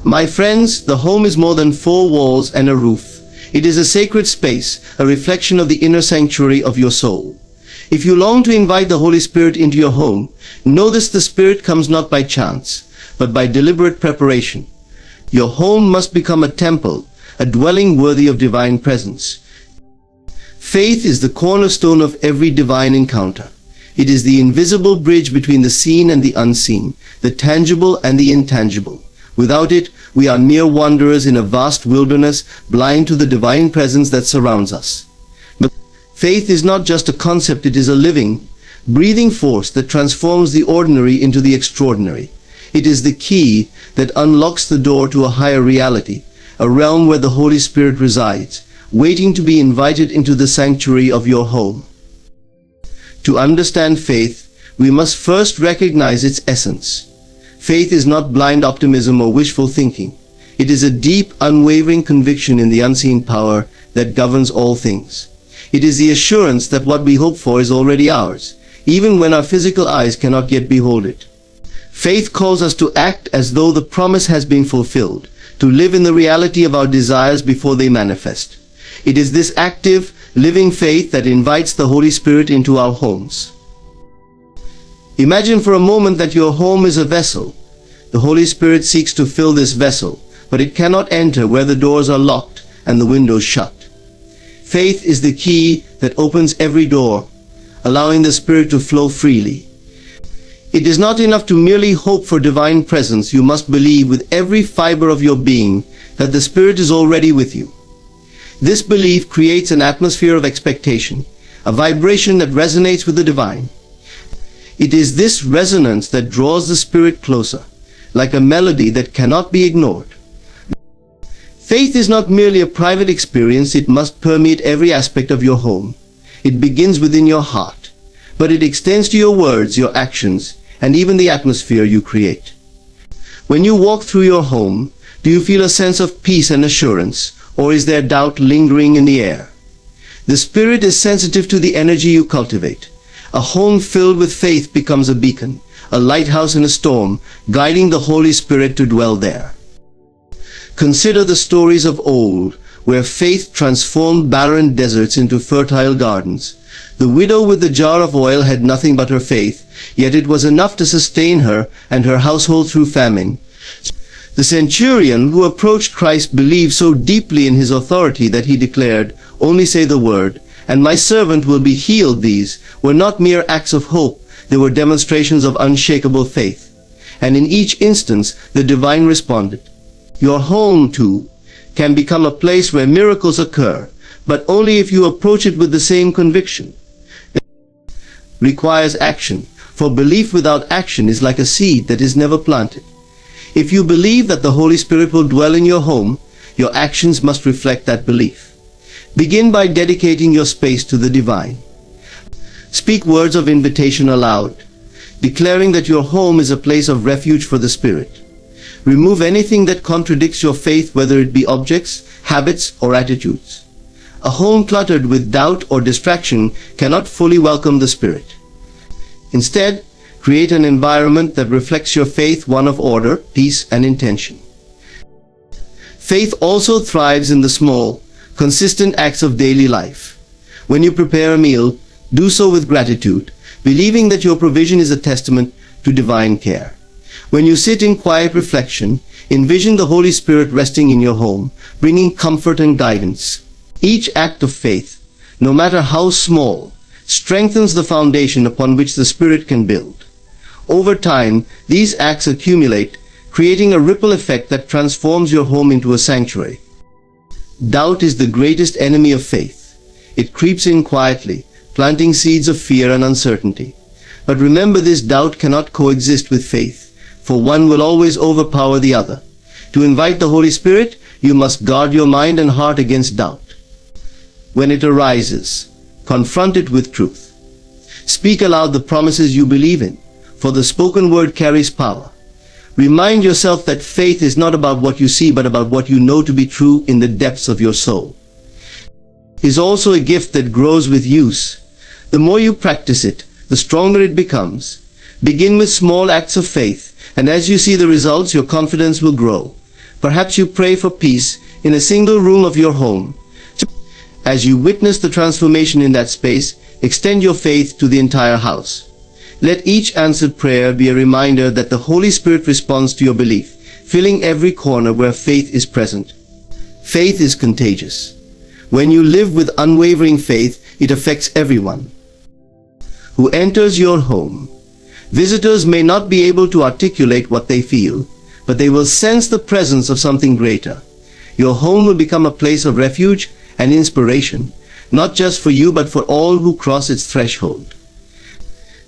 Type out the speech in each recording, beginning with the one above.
My friends, the home is more than four walls and a roof. It is a sacred space, a reflection of the inner sanctuary of your soul. If you long to invite the Holy Spirit into your home, know this: the Spirit comes not by chance, but by deliberate preparation. Your home must become a temple, a dwelling worthy of divine presence. Faith is the cornerstone of every divine encounter. It is the invisible bridge between the seen and the unseen, the tangible and the intangible. Without it, we are mere wanderers in a vast wilderness, blind to the divine presence that surrounds us. But faith is not just a concept, it is a living, breathing force that transforms the ordinary into the extraordinary. It is the key that unlocks the door to a higher reality, a realm where the Holy Spirit resides, waiting to be invited into the sanctuary of your home. To understand faith, we must first recognize its essence. Faith is not blind optimism or wishful thinking. It is a deep, unwavering conviction in the unseen power that governs all things. It is the assurance that what we hope for is already ours, even when our physical eyes cannot yet behold it. Faith calls us to act as though the promise has been fulfilled, to live in the reality of our desires before they manifest. It is this active, living faith that invites the Holy Spirit into our homes. Imagine for a moment that your home is a vessel. The Holy Spirit seeks to fill this vessel, but it cannot enter where the doors are locked and the windows shut. Faith is the key that opens every door, allowing the Spirit to flow freely. It is not enough to merely hope for divine presence. You must believe with every fiber of your being that the Spirit is already with you. This belief creates an atmosphere of expectation, a vibration that resonates with the divine. It is this resonance that draws the Spirit closer, like a melody that cannot be ignored. Faith is not merely a private experience, it must permeate every aspect of your home. It begins within your heart, but it extends to your words, your actions, and even the atmosphere you create. When you walk through your home, do you feel a sense of peace and assurance, or is there doubt lingering in the air? The Spirit is sensitive to the energy you cultivate. A home filled with faith becomes a beacon, a lighthouse in a storm, guiding the Holy Spirit to dwell there. Consider the stories of old, where faith transformed barren deserts into fertile gardens. The widow with the jar of oil had nothing but her faith, yet it was enough to sustain her and her household through famine. The centurion who approached Christ believed so deeply in his authority that he declared, "Only say the word, and my servant will be healed." These were not mere acts of hope, they were demonstrations of unshakable faith. And in each instance, the divine responded. Your home, too, can become a place where miracles occur, but only if you approach it with the same conviction. It requires action, for belief without action is like a seed that is never planted. If you believe that the Holy Spirit will dwell in your home, your actions must reflect that belief. Begin by dedicating your space to the divine. Speak words of invitation aloud, declaring that your home is a place of refuge for the Spirit. Remove anything that contradicts your faith, whether it be objects, habits, or attitudes. A home cluttered with doubt or distraction cannot fully welcome the Spirit. Instead, create an environment that reflects your faith, one of order, peace, and intention. Faith also thrives in the small, consistent acts of daily life. When you prepare a meal, do so with gratitude, believing that your provision is a testament to divine care. When you sit in quiet reflection, envision the Holy Spirit resting in your home, bringing comfort and guidance. Each act of faith, no matter how small, strengthens the foundation upon which the Spirit can build. Over time, these acts accumulate, creating a ripple effect that transforms your home into a sanctuary. Doubt is the greatest enemy of faith. It creeps in quietly, planting seeds of fear and uncertainty. But remember, this doubt cannot coexist with faith, for one will always overpower the other. To invite the Holy Spirit, you must guard your mind and heart against doubt. When it arises, confront it with truth. Speak aloud the promises you believe in, for the spoken word carries power. Remind yourself that faith is not about what you see, but about what you know to be true in the depths of your soul. It is also a gift that grows with use. The more you practice it, the stronger it becomes. Begin with small acts of faith, and as you see the results, your confidence will grow. Perhaps you pray for peace in a single room of your home. As you witness the transformation in that space, extend your faith to the entire house. Let each answered prayer be a reminder that the Holy Spirit responds to your belief, filling every corner where faith is present. Faith is contagious. When you live with unwavering faith, it affects everyone who enters your home. Visitors may not be able to articulate what they feel, but they will sense the presence of something greater. Your home will become a place of refuge and inspiration, not just for you but for all who cross its threshold.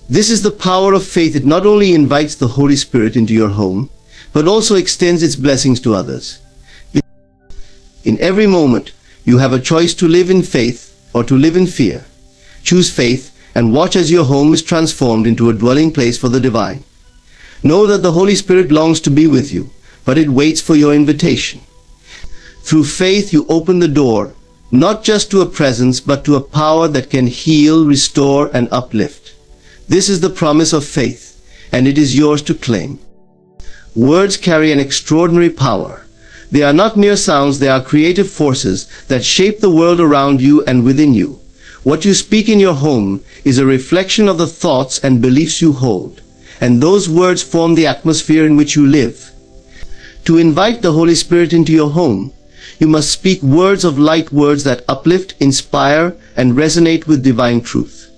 This is the power of faith. It not only invites the Holy Spirit into your home, but also extends its blessings to others. In every moment, you have a choice to live in faith or to live in fear. Choose faith and watch as your home is transformed into a dwelling place for the divine. Know that the Holy Spirit longs to be with you, but it waits for your invitation. Through faith, you open the door, not just to a presence, but to a power that can heal, restore, and uplift. This is the promise of faith, and it is yours to claim. Words carry an extraordinary power. They are not mere sounds, they are creative forces that shape the world around you and within you. What you speak in your home is a reflection of the thoughts and beliefs you hold, and those words form the atmosphere in which you live. To invite the Holy Spirit into your home, you must speak words of light, words that uplift, inspire, and resonate with divine truth.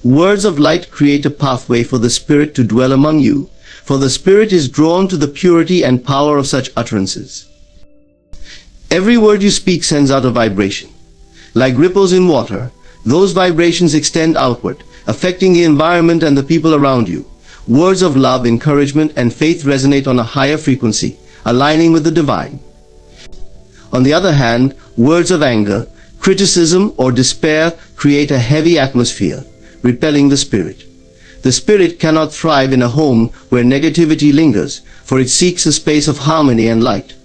Words of light create a pathway for the Spirit to dwell among you, for the Spirit is drawn to the purity and power of such utterances. Every word you speak sends out a vibration. Like ripples in water, those vibrations extend outward, affecting the environment and the people around you. Words of love, encouragement, and faith resonate on a higher frequency, aligning with the divine. On the other hand, words of anger, criticism, or despair create a heavy atmosphere, repelling the Spirit. The Spirit cannot thrive in a home where negativity lingers, for it seeks a space of harmony and light.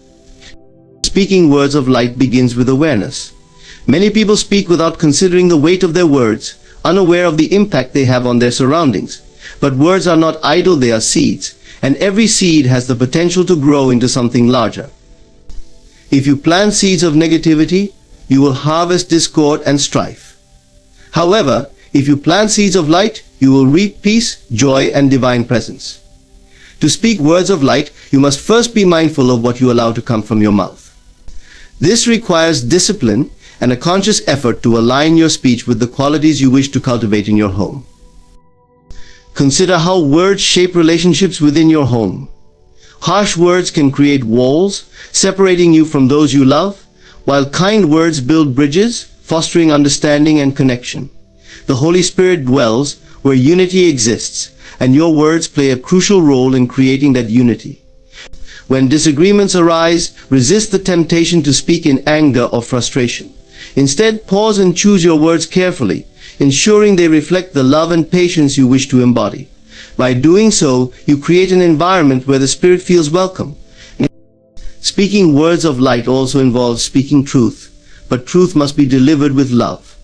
Speaking words of light begins with awareness. Many people speak without considering the weight of their words, unaware of the impact they have on their surroundings. But words are not idle, they are seeds, and every seed has the potential to grow into something larger. If you plant seeds of negativity, you will harvest discord and strife. However, if you plant seeds of light, you will reap peace, joy, and divine presence. To speak words of light, you must first be mindful of what you allow to come from your mouth. This requires discipline and a conscious effort to align your speech with the qualities you wish to cultivate in your home. Consider how words shape relationships within your home. Harsh words can create walls, separating you from those you love, while kind words build bridges, fostering understanding and connection. The Holy Spirit dwells where unity exists, and your words play a crucial role in creating that unity. When disagreements arise, resist the temptation to speak in anger or frustration. Instead, pause and choose your words carefully, ensuring they reflect the love and patience you wish to embody. By doing so, you create an environment where the Spirit feels welcome. Speaking words of light also involves speaking truth, but truth must be delivered with love.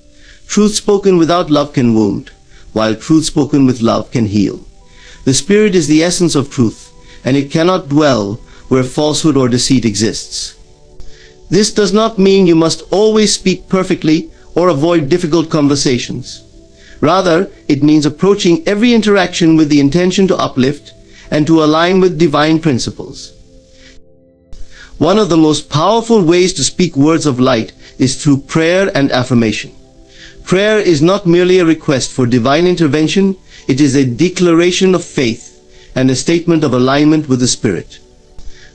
Truth spoken without love can wound, while truth spoken with love can heal. The Spirit is the essence of truth, and it cannot dwell where falsehood or deceit exists. This does not mean you must always speak perfectly or avoid difficult conversations. Rather, it means approaching every interaction with the intention to uplift and to align with divine principles. One of the most powerful ways to speak words of light is through prayer and affirmation. Prayer is not merely a request for divine intervention, it is a declaration of faith and a statement of alignment with the Spirit.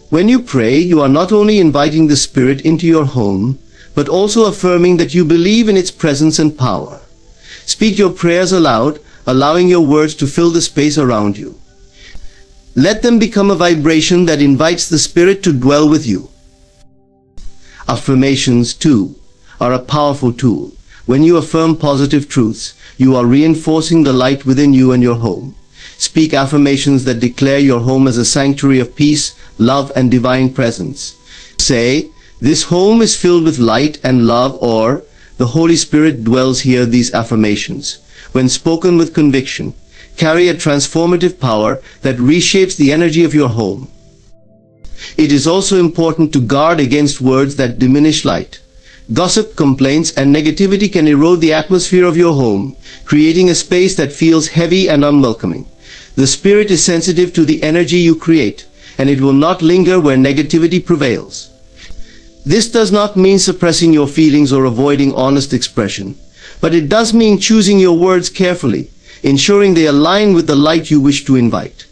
When you pray, you are not only inviting the Spirit into your home, but also affirming that you believe in its presence and power. Speak your prayers aloud, allowing your words to fill the space around you. Let them become a vibration that invites the Spirit to dwell with you. Affirmations, too, are a powerful tool. When you affirm positive truths, you are reinforcing the light within you and your home. Speak affirmations that declare your home as a sanctuary of peace, love, and divine presence. Say, "This home is filled with light and love," or "The Holy Spirit dwells here." These affirmations, when spoken with conviction, carry a transformative power that reshapes the energy of your home. It is also important to guard against words that diminish light. Gossip, complaints, and negativity can erode the atmosphere of your home, creating a space that feels heavy and unwelcoming. The spirit is sensitive to the energy you create, and it will not linger where negativity prevails. This does not mean suppressing your feelings or avoiding honest expression, but it does mean choosing your words carefully, ensuring they align with the light you wish to invite.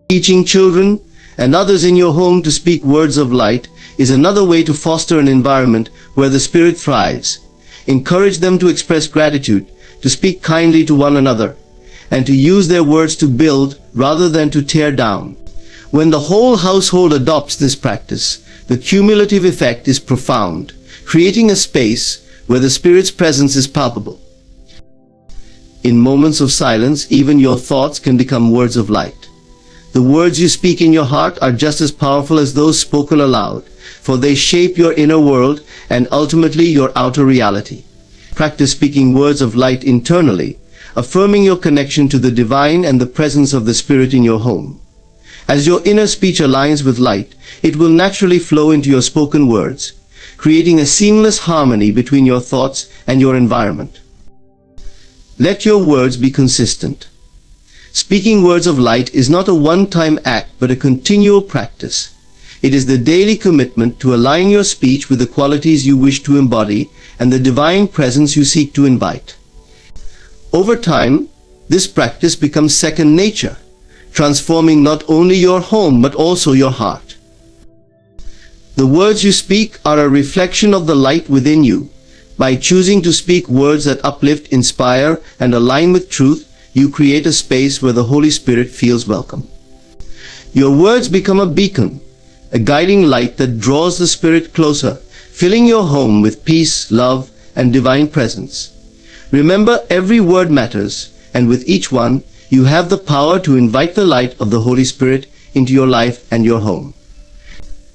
Teaching children and others in your home to speak words of light is another way to foster an environment where the spirit thrives. Encourage them to express gratitude, to speak kindly to one another, and to use their words to build rather than to tear down. When the whole household adopts this practice, the cumulative effect is profound, creating a space where the Spirit's presence is palpable. In moments of silence, even your thoughts can become words of light. The words you speak in your heart are just as powerful as those spoken aloud, for they shape your inner world and ultimately your outer reality. Practice speaking words of light internally, affirming your connection to the divine and the presence of the Spirit in your home. As your inner speech aligns with light, it will naturally flow into your spoken words, creating a seamless harmony between your thoughts and your environment. Let your words be consistent. Speaking words of light is not a one-time act but a continual practice. It is the daily commitment to align your speech with the qualities you wish to embody and the divine presence you seek to invite. Over time, this practice becomes second nature, transforming not only your home but also your heart. The words you speak are a reflection of the light within you. By choosing to speak words that uplift, inspire, and align with truth, you create a space where the Holy Spirit feels welcome. Your words become a beacon, a guiding light that draws the Spirit closer, filling your home with peace, love, and divine presence. Remember, every word matters, and with each one, you have the power to invite the light of the Holy Spirit into your life and your home.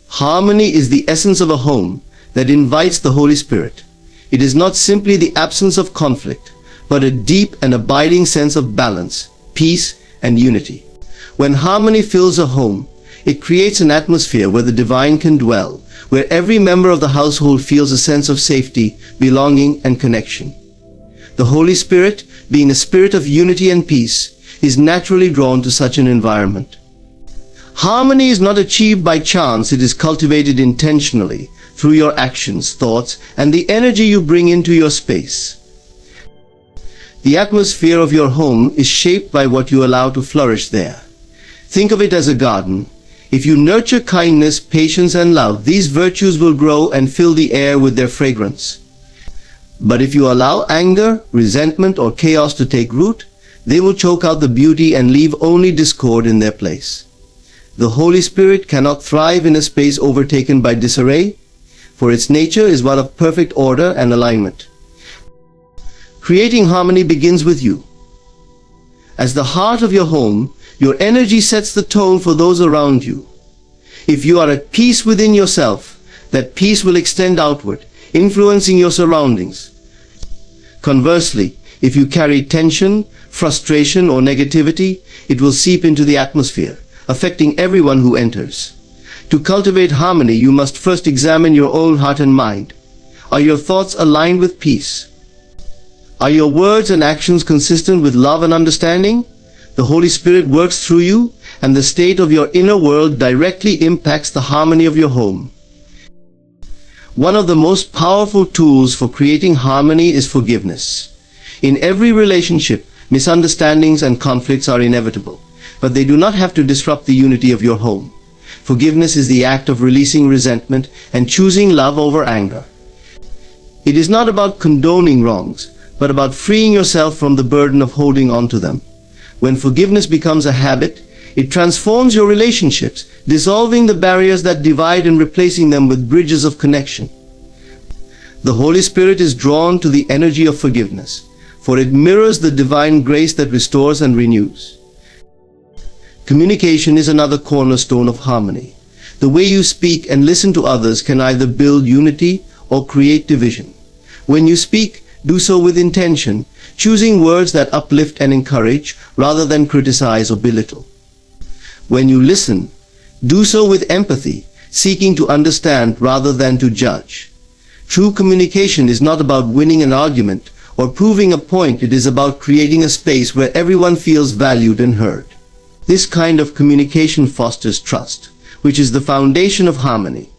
Harmony is the essence of a home that invites the Holy Spirit. It is not simply the absence of conflict, but a deep and abiding sense of balance, peace, and unity. When harmony fills a home, it creates an atmosphere where the divine can dwell, where every member of the household feels a sense of safety, belonging, and connection. The Holy Spirit, being a spirit of unity and peace, is naturally drawn to such an environment. Harmony is not achieved by chance, it is cultivated intentionally through your actions, thoughts, and the energy you bring into your space. The atmosphere of your home is shaped by what you allow to flourish there. Think of it as a garden. If you nurture kindness, patience, and love, these virtues will grow and fill the air with their fragrance. But if you allow anger, resentment, or chaos to take root, they will choke out the beauty and leave only discord in their place. The Holy Spirit cannot thrive in a space overtaken by disarray, for its nature is one of perfect order and alignment. Creating harmony begins with you. As the heart of your home, your energy sets the tone for those around you. If you are at peace within yourself, that peace will extend outward, influencing your surroundings. Conversely, if you carry tension, frustration, or negativity, it will seep into the atmosphere, affecting everyone who enters. To cultivate harmony, you must first examine your own heart and mind. Are your thoughts aligned with peace? Are your words and actions consistent with love and understanding? The Holy Spirit works through you, and the state of your inner world directly impacts the harmony of your home. One of the most powerful tools for creating harmony is forgiveness. In every relationship, misunderstandings and conflicts are inevitable, but they do not have to disrupt the unity of your home. Forgiveness is the act of releasing resentment and choosing love over anger. It is not about condoning wrongs, but about freeing yourself from the burden of holding on to them. When forgiveness becomes a habit, it transforms your relationships, dissolving the barriers that divide and replacing them with bridges of connection. The Holy Spirit is drawn to the energy of forgiveness, for it mirrors the divine grace that restores and renews. Communication is another cornerstone of harmony. The way you speak and listen to others can either build unity or create division. When you speak, do so with intention, choosing words that uplift and encourage rather than criticize or belittle. When you listen, Do so with empathy, seeking to understand rather than to judge. True communication is not about winning an argument or proving a point. It is about creating a space where everyone feels valued and heard. This kind of communication fosters trust, which is the foundation of harmony.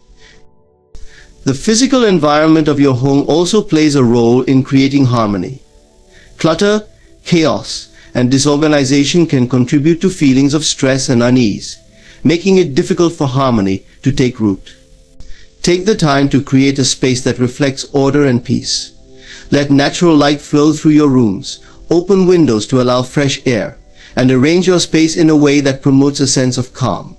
The physical environment of your home also plays a role in creating harmony. Clutter, chaos, and disorganization can contribute to feelings of stress and unease, making it difficult for harmony to take root. Take the time to create a space that reflects order and peace. Let natural light flow through your rooms, open windows to allow fresh air, and arrange your space in a way that promotes a sense of calm.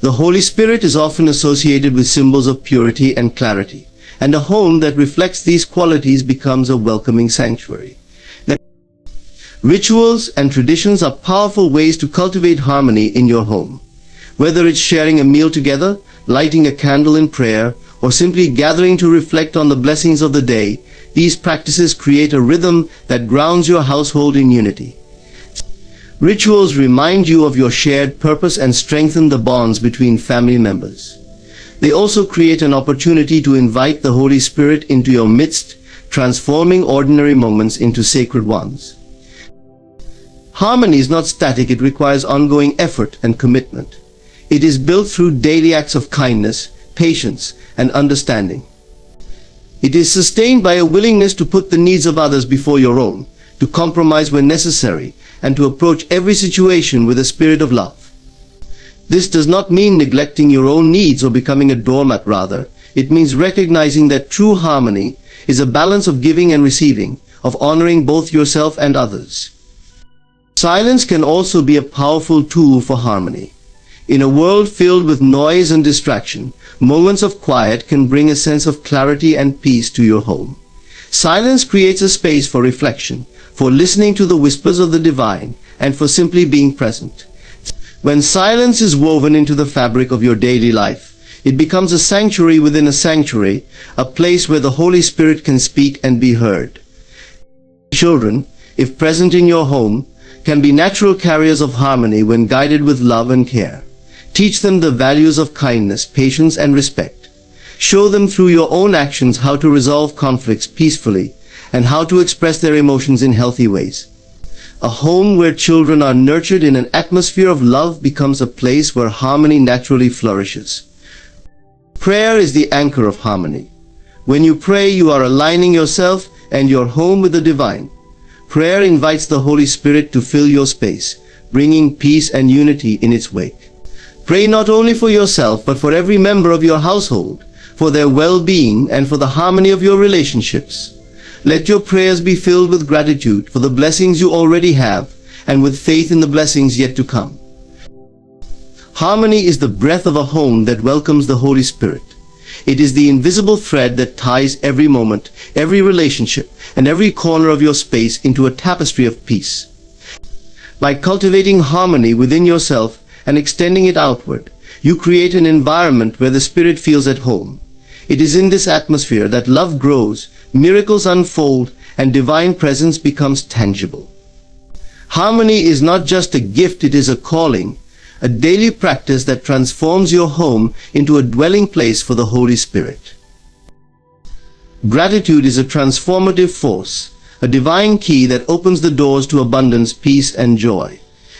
The Holy Spirit is often associated with symbols of purity and clarity, and a home that reflects these qualities becomes a welcoming sanctuary. Rituals and traditions are powerful ways to cultivate harmony in your home. Whether it's sharing a meal together, lighting a candle in prayer, or simply gathering to reflect on the blessings of the day, these practices create a rhythm that grounds your household in unity. Rituals remind you of your shared purpose and strengthen the bonds between family members. They also create an opportunity to invite the Holy Spirit into your midst, transforming ordinary moments into sacred ones. Harmony is not static. It requires ongoing effort and commitment. It is built through daily acts of kindness, patience, and understanding. It is sustained by a willingness to put the needs of others before your own, to compromise when necessary, and to approach every situation with a spirit of love. This does not mean neglecting your own needs or becoming a doormat. Rather, it means recognizing that true harmony is a balance of giving and receiving, of honoring both yourself and others. Silence can also be a powerful tool for harmony. In a world filled with noise and distraction, moments of quiet can bring a sense of clarity and peace to your home. Silence creates a space for reflection, for listening to the whispers of the divine, and for simply being present. When silence is woven into the fabric of your daily life, it becomes a sanctuary within a sanctuary, a place where the Holy Spirit can speak and be heard. Children, if present in your home, can be natural carriers of harmony when guided with love and care. Teach them the values of kindness, patience, and respect. Show them through your own actions how to resolve conflicts peacefully and how to express their emotions in healthy ways. A home where children are nurtured in an atmosphere of love becomes a place where harmony naturally flourishes. Prayer is the anchor of harmony. When you pray, you are aligning yourself and your home with the divine. Prayer invites the Holy Spirit to fill your space, bringing peace and unity in its wake. Pray not only for yourself, but for every member of your household, for their well-being and for the harmony of your relationships. Let your prayers be filled with gratitude for the blessings you already have and with faith in the blessings yet to come. Harmony is the breath of a home that welcomes the Holy Spirit. It is the invisible thread that ties every moment, every relationship, and every corner of your space into a tapestry of peace. By cultivating harmony within yourself and extending it outward, you create an environment where the Spirit feels at home. It is in this atmosphere that love grows, miracles unfold, and divine presence becomes tangible. Harmony is not just a gift, it is a calling, a daily practice that transforms your home into a dwelling place for the Holy Spirit. Gratitude is a transformative force, a divine key that opens the doors to abundance, peace, and joy.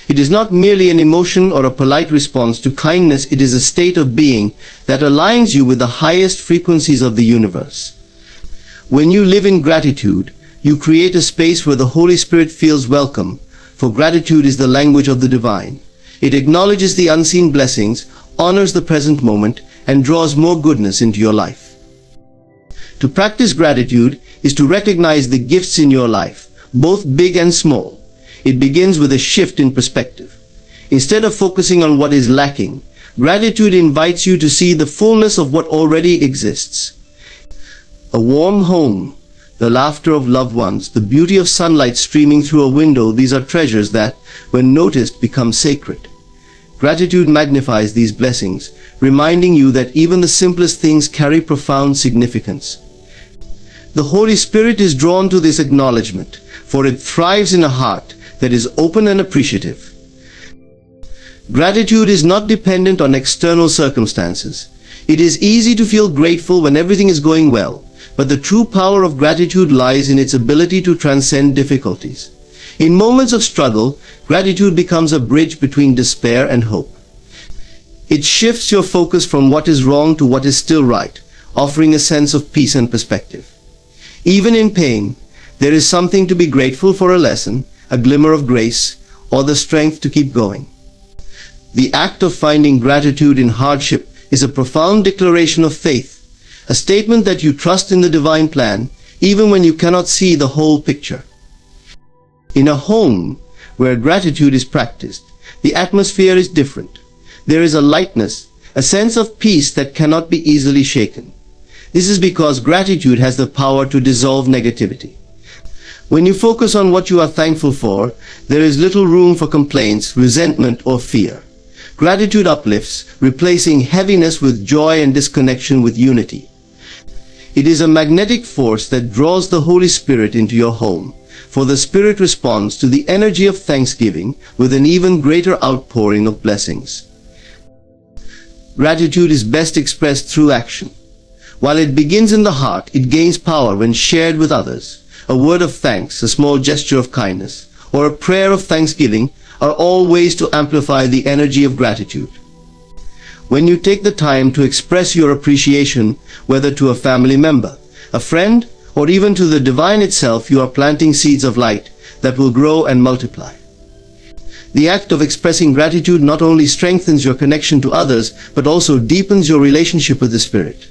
It is not merely an emotion or a polite response to kindness. It is a state of being that aligns you with the highest frequencies of the universe. When you live in gratitude, you create a space where the Holy Spirit feels welcome, for gratitude is the language of the divine. It acknowledges the unseen blessings, honors the present moment, and draws more goodness into your life. To practice gratitude is to recognize the gifts in your life, both big and small. It begins with a shift in perspective. Instead of focusing on what is lacking, gratitude invites you to see the fullness of what already exists. A warm home, the laughter of loved ones, the beauty of sunlight streaming through a window, these are treasures that, when noticed, become sacred. Gratitude magnifies these blessings, reminding you that even the simplest things carry profound significance. The Holy Spirit is drawn to this acknowledgement, for it thrives in a heart that is open and appreciative. Gratitude is not dependent on external circumstances. It is easy to feel grateful when everything is going well, but the true power of gratitude lies in its ability to transcend difficulties. In moments of struggle, gratitude becomes a bridge between despair and hope. It shifts your focus from what is wrong to what is still right, offering a sense of peace and perspective. Even in pain, there is something to be grateful for: a lesson, a glimmer of grace, or the strength to keep going. The act of finding gratitude in hardship is a profound declaration of faith, a statement that you trust in the divine plan, even when you cannot see the whole picture. In a home where gratitude is practiced, the atmosphere is different. There is a lightness, a sense of peace that cannot be easily shaken. This is because gratitude has the power to dissolve negativity. When you focus on what you are thankful for, there is little room for complaints, resentment, or fear. Gratitude uplifts, replacing heaviness with joy and disconnection with unity. It is a magnetic force that draws the Holy Spirit into your home, for the Spirit responds to the energy of thanksgiving with an even greater outpouring of blessings. Gratitude is best expressed through action. While it begins in the heart, it gains power when shared with others. A word of thanks, a small gesture of kindness, or a prayer of thanksgiving are all ways to amplify the energy of gratitude. When you take the time to express your appreciation, whether to a family member, a friend, or even to the divine itself, you are planting seeds of light that will grow and multiply. The act of expressing gratitude not only strengthens your connection to others, but also deepens your relationship with the Spirit.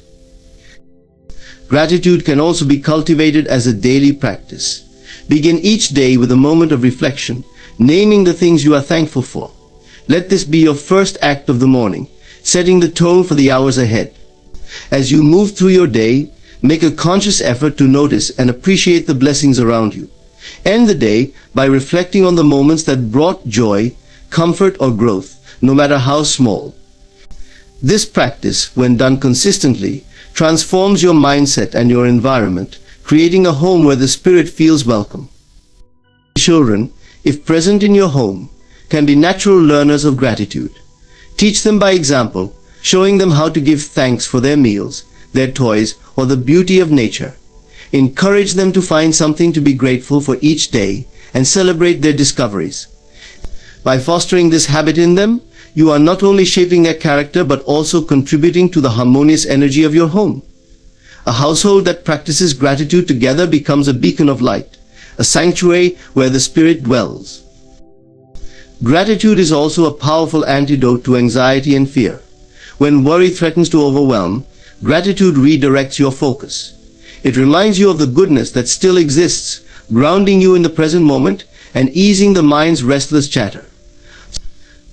Gratitude can also be cultivated as a daily practice. Begin each day with a moment of reflection, naming the things you are thankful for. Let this be your first act of the morning, setting the tone for the hours ahead. As you move through your day, make a conscious effort to notice and appreciate the blessings around you. End the day by reflecting on the moments that brought joy, comfort, or growth, no matter how small. This practice, when done consistently, transforms your mindset and your environment, creating a home where the Spirit feels welcome. Children, if present in your home, can be natural learners of gratitude. Teach them by example, showing them how to give thanks for their meals, their toys, or the beauty of nature. Encourage them to find something to be grateful for each day and celebrate their discoveries. By fostering this habit in them, you are not only shaping their character but also contributing to the harmonious energy of your home. A household that practices gratitude together becomes a beacon of light, a sanctuary where the Spirit dwells. Gratitude is also a powerful antidote to anxiety and fear. When worry threatens to overwhelm, gratitude redirects your focus. It reminds you of the goodness that still exists, grounding you in the present moment and easing the mind's restless chatter.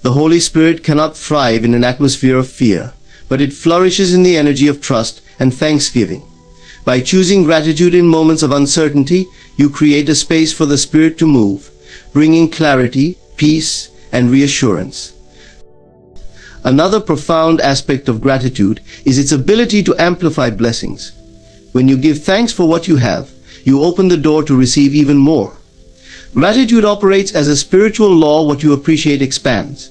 The Holy Spirit cannot thrive in an atmosphere of fear, but it flourishes in the energy of trust and thanksgiving. By choosing gratitude in moments of uncertainty, you create a space for the Spirit to move, bringing clarity, peace, and reassurance. Another profound aspect of gratitude is its ability to amplify blessings. When you give thanks for what you have, you open the door to receive even more. Gratitude operates as a spiritual law. What you appreciate expands.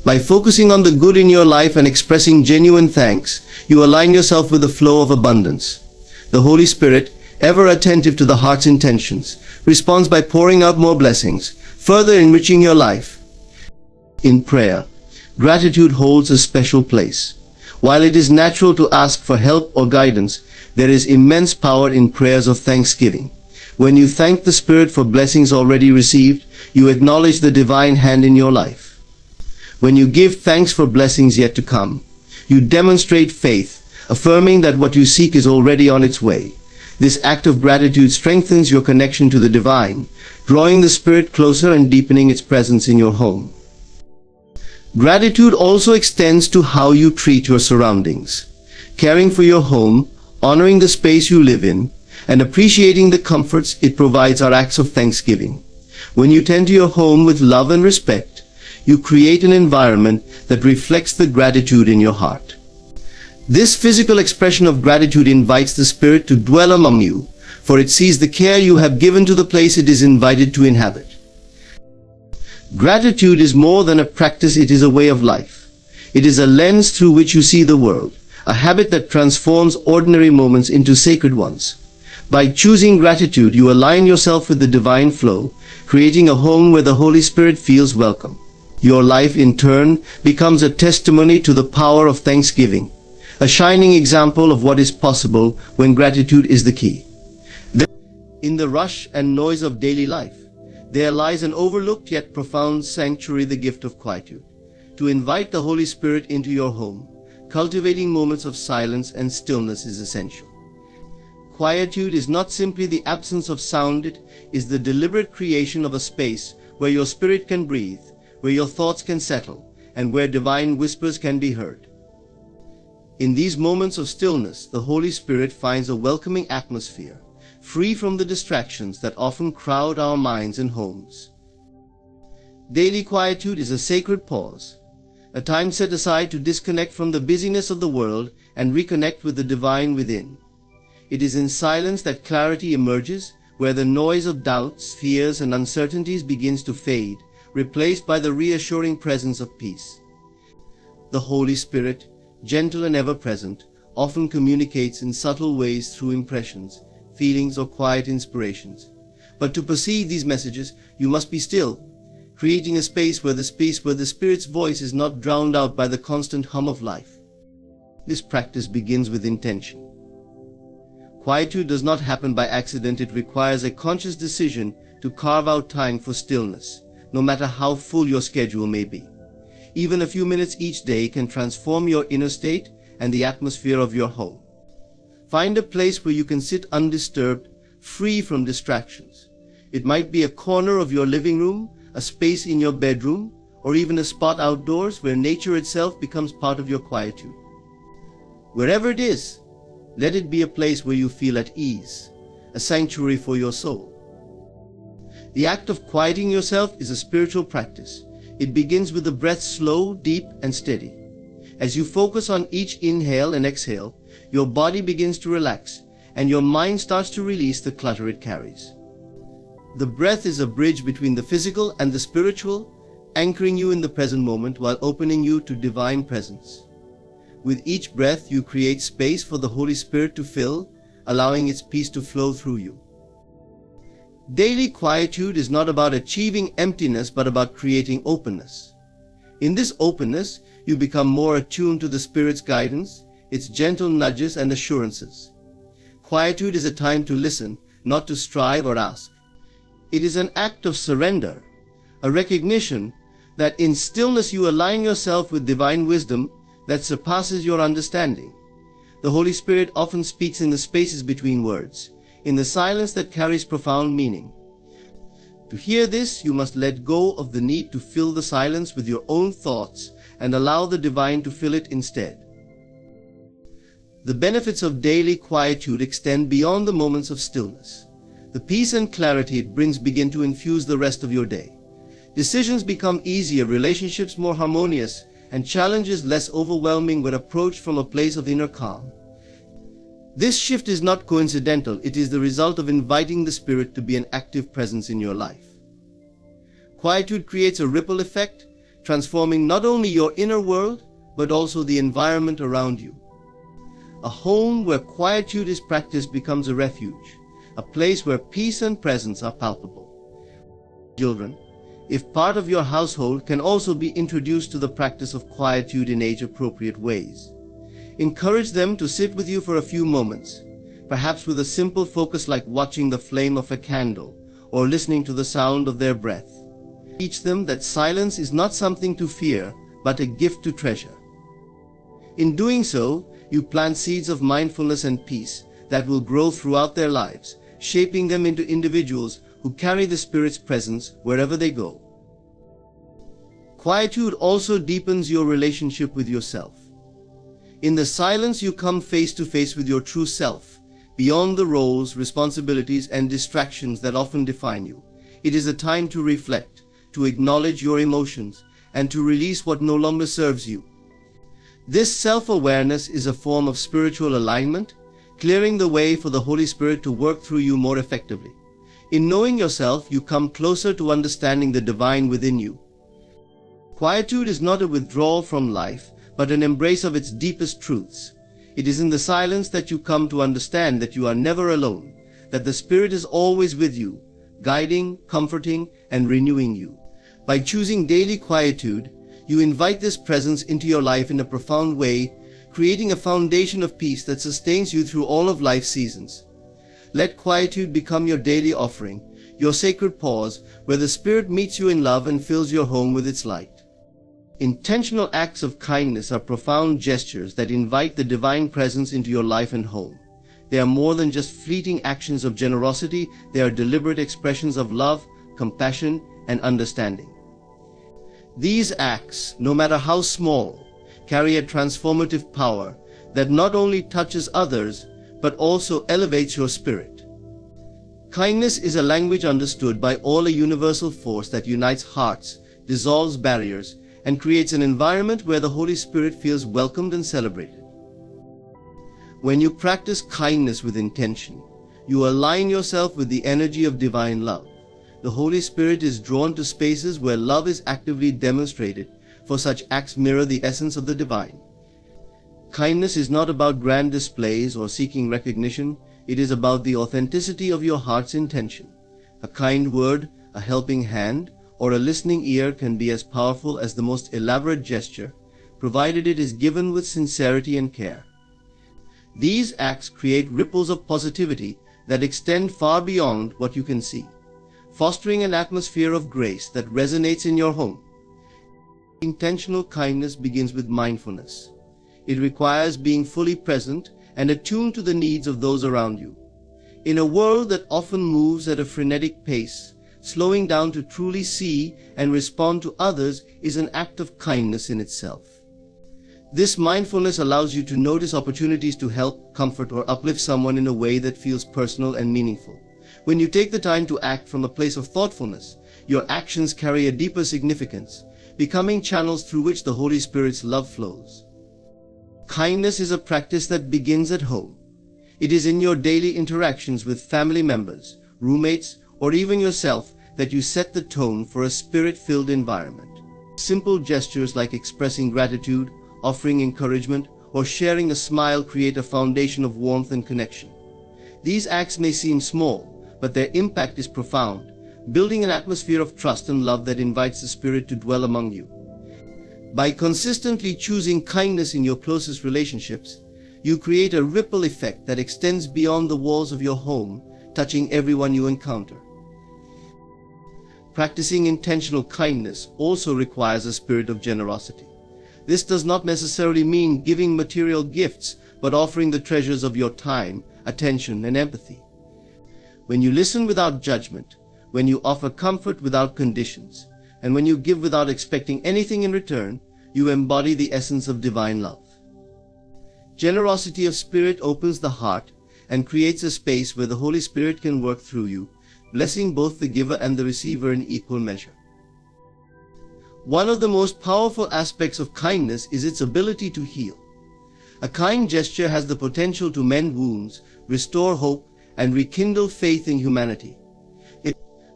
By focusing on the good in your life and expressing genuine thanks, you align yourself with the flow of abundance. The Holy Spirit, ever attentive to the heart's intentions, responds by pouring out more blessings, further enriching your life. In prayer, gratitude holds a special place. While it is natural to ask for help or guidance, there is immense power in prayers of thanksgiving. When you thank the Spirit for blessings already received, you acknowledge the divine hand in your life. When you give thanks for blessings yet to come, you demonstrate faith, affirming that what you seek is already on its way. This act of gratitude strengthens your connection to the divine, drawing the Spirit closer and deepening its presence in your home. Gratitude also extends to how you treat your surroundings. Caring for your home, honoring the space you live in, and appreciating the comforts it provides are acts of thanksgiving. When you tend to your home with love and respect, you create an environment that reflects the gratitude in your heart. This physical expression of gratitude invites the Spirit to dwell among you, for it sees the care you have given to the place it is invited to inhabit. Gratitude is more than a practice, it is a way of life. It is a lens through which you see the world, a habit that transforms ordinary moments into sacred ones. By choosing gratitude, you align yourself with the divine flow, creating a home where the Holy Spirit feels welcome. Your life, in turn, becomes a testimony to the power of thanksgiving, a shining example of what is possible when gratitude is the key. In the rush and noise of daily life, there lies an overlooked yet profound sanctuary, the gift of quietude. To invite the Holy Spirit into your home, cultivating moments of silence and stillness is essential. Quietude is not simply the absence of sound, it is the deliberate creation of a space where your spirit can breathe, where your thoughts can settle, and where divine whispers can be heard. In these moments of stillness, the Holy Spirit finds a welcoming atmosphere, free from the distractions that often crowd our minds and homes. Daily quietude is a sacred pause, a time set aside to disconnect from the busyness of the world and reconnect with the divine within. It is in silence that clarity emerges, where the noise of doubts, fears, and uncertainties begins to fade, replaced by the reassuring presence of peace. The Holy Spirit, gentle and ever-present, often communicates in subtle ways through impressions, feelings, or quiet inspirations. But to perceive these messages, you must be still, creating a space where the Spirit's voice is not drowned out by the constant hum of life. This practice begins with intention. Quietude does not happen by accident. It requires a conscious decision to carve out time for stillness, no matter how full your schedule may be. Even a few minutes each day can transform your inner state and the atmosphere of your home. Find a place where you can sit undisturbed, free from distractions. It might be a corner of your living room, a space in your bedroom, or even a spot outdoors where nature itself becomes part of your quietude. Wherever it is, let it be a place where you feel at ease, a sanctuary for your soul. The act of quieting yourself is a spiritual practice. It begins with the breath slow, deep, and steady. As you focus on each inhale and exhale, your body begins to relax, and your mind starts to release the clutter it carries. The breath is a bridge between the physical and the spiritual, anchoring you in the present moment while opening you to divine presence. With each breath, you create space for the Holy Spirit to fill, allowing its peace to flow through you. Daily quietude is not about achieving emptiness, but about creating openness. In this openness, you become more attuned to the Spirit's guidance, its gentle nudges and assurances. Quietude is a time to listen, not to strive or ask. It is an act of surrender, a recognition that in stillness you align yourself with divine wisdom that surpasses your understanding. The Holy Spirit often speaks in the spaces between words, in the silence that carries profound meaning. To hear this, you must let go of the need to fill the silence with your own thoughts and allow the divine to fill it instead. The benefits of daily quietude extend beyond the moments of stillness. The peace and clarity it brings begin to infuse the rest of your day. Decisions become easier, relationships more harmonious, and challenges less overwhelming when approached from a place of inner calm. This shift is not coincidental. It is the result of inviting the Spirit to be an active presence in your life. Quietude creates a ripple effect, transforming not only your inner world, but also the environment around you. A home where quietude is practiced becomes a refuge, a place where peace and presence are palpable. Children, if part of your household, can also be introduced to the practice of quietude in age-appropriate ways. Encourage them to sit with you for a few moments, perhaps with a simple focus like watching the flame of a candle or listening to the sound of their breath. Teach them that silence is not something to fear, but a gift to treasure. In doing so, you plant seeds of mindfulness and peace that will grow throughout their lives, shaping them into individuals who carry the Spirit's presence wherever they go. Quietude also deepens your relationship with yourself. In the silence, you come face to face with your true self, beyond the roles, responsibilities, and distractions that often define you. It is a time to reflect, to acknowledge your emotions, and to release what no longer serves you. This self-awareness is a form of spiritual alignment, clearing the way for the Holy Spirit to work through you more effectively. In knowing yourself, you come closer to understanding the divine within you. Quietude is not a withdrawal from life, but an embrace of its deepest truths. It is in the silence that you come to understand that you are never alone, that the Spirit is always with you, guiding, comforting, and renewing you. By choosing daily quietude, you invite this presence into your life in a profound way, creating a foundation of peace that sustains you through all of life's seasons. Let quietude become your daily offering, your sacred pause, where the Spirit meets you in love and fills your home with its light. Intentional acts of kindness are profound gestures that invite the divine presence into your life and home. They are more than just fleeting actions of generosity, they are deliberate expressions of love, compassion, and understanding. These acts, no matter how small, carry a transformative power that not only touches others, but also elevates your spirit. Kindness is a language understood by all, a universal force that unites hearts, dissolves barriers, and creates an environment where the Holy Spirit feels welcomed and celebrated. When you practice kindness with intention, you align yourself with the energy of divine love. The Holy Spirit is drawn to spaces where love is actively demonstrated, for such acts mirror the essence of the divine. Kindness is not about grand displays or seeking recognition. It is about the authenticity of your heart's intention. A kind word, a helping hand, or a listening ear can be as powerful as the most elaborate gesture, provided it is given with sincerity and care. These acts create ripples of positivity that extend far beyond what you can see, fostering an atmosphere of grace that resonates in your home. Intentional kindness begins with mindfulness. It requires being fully present and attuned to the needs of those around you. In a world that often moves at a frenetic pace, slowing down to truly see and respond to others is an act of kindness in itself. This mindfulness allows you to notice opportunities to help, comfort, or uplift someone in a way that feels personal and meaningful. When you take the time to act from a place of thoughtfulness, your actions carry a deeper significance, becoming channels through which the Holy Spirit's love flows. Kindness is a practice that begins at home. It is in your daily interactions with family members, roommates, or even yourself that you set the tone for a spirit-filled environment. Simple gestures like expressing gratitude, offering encouragement, or sharing a smile create a foundation of warmth and connection. These acts may seem small, but their impact is profound, building an atmosphere of trust and love that invites the Spirit to dwell among you. By consistently choosing kindness in your closest relationships, you create a ripple effect that extends beyond the walls of your home, touching everyone you encounter. Practicing intentional kindness also requires a spirit of generosity. This does not necessarily mean giving material gifts, but offering the treasures of your time, attention, and empathy. When you listen without judgment, when you offer comfort without conditions, and when you give without expecting anything in return, you embody the essence of divine love. Generosity of spirit opens the heart and creates a space where the Holy Spirit can work through you, blessing both the giver and the receiver in equal measure. One of the most powerful aspects of kindness is its ability to heal. A kind gesture has the potential to mend wounds, restore hope, and rekindle faith in humanity.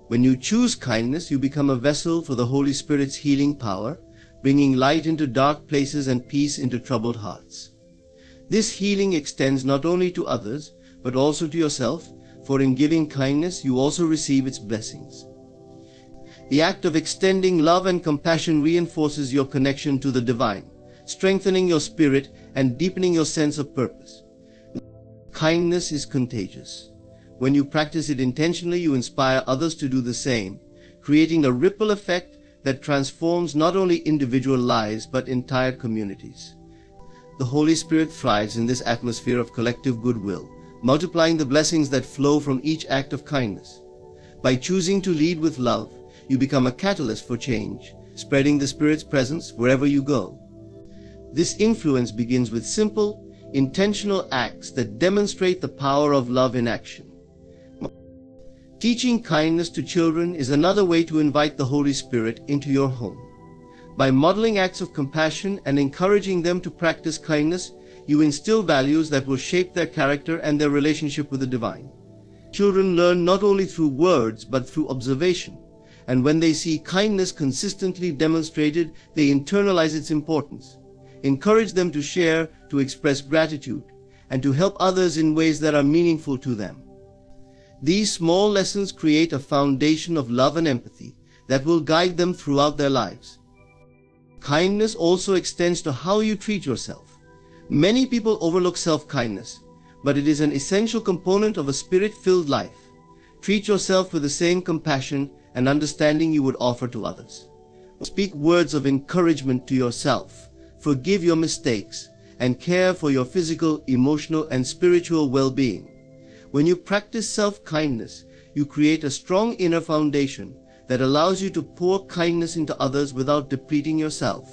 When you choose kindness, you become a vessel for the Holy Spirit's healing power, bringing light into dark places and peace into troubled hearts. This healing extends not only to others, but also to yourself, for in giving kindness you also receive its blessings. The act of extending love and compassion reinforces your connection to the divine, strengthening your spirit and deepening your sense of purpose. Kindness is contagious. When you practice it intentionally, you inspire others to do the same, creating a ripple effect that transforms not only individual lives but entire communities. The Holy Spirit thrives in this atmosphere of collective goodwill, multiplying the blessings that flow from each act of kindness. By choosing to lead with love, you become a catalyst for change, spreading the Spirit's presence wherever you go. This influence begins with simple, intentional acts that demonstrate the power of love in action. Teaching kindness to children is another way to invite the Holy Spirit into your home. By modeling acts of compassion and encouraging them to practice kindness, you instill values that will shape their character and their relationship with the divine. Children learn not only through words but through observation, and when they see kindness consistently demonstrated, they internalize its importance. Encourage them to share, to express gratitude, and to help others in ways that are meaningful to them. These small lessons create a foundation of love and empathy that will guide them throughout their lives. Kindness also extends to how you treat yourself. Many people overlook self-kindness, but it is an essential component of a spirit-filled life. Treat yourself with the same compassion and understanding you would offer to others. Speak words of encouragement to yourself, forgive your mistakes, and care for your physical, emotional, and spiritual well-being. When you practice self-kindness, you create a strong inner foundation that allows you to pour kindness into others without depleting yourself.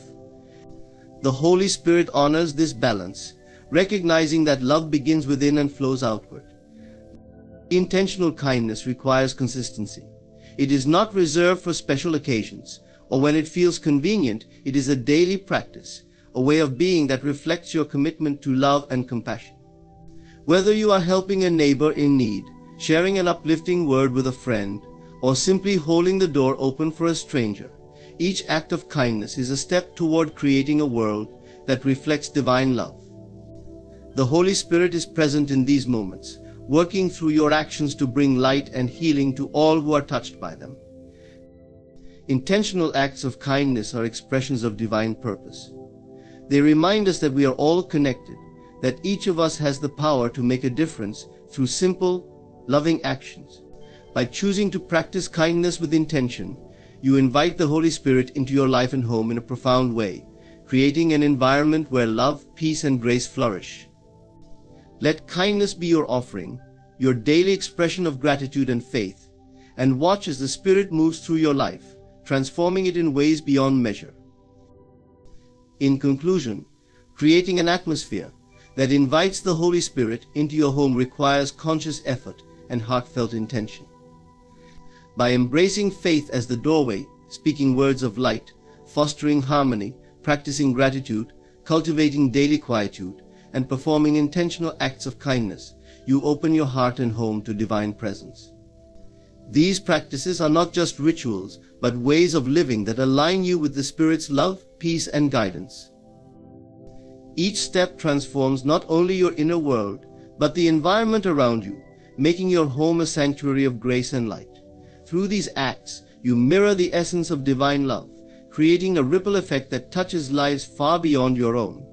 The Holy Spirit honors this balance, recognizing that love begins within and flows outward. Intentional kindness requires consistency. It is not reserved for special occasions, or when it feels convenient. It is a daily practice, a way of being that reflects your commitment to love and compassion. Whether you are helping a neighbor in need, sharing an uplifting word with a friend, or simply holding the door open for a stranger, each act of kindness is a step toward creating a world that reflects divine love. The Holy Spirit is present in these moments, working through your actions to bring light and healing to all who are touched by them. Intentional acts of kindness are expressions of divine purpose. They remind us that we are all connected, that each of us has the power to make a difference through simple, loving actions. By choosing to practice kindness with intention, you invite the Holy Spirit into your life and home in a profound way, creating an environment where love, peace, and grace flourish. Let kindness be your offering, your daily expression of gratitude and faith, and watch as the Spirit moves through your life, transforming it in ways beyond measure. In conclusion, creating an atmosphere that invites the Holy Spirit into your home requires conscious effort and heartfelt intention. By embracing faith as the doorway, speaking words of light, fostering harmony, practicing gratitude, cultivating daily quietude, and performing intentional acts of kindness, you open your heart and home to divine presence. These practices are not just rituals, but ways of living that align you with the Spirit's love, peace, and guidance. Each step transforms not only your inner world, but the environment around you, making your home a sanctuary of grace and light. Through these acts, you mirror the essence of divine love, creating a ripple effect that touches lives far beyond your own.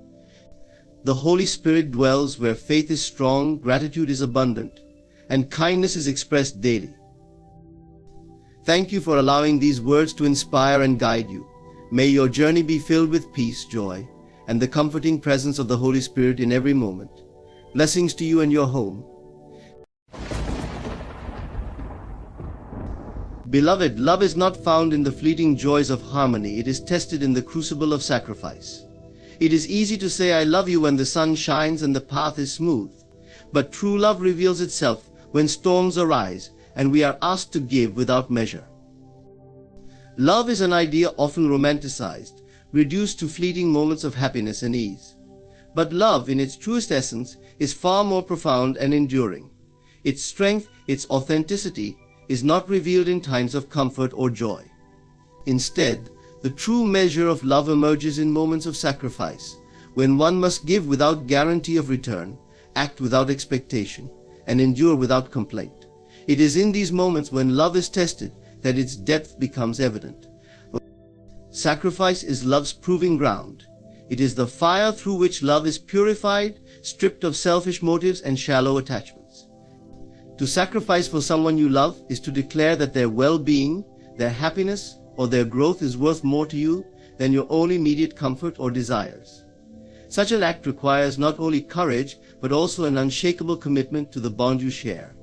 The Holy Spirit dwells where faith is strong, gratitude is abundant, and kindness is expressed daily. Thank you for allowing these words to inspire and guide you. May your journey be filled with peace, joy, and the comforting presence of the Holy Spirit in every moment. Blessings to you and your home. Beloved, love is not found in the fleeting joys of harmony. It is tested in the crucible of sacrifice. It is easy to say I love you when the sun shines and the path is smooth. But true love reveals itself when storms arise and we are asked to give without measure. Love is an idea often romanticized, reduced to fleeting moments of happiness and ease. But love, in its truest essence, is far more profound and enduring. Its strength, its authenticity, is not revealed in times of comfort or joy. Instead, the true measure of love emerges in moments of sacrifice, when one must give without guarantee of return, act without expectation, and endure without complaint. It is in these moments when love is tested that its depth becomes evident. Sacrifice is love's proving ground. It is the fire through which love is purified, stripped of selfish motives and shallow attachments. To sacrifice for someone you love is to declare that their well-being, their happiness, or their growth is worth more to you than your own immediate comfort or desires. Such an act requires not only courage, but also an unshakable commitment to the bond you share.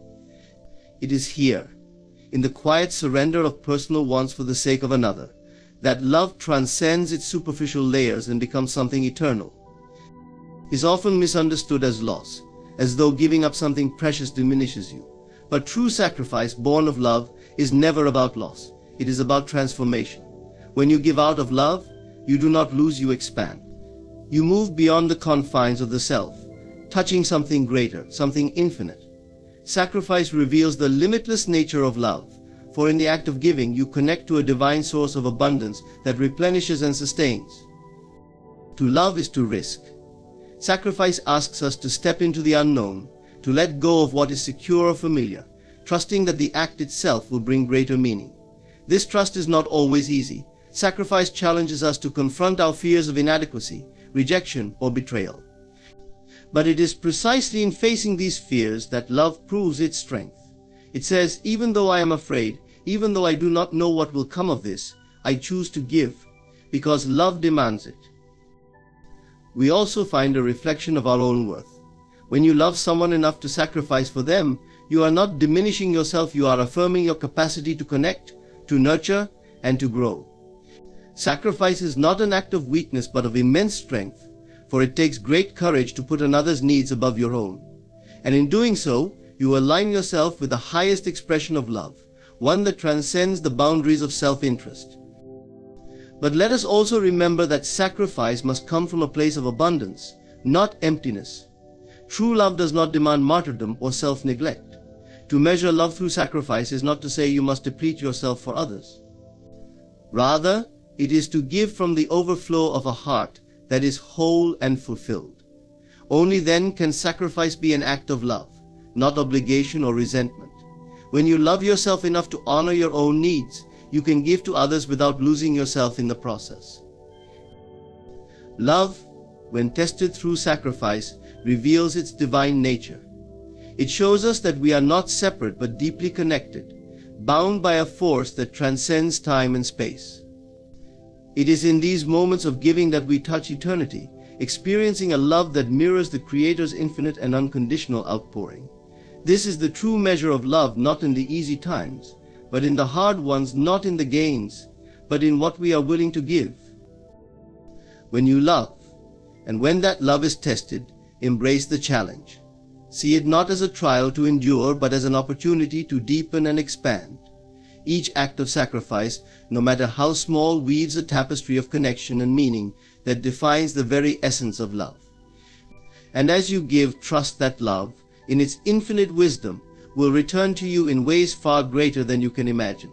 It is here, in the quiet surrender of personal wants for the sake of another, that love transcends its superficial layers and becomes something eternal. It is often misunderstood as loss, as though giving up something precious diminishes you. But true sacrifice born of love is never about loss. It is about transformation. When you give out of love, you do not lose, you expand. You move beyond the confines of the self, touching something greater, something infinite. Sacrifice reveals the limitless nature of love, for in the act of giving you connect to a divine source of abundance that replenishes and sustains. To love is to risk. Sacrifice asks us to step into the unknown, to let go of what is secure or familiar, trusting that the act itself will bring greater meaning. This trust is not always easy. Sacrifice challenges us to confront our fears of inadequacy, rejection, or betrayal. But it is precisely in facing these fears that love proves its strength. It says, even though I am afraid, even though I do not know what will come of this, I choose to give, because love demands it. We also find a reflection of our own worth. When you love someone enough to sacrifice for them, you are not diminishing yourself, you are affirming your capacity to connect, to nurture, and to grow. Sacrifice is not an act of weakness but of immense strength, for it takes great courage to put another's needs above your own. And in doing so, you align yourself with the highest expression of love, one that transcends the boundaries of self-interest. But let us also remember that sacrifice must come from a place of abundance, not emptiness. True love does not demand martyrdom or self-neglect. To measure love through sacrifice is not to say you must deplete yourself for others. Rather, it is to give from the overflow of a heart that is whole and fulfilled. Only then can sacrifice be an act of love, not obligation or resentment. When you love yourself enough to honor your own needs, you can give to others without losing yourself in the process. Love, when tested through sacrifice, reveals its divine nature. It shows us that we are not separate but deeply connected, bound by a force that transcends time and space. It is in these moments of giving that we touch eternity, experiencing a love that mirrors the Creator's infinite and unconditional outpouring. This is the true measure of love, not in the easy times, but in the hard ones, not in the gains, but in what we are willing to give. When you love, and when that love is tested, embrace the challenge. See it not as a trial to endure, but as an opportunity to deepen and expand. Each act of sacrifice, no matter how small, weaves a tapestry of connection and meaning that defines the very essence of love. And as you give, trust that love, in its infinite wisdom, will return to you in ways far greater than you can imagine.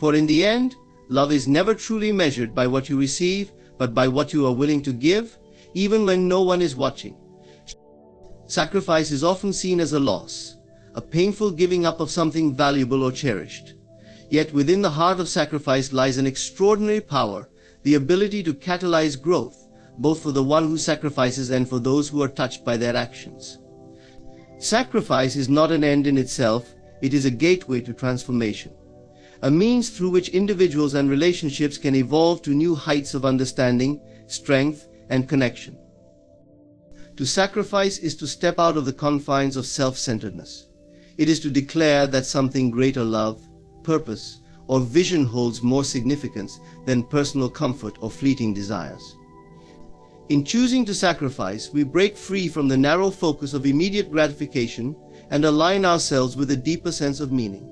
For in the end, love is never truly measured by what you receive, but by what you are willing to give, even when no one is watching. Sacrifice is often seen as a loss, a painful giving up of something valuable or cherished. Yet within the heart of sacrifice lies an extraordinary power, the ability to catalyze growth, both for the one who sacrifices and for those who are touched by their actions. Sacrifice is not an end in itself, it is a gateway to transformation, a means through which individuals and relationships can evolve to new heights of understanding, strength, and connection. To sacrifice is to step out of the confines of self-centeredness. It is to declare that something greater, love, purpose, or vision holds more significance than personal comfort or fleeting desires. In choosing to sacrifice, we break free from the narrow focus of immediate gratification and align ourselves with a deeper sense of meaning.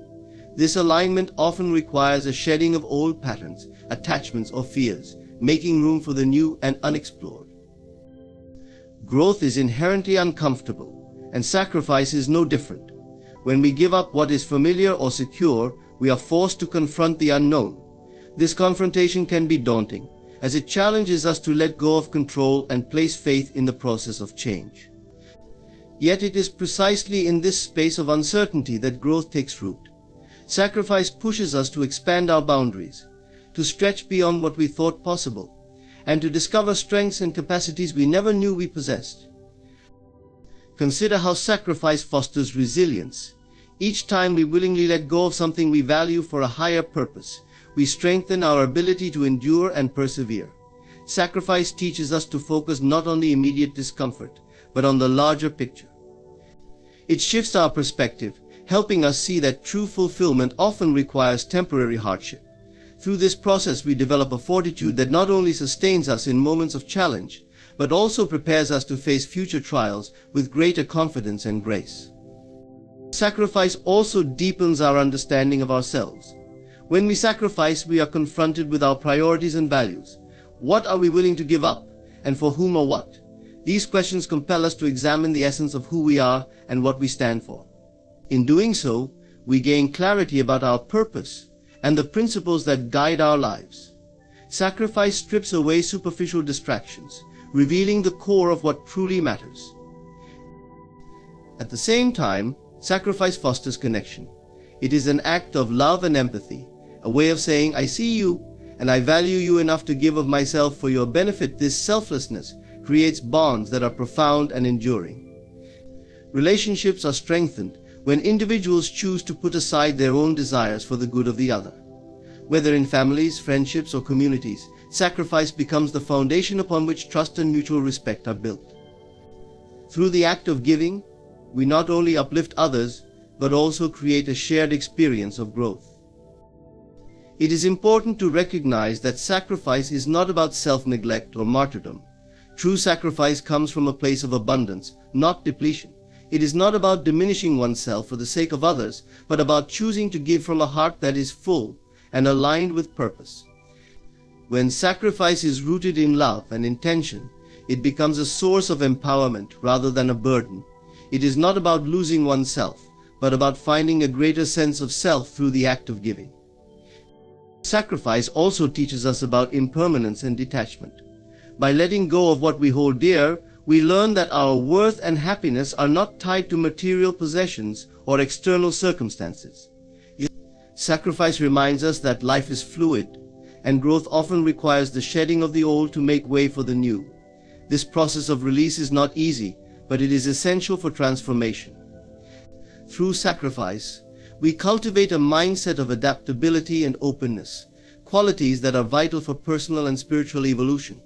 This alignment often requires a shedding of old patterns, attachments, or fears, making room for the new and unexplored. Growth is inherently uncomfortable, and sacrifice is no different. When we give up what is familiar or secure, we are forced to confront the unknown. This confrontation can be daunting, as it challenges us to let go of control and place faith in the process of change. Yet it is precisely in this space of uncertainty that growth takes root. Sacrifice pushes us to expand our boundaries, to stretch beyond what we thought possible, and to discover strengths and capacities we never knew we possessed. Consider how sacrifice fosters resilience. Each time we willingly let go of something we value for a higher purpose, we strengthen our ability to endure and persevere. Sacrifice teaches us to focus not on the immediate discomfort, but on the larger picture. It shifts our perspective, helping us see that true fulfillment often requires temporary hardship. Through this process, we develop a fortitude that not only sustains us in moments of challenge, but also prepares us to face future trials with greater confidence and grace. Sacrifice also deepens our understanding of ourselves. When we sacrifice, we are confronted with our priorities and values. What are we willing to give up, and for whom or what? These questions compel us to examine the essence of who we are and what we stand for. In doing so, we gain clarity about our purpose and the principles that guide our lives. Sacrifice strips away superficial distractions, revealing the core of what truly matters. At the same time, sacrifice fosters connection. It is an act of love and empathy, a way of saying, I see you, and I value you enough to give of myself for your benefit. This selflessness creates bonds that are profound and enduring. Relationships are strengthened when individuals choose to put aside their own desires for the good of the other. Whether in families, friendships, or communities, sacrifice becomes the foundation upon which trust and mutual respect are built. Through the act of giving, we not only uplift others, but also create a shared experience of growth. It is important to recognize that sacrifice is not about self-neglect or martyrdom. True sacrifice comes from a place of abundance, not depletion. It is not about diminishing oneself for the sake of others, but about choosing to give from a heart that is full and aligned with purpose. When sacrifice is rooted in love and intention, it becomes a source of empowerment rather than a burden. It is not about losing oneself, but about finding a greater sense of self through the act of giving. Sacrifice also teaches us about impermanence and detachment. By letting go of what we hold dear, we learn that our worth and happiness are not tied to material possessions or external circumstances. Sacrifice reminds us that life is fluid, and growth often requires the shedding of the old to make way for the new. This process of release is not easy, but it is essential for transformation. Through sacrifice, we cultivate a mindset of adaptability and openness, qualities that are vital for personal and spiritual evolution.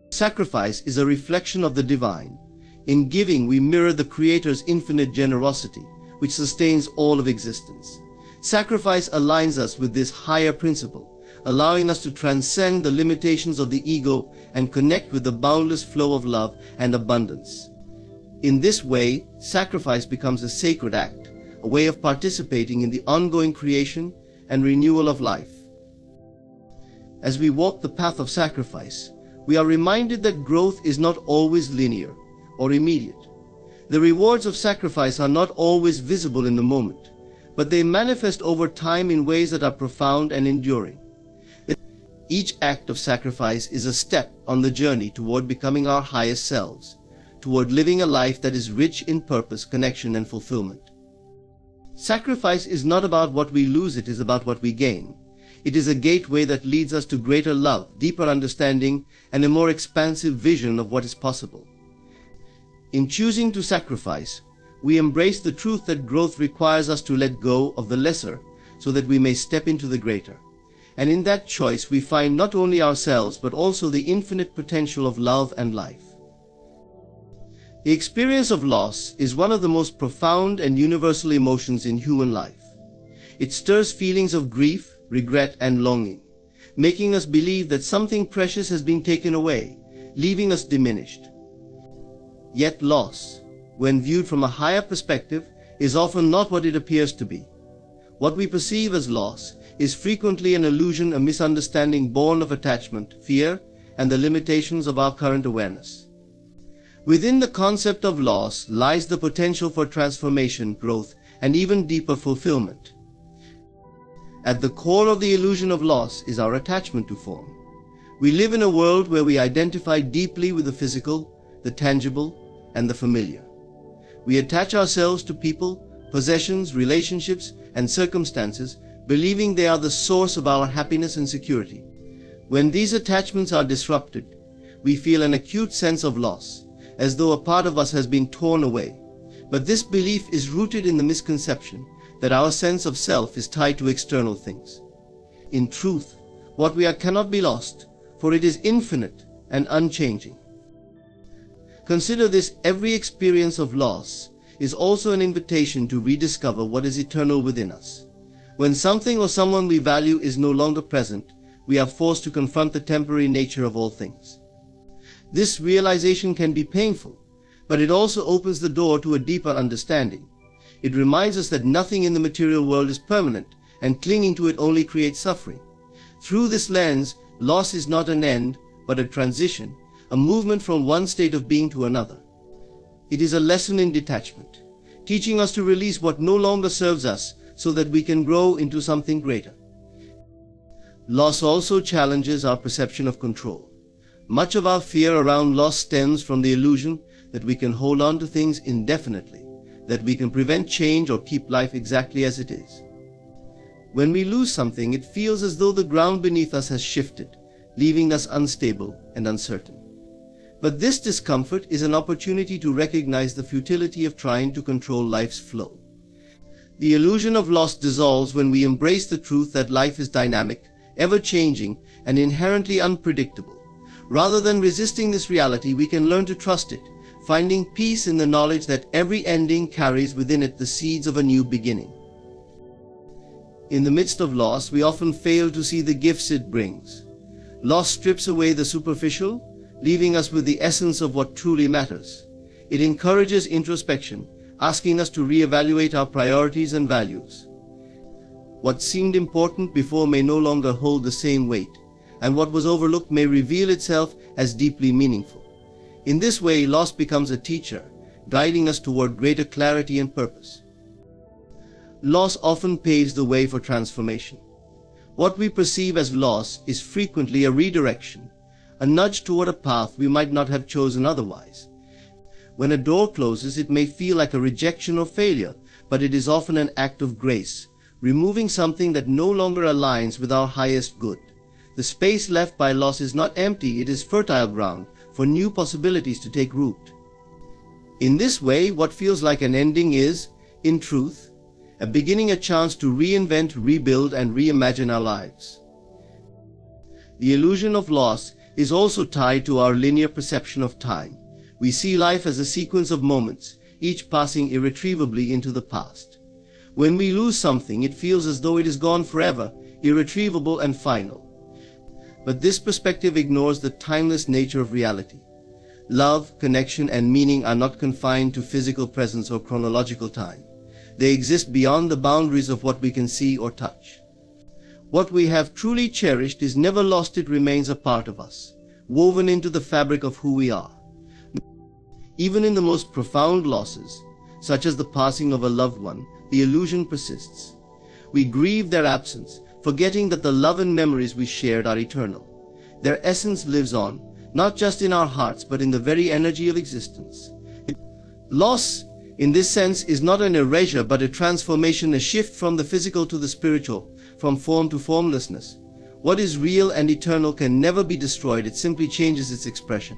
Sacrifice is a reflection of the divine. In giving, we mirror the Creator's infinite generosity, which sustains all of existence. Sacrifice aligns us with this higher principle, allowing us to transcend the limitations of the ego and connect with the boundless flow of love and abundance. In this way, sacrifice becomes a sacred act, a way of participating in the ongoing creation and renewal of life. As we walk the path of sacrifice, we are reminded that growth is not always linear or immediate. The rewards of sacrifice are not always visible in the moment, but they manifest over time in ways that are profound and enduring. Each act of sacrifice is a step on the journey toward becoming our highest selves, toward living a life that is rich in purpose, connection, and fulfillment. Sacrifice is not about what we lose, it is about what we gain. It is a gateway that leads us to greater love, deeper understanding, and a more expansive vision of what is possible. In choosing to sacrifice, we embrace the truth that growth requires us to let go of the lesser so that we may step into the greater. And in that choice, we find not only ourselves but also the infinite potential of love and life. The experience of loss is one of the most profound and universal emotions in human life. It stirs feelings of grief, regret, and longing, making us believe that something precious has been taken away, leaving us diminished. Yet loss, when viewed from a higher perspective, is often not what it appears to be. What we perceive as loss is frequently an illusion, a misunderstanding born of attachment, fear, and the limitations of our current awareness. Within the concept of loss lies the potential for transformation, growth, and even deeper fulfillment. At the core of the illusion of loss is our attachment to form. We live in a world where we identify deeply with the physical, the tangible, and the familiar. We attach ourselves to people, possessions, relationships, and circumstances, believing they are the source of our happiness and security. When these attachments are disrupted, we feel an acute sense of loss, as though a part of us has been torn away. But this belief is rooted in the misconception that our sense of self is tied to external things. In truth, what we are cannot be lost, for it is infinite and unchanging. Consider this: every experience of loss is also an invitation to rediscover what is eternal within us. When something or someone we value is no longer present, we are forced to confront the temporary nature of all things. This realization can be painful, but it also opens the door to a deeper understanding. It reminds us that nothing in the material world is permanent, and clinging to it only creates suffering. Through this lens, loss is not an end, but a transition, a movement from one state of being to another. It is a lesson in detachment. teaching us to release what no longer serves us so that we can grow into something greater. Loss also challenges our perception of control. Much of our fear around loss stems from the illusion that we can hold on to things indefinitely, that we can prevent change or keep life exactly as it is. When we lose something, it feels as though the ground beneath us has shifted, leaving us unstable and uncertain. But this discomfort is an opportunity to recognize the futility of trying to control life's flow. The illusion of loss dissolves when we embrace the truth that life is dynamic, ever-changing, and inherently unpredictable. Rather than resisting this reality, we can learn to trust it, finding peace in the knowledge that every ending carries within it the seeds of a new beginning. In the midst of loss, we often fail to see the gifts it brings. Loss strips away the superficial, leaving us with the essence of what truly matters. It encourages introspection, asking us to reevaluate our priorities and values. What seemed important before may no longer hold the same weight, and what was overlooked may reveal itself as deeply meaningful. In this way, loss becomes a teacher, guiding us toward greater clarity and purpose. Loss often paves the way for transformation. What we perceive as loss is frequently a redirection, a nudge toward a path we might not have chosen otherwise. When a door closes, it may feel like a rejection or failure, but it is often an act of grace, removing something that no longer aligns with our highest good. The space left by loss is not empty, it is fertile ground for new possibilities to take root. In this way, what feels like an ending is, in truth, a beginning, a chance to reinvent, rebuild, and reimagine our lives. The illusion of loss is also tied to our linear perception of time. We see life as a sequence of moments, each passing irretrievably into the past. When we lose something, it feels as though it is gone forever, irretrievable and final. But this perspective ignores the timeless nature of reality. Love, connection, and meaning are not confined to physical presence or chronological time. They exist beyond the boundaries of what we can see or touch. What we have truly cherished is never lost, it remains a part of us, woven into the fabric of who we are. Even in the most profound losses, such as the passing of a loved one, the illusion persists. We grieve their absence, forgetting that the love and memories we shared are eternal. Their essence lives on, not just in our hearts, but in the very energy of existence. Loss, in this sense, is not an erasure, but a transformation, a shift from the physical to the spiritual, from form to formlessness. What is real and eternal can never be destroyed, it simply changes its expression.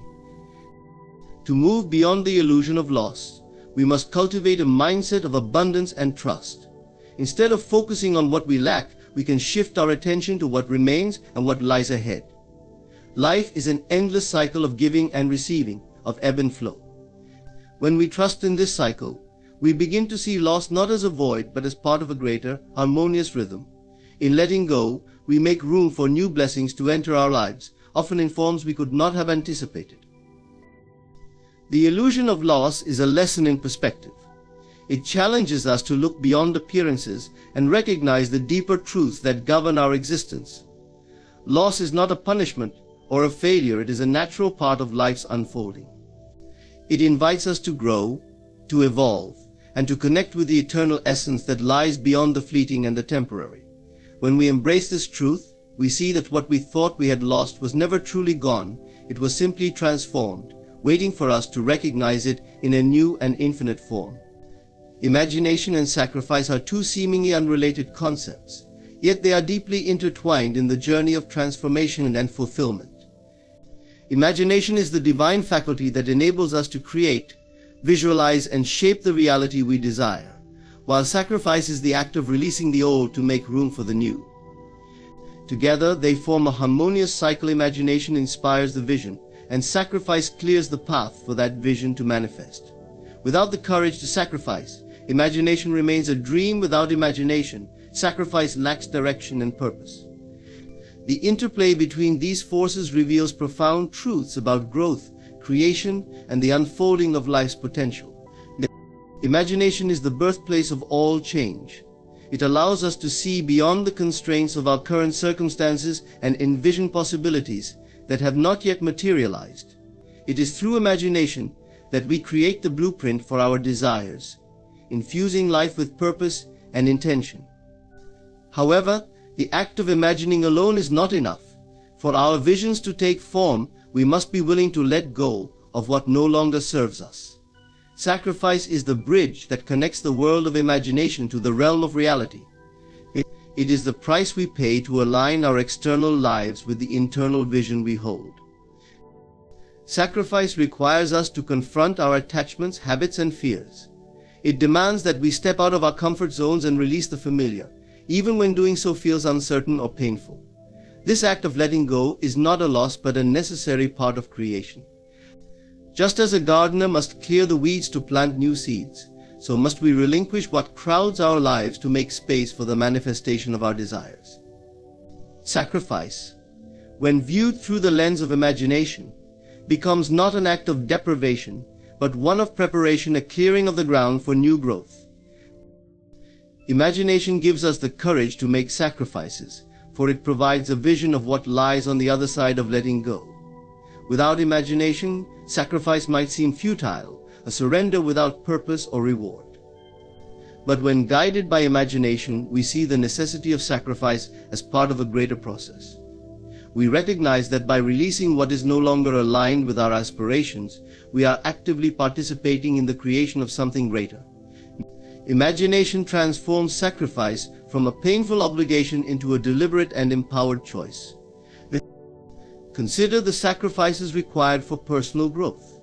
To move beyond the illusion of loss, we must cultivate a mindset of abundance and trust. Instead of focusing on what we lack, we can shift our attention to what remains and what lies ahead. Life is an endless cycle of giving and receiving, of ebb and flow. When we trust in this cycle, we begin to see loss not as a void, but as part of a greater, harmonious rhythm. In letting go, we make room for new blessings to enter our lives, often in forms we could not have anticipated. The illusion of loss is a lesson in perspective. It challenges us to look beyond appearances and recognize the deeper truths that govern our existence. Loss is not a punishment or a failure, it is a natural part of life's unfolding. It invites us to grow, to evolve, and to connect with the eternal essence that lies beyond the fleeting and the temporary. When we embrace this truth, we see that what we thought we had lost was never truly gone, it was simply transformed, waiting for us to recognize it in a new and infinite form. Imagination and sacrifice are two seemingly unrelated concepts, yet they are deeply intertwined in the journey of transformation and fulfillment. Imagination is the divine faculty that enables us to create, visualize, and shape the reality we desire, while sacrifice is the act of releasing the old to make room for the new. Together, they form a harmonious cycle. Imagination inspires the vision, and sacrifice clears the path for that vision to manifest. Without the courage to sacrifice, imagination remains a dream. Without imagination, sacrifice lacks direction and purpose. The interplay between these forces reveals profound truths about growth, creation, and the unfolding of life's potential. Imagination is the birthplace of all change. It allows us to see beyond the constraints of our current circumstances and envision possibilities that have not yet materialized. It is through imagination that we create the blueprint for our desires. infusing life with purpose and intention. However, the act of imagining alone is not enough. For our visions to take form, we must be willing to let go of what no longer serves us. Sacrifice is the bridge that connects the world of imagination to the realm of reality. It is the price we pay to align our external lives with the internal vision we hold. Sacrifice requires us to confront our attachments, habits, and fears. It demands that we step out of our comfort zones and release the familiar, even when doing so feels uncertain or painful. This act of letting go is not a loss but a necessary part of creation. Just as a gardener must clear the weeds to plant new seeds, so must we relinquish what crowds our lives to make space for the manifestation of our desires. Sacrifice, when viewed through the lens of imagination, becomes not an act of deprivation, but one of preparation, a clearing of the ground for new growth. Imagination gives us the courage to make sacrifices, for it provides a vision of what lies on the other side of letting go. Without imagination, sacrifice might seem futile, a surrender without purpose or reward. But when guided by imagination, we see the necessity of sacrifice as part of a greater process. We recognize that by releasing what is no longer aligned with our aspirations, we are actively participating in the creation of something greater. Imagination transforms sacrifice from a painful obligation into a deliberate and empowered choice. Consider the sacrifices required for personal growth.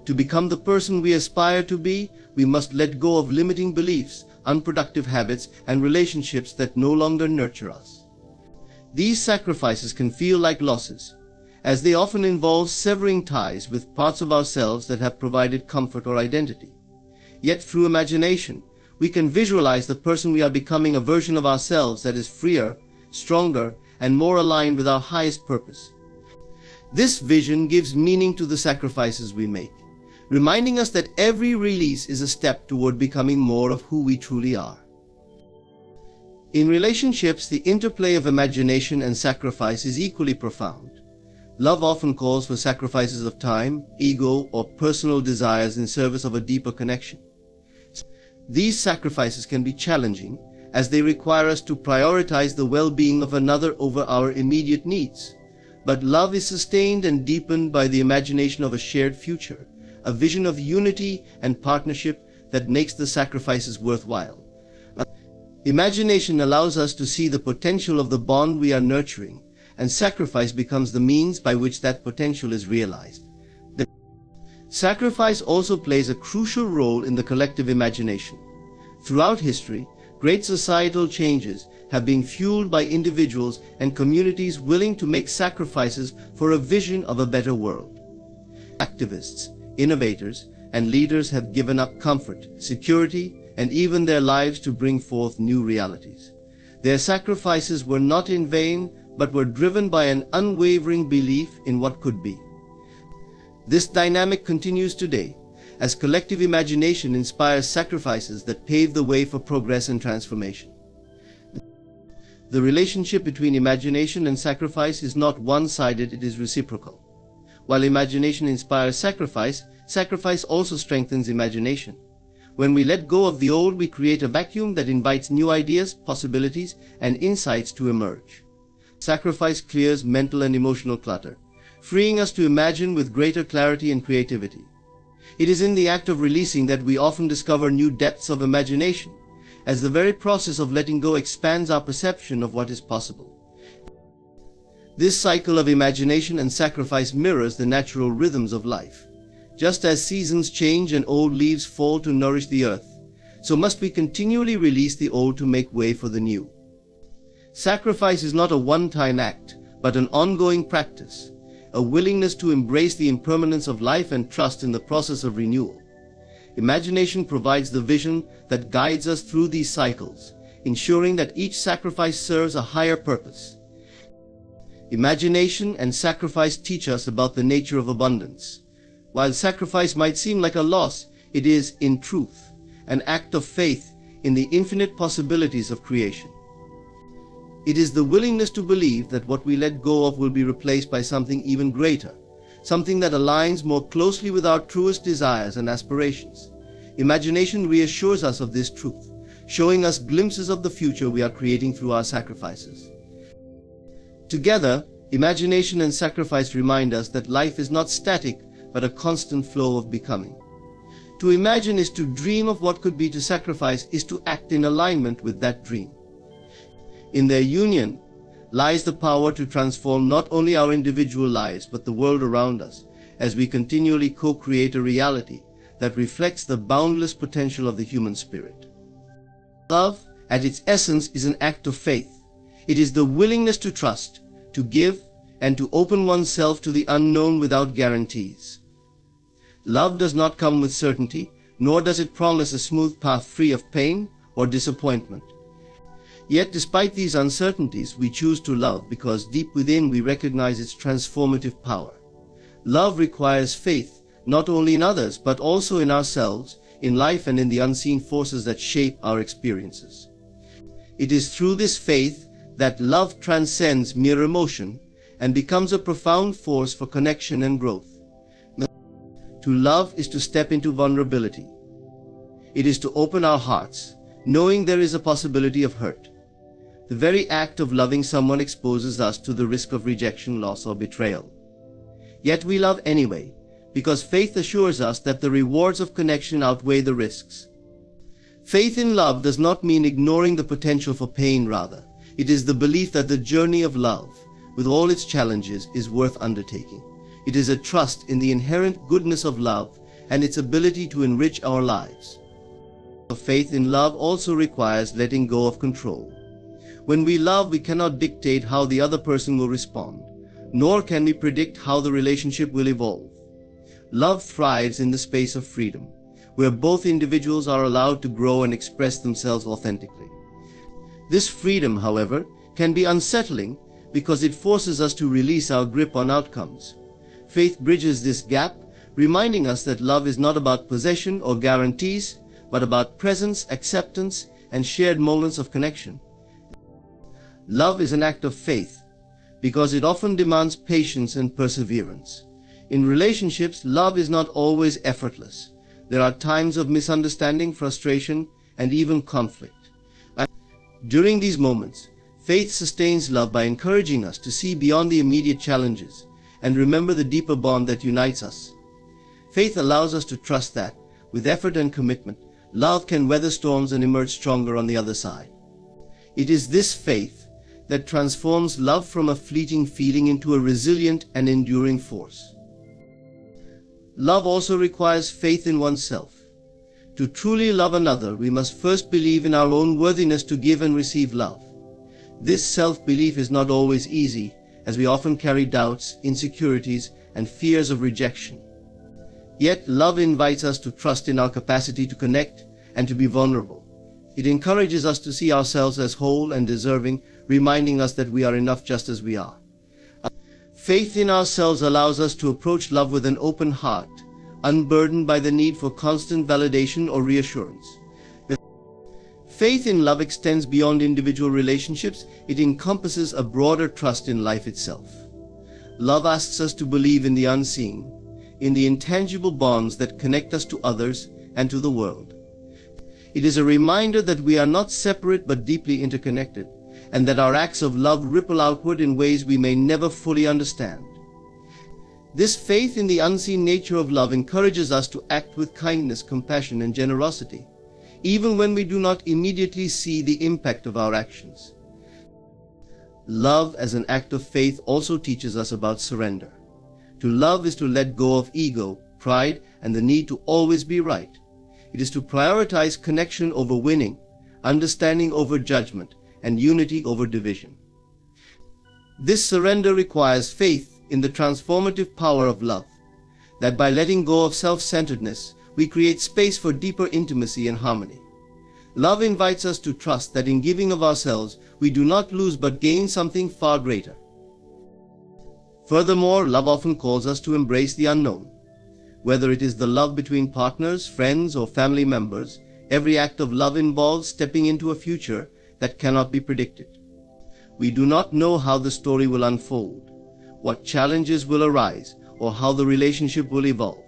To become the person we aspire to be, we must let go of limiting beliefs, unproductive habits, and relationships that no longer nurture us. These sacrifices can feel like losses, as they often involve severing ties with parts of ourselves that have provided comfort or identity. Yet through imagination, we can visualize the person we are becoming, a version of ourselves that is freer, stronger, and more aligned with our highest purpose. This vision gives meaning to the sacrifices we make, reminding us that every release is a step toward becoming more of who we truly are. In relationships, the interplay of imagination and sacrifice is equally profound. Love often calls for sacrifices of time, ego, or personal desires in service of a deeper connection. These sacrifices can be challenging, as they require us to prioritize the well-being of another over our immediate needs. But love is sustained and deepened by the imagination of a shared future, a vision of unity and partnership that makes the sacrifices worthwhile. Imagination allows us to see the potential of the bond we are nurturing, and sacrifice becomes the means by which that potential is realized. Sacrifice also plays a crucial role in the collective imagination. Throughout history, great societal changes have been fueled by individuals and communities willing to make sacrifices for a vision of a better world. Activists, innovators, and leaders have given up comfort, security, and even their lives to bring forth new realities. Their sacrifices were not in vain, but were driven by an unwavering belief in what could be. This dynamic continues today, as collective imagination inspires sacrifices that pave the way for progress and transformation. The relationship between imagination and sacrifice is not one-sided, it is reciprocal. While imagination inspires sacrifice, sacrifice also strengthens imagination. When we let go of the old, we create a vacuum that invites new ideas, possibilities, and insights to emerge. Sacrifice clears mental and emotional clutter, freeing us to imagine with greater clarity and creativity. It is in the act of releasing that we often discover new depths of imagination, as the very process of letting go expands our perception of what is possible. This cycle of imagination and sacrifice mirrors the natural rhythms of life. Just as seasons change and old leaves fall to nourish the earth, so must we continually release the old to make way for the new. Sacrifice is not a one-time act, but an ongoing practice, a willingness to embrace the impermanence of life and trust in the process of renewal. Imagination provides the vision that guides us through these cycles, ensuring that each sacrifice serves a higher purpose. Imagination and sacrifice teach us about the nature of abundance. While sacrifice might seem like a loss, it is, in truth, an act of faith in the infinite possibilities of creation. It is the willingness to believe that what we let go of will be replaced by something even greater, something that aligns more closely with our truest desires and aspirations. Imagination reassures us of this truth, showing us glimpses of the future we are creating through our sacrifices. Together, imagination and sacrifice remind us that life is not static, but a constant flow of becoming. To imagine is to dream of what could be, to sacrifice is to act in alignment with that dream. In their union lies the power to transform not only our individual lives, but the world around us, as we continually co-create a reality that reflects the boundless potential of the human spirit. Love, at its essence, is an act of faith. It is the willingness to trust, to give, and to open oneself to the unknown without guarantees. Love does not come with certainty, nor does it promise a smooth path free of pain or disappointment. Yet, despite these uncertainties, we choose to love because deep within we recognize its transformative power. Love requires faith, not only in others, but also in ourselves, in life, and in the unseen forces that shape our experiences. It is through this faith that love transcends mere emotion and becomes a profound force for connection and growth. To love is to step into vulnerability. It is to open our hearts, knowing there is a possibility of hurt. The very act of loving someone exposes us to the risk of rejection, loss, or betrayal. Yet we love anyway, because faith assures us that the rewards of connection outweigh the risks. Faith in love does not mean ignoring the potential for pain. Rather, it is the belief that the journey of love, with all its challenges, is worth undertaking. It is a trust in the inherent goodness of love and its ability to enrich our lives. Faith in love also requires letting go of control. When we love, we cannot dictate how the other person will respond, nor can we predict how the relationship will evolve. Love thrives in the space of freedom, where both individuals are allowed to grow and express themselves authentically. This freedom, however, can be unsettling because it forces us to release our grip on outcomes. Faith bridges this gap, reminding us that love is not about possession or guarantees, but about presence, acceptance, and shared moments of connection. Love is an act of faith because it often demands patience and perseverance. In relationships, love is not always effortless. There are times of misunderstanding, frustration, and even conflict. During these moments, faith sustains love by encouraging us to see beyond the immediate challenges and remember the deeper bond that unites us. Faith allows us to trust that, with effort and commitment, love can weather storms and emerge stronger on the other side. It is this faith that transforms love from a fleeting feeling into a resilient and enduring force. Love also requires faith in oneself. To truly love another, we must first believe in our own worthiness to give and receive love. This self-belief is not always easy, as we often carry doubts, insecurities, and fears of rejection. Yet love invites us to trust in our capacity to connect and to be vulnerable. It encourages us to see ourselves as whole and deserving, reminding us that we are enough just as we are. Faith in ourselves allows us to approach love with an open heart, unburdened by the need for constant validation or reassurance. Faith in love extends beyond individual relationships. It encompasses a broader trust in life itself. Love asks us to believe in the unseen, in the intangible bonds that connect us to others and to the world. It is a reminder that we are not separate but deeply interconnected, and that our acts of love ripple outward in ways we may never fully understand. This faith in the unseen nature of love encourages us to act with kindness, compassion, and generosity, even when we do not immediately see the impact of our actions. Love as an act of faith also teaches us about surrender. To love is to let go of ego, pride, and the need to always be right. It is to prioritize connection over winning, understanding over judgment, and unity over division. This surrender requires faith in the transformative power of love, that by letting go of self-centeredness, we create space for deeper intimacy and harmony. Love invites us to trust that in giving of ourselves, we do not lose but gain something far greater. Furthermore, love often calls us to embrace the unknown. Whether it is the love between partners, friends, or family members, every act of love involves stepping into a future that cannot be predicted. We do not know how the story will unfold, what challenges will arise, or how the relationship will evolve.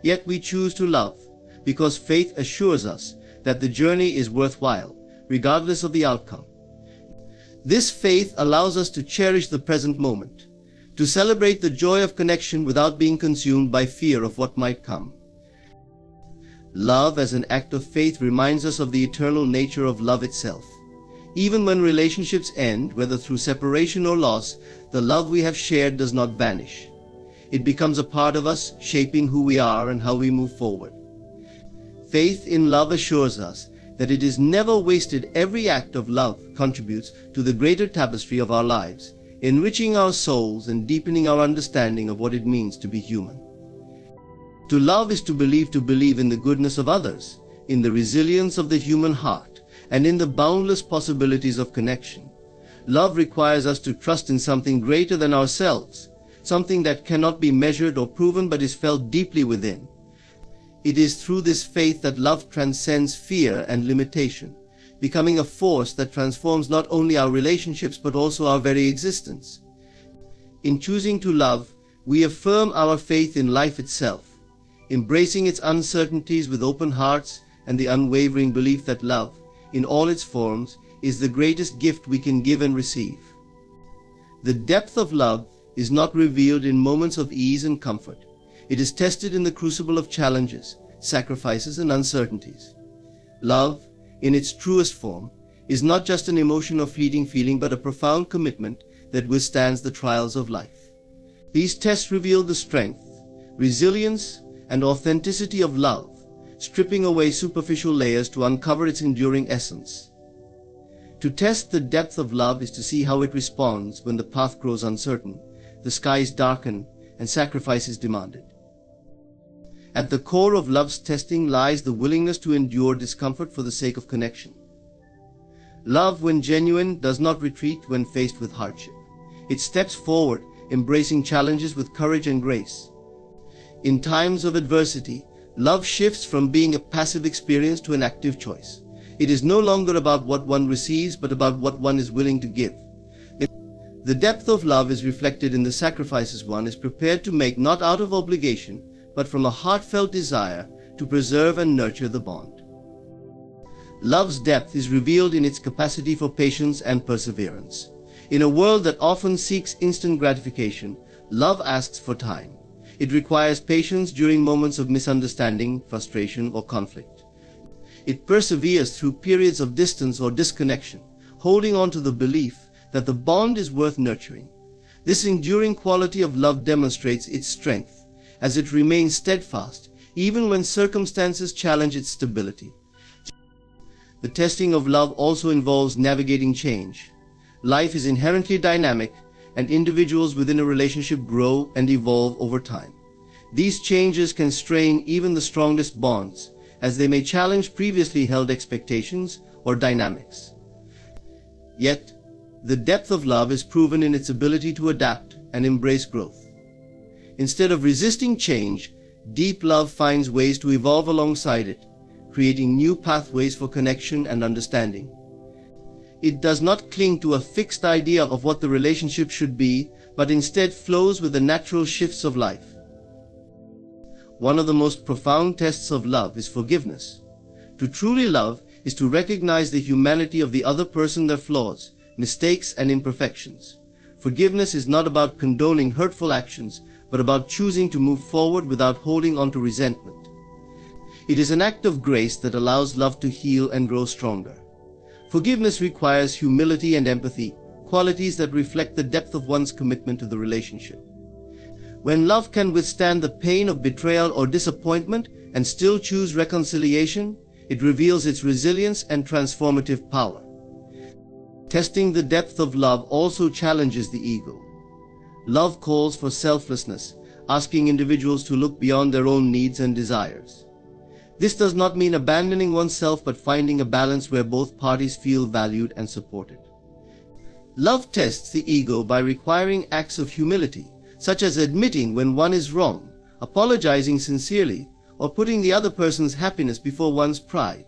Yet we choose to love, because faith assures us that the journey is worthwhile, regardless of the outcome. This faith allows us to cherish the present moment, to celebrate the joy of connection without being consumed by fear of what might come. Love as an act of faith reminds us of the eternal nature of love itself. Even when relationships end, whether through separation or loss, the love we have shared does not vanish. It becomes a part of us, shaping who we are and how we move forward. Faith in love assures us that it is never wasted. Every act of love contributes to the greater tapestry of our lives, enriching our souls and deepening our understanding of what it means to be human. To love is to believe in the goodness of others, in the resilience of the human heart, and in the boundless possibilities of connection. Love requires us to trust in something greater than ourselves, something that cannot be measured or proven but is felt deeply within. It is through this faith that love transcends fear and limitation, becoming a force that transforms not only our relationships but also our very existence. In choosing to love, we affirm our faith in life itself, embracing its uncertainties with open hearts and the unwavering belief that love, in all its forms, is the greatest gift we can give and receive. The depth of love is not revealed in moments of ease and comfort. It is tested in the crucible of challenges, sacrifices, and uncertainties. Love, in its truest form, is not just an emotion or fleeting feeling but a profound commitment that withstands the trials of life. These tests reveal the strength, resilience, and authenticity of love, stripping away superficial layers to uncover its enduring essence. To test the depth of love is to see how it responds when the path grows uncertain, the skies darken, and sacrifice is demanded. At the core of love's testing lies the willingness to endure discomfort for the sake of connection. Love, when genuine, does not retreat when faced with hardship. It steps forward, embracing challenges with courage and grace. In times of adversity, love shifts from being a passive experience to an active choice. It is no longer about what one receives, but about what one is willing to give. The depth of love is reflected in the sacrifices one is prepared to make, not out of obligation, but from a heartfelt desire to preserve and nurture the bond. Love's depth is revealed in its capacity for patience and perseverance. In a world that often seeks instant gratification, love asks for time. It requires patience during moments of misunderstanding, frustration, or conflict. It perseveres through periods of distance or disconnection, holding on to the belief that the bond is worth nurturing. This enduring quality of love demonstrates its strength, as it remains steadfast even when circumstances challenge its stability. The testing of love also involves navigating change. Life is inherently dynamic, and individuals within a relationship grow and evolve over time. These changes can strain even the strongest bonds, as they may challenge previously held expectations or dynamics. Yet, the depth of love is proven in its ability to adapt and embrace growth. Instead of resisting change, deep love finds ways to evolve alongside it, creating new pathways for connection and understanding. It does not cling to a fixed idea of what the relationship should be, but instead flows with the natural shifts of life. One of the most profound tests of love is forgiveness. To truly love is to recognize the humanity of the other person, their flaws, mistakes, and imperfections. Forgiveness is not about condoning hurtful actions, but about choosing to move forward without holding on to resentment. It is an act of grace that allows love to heal and grow stronger. Forgiveness requires humility and empathy, qualities that reflect the depth of one's commitment to the relationship. When love can withstand the pain of betrayal or disappointment and still choose reconciliation, it reveals its resilience and transformative power. Testing the depth of love also challenges the ego. Love calls for selflessness, asking individuals to look beyond their own needs and desires. This does not mean abandoning oneself, but finding a balance where both parties feel valued and supported. Love tests the ego by requiring acts of humility, such as admitting when one is wrong, apologizing sincerely, or putting the other person's happiness before one's pride.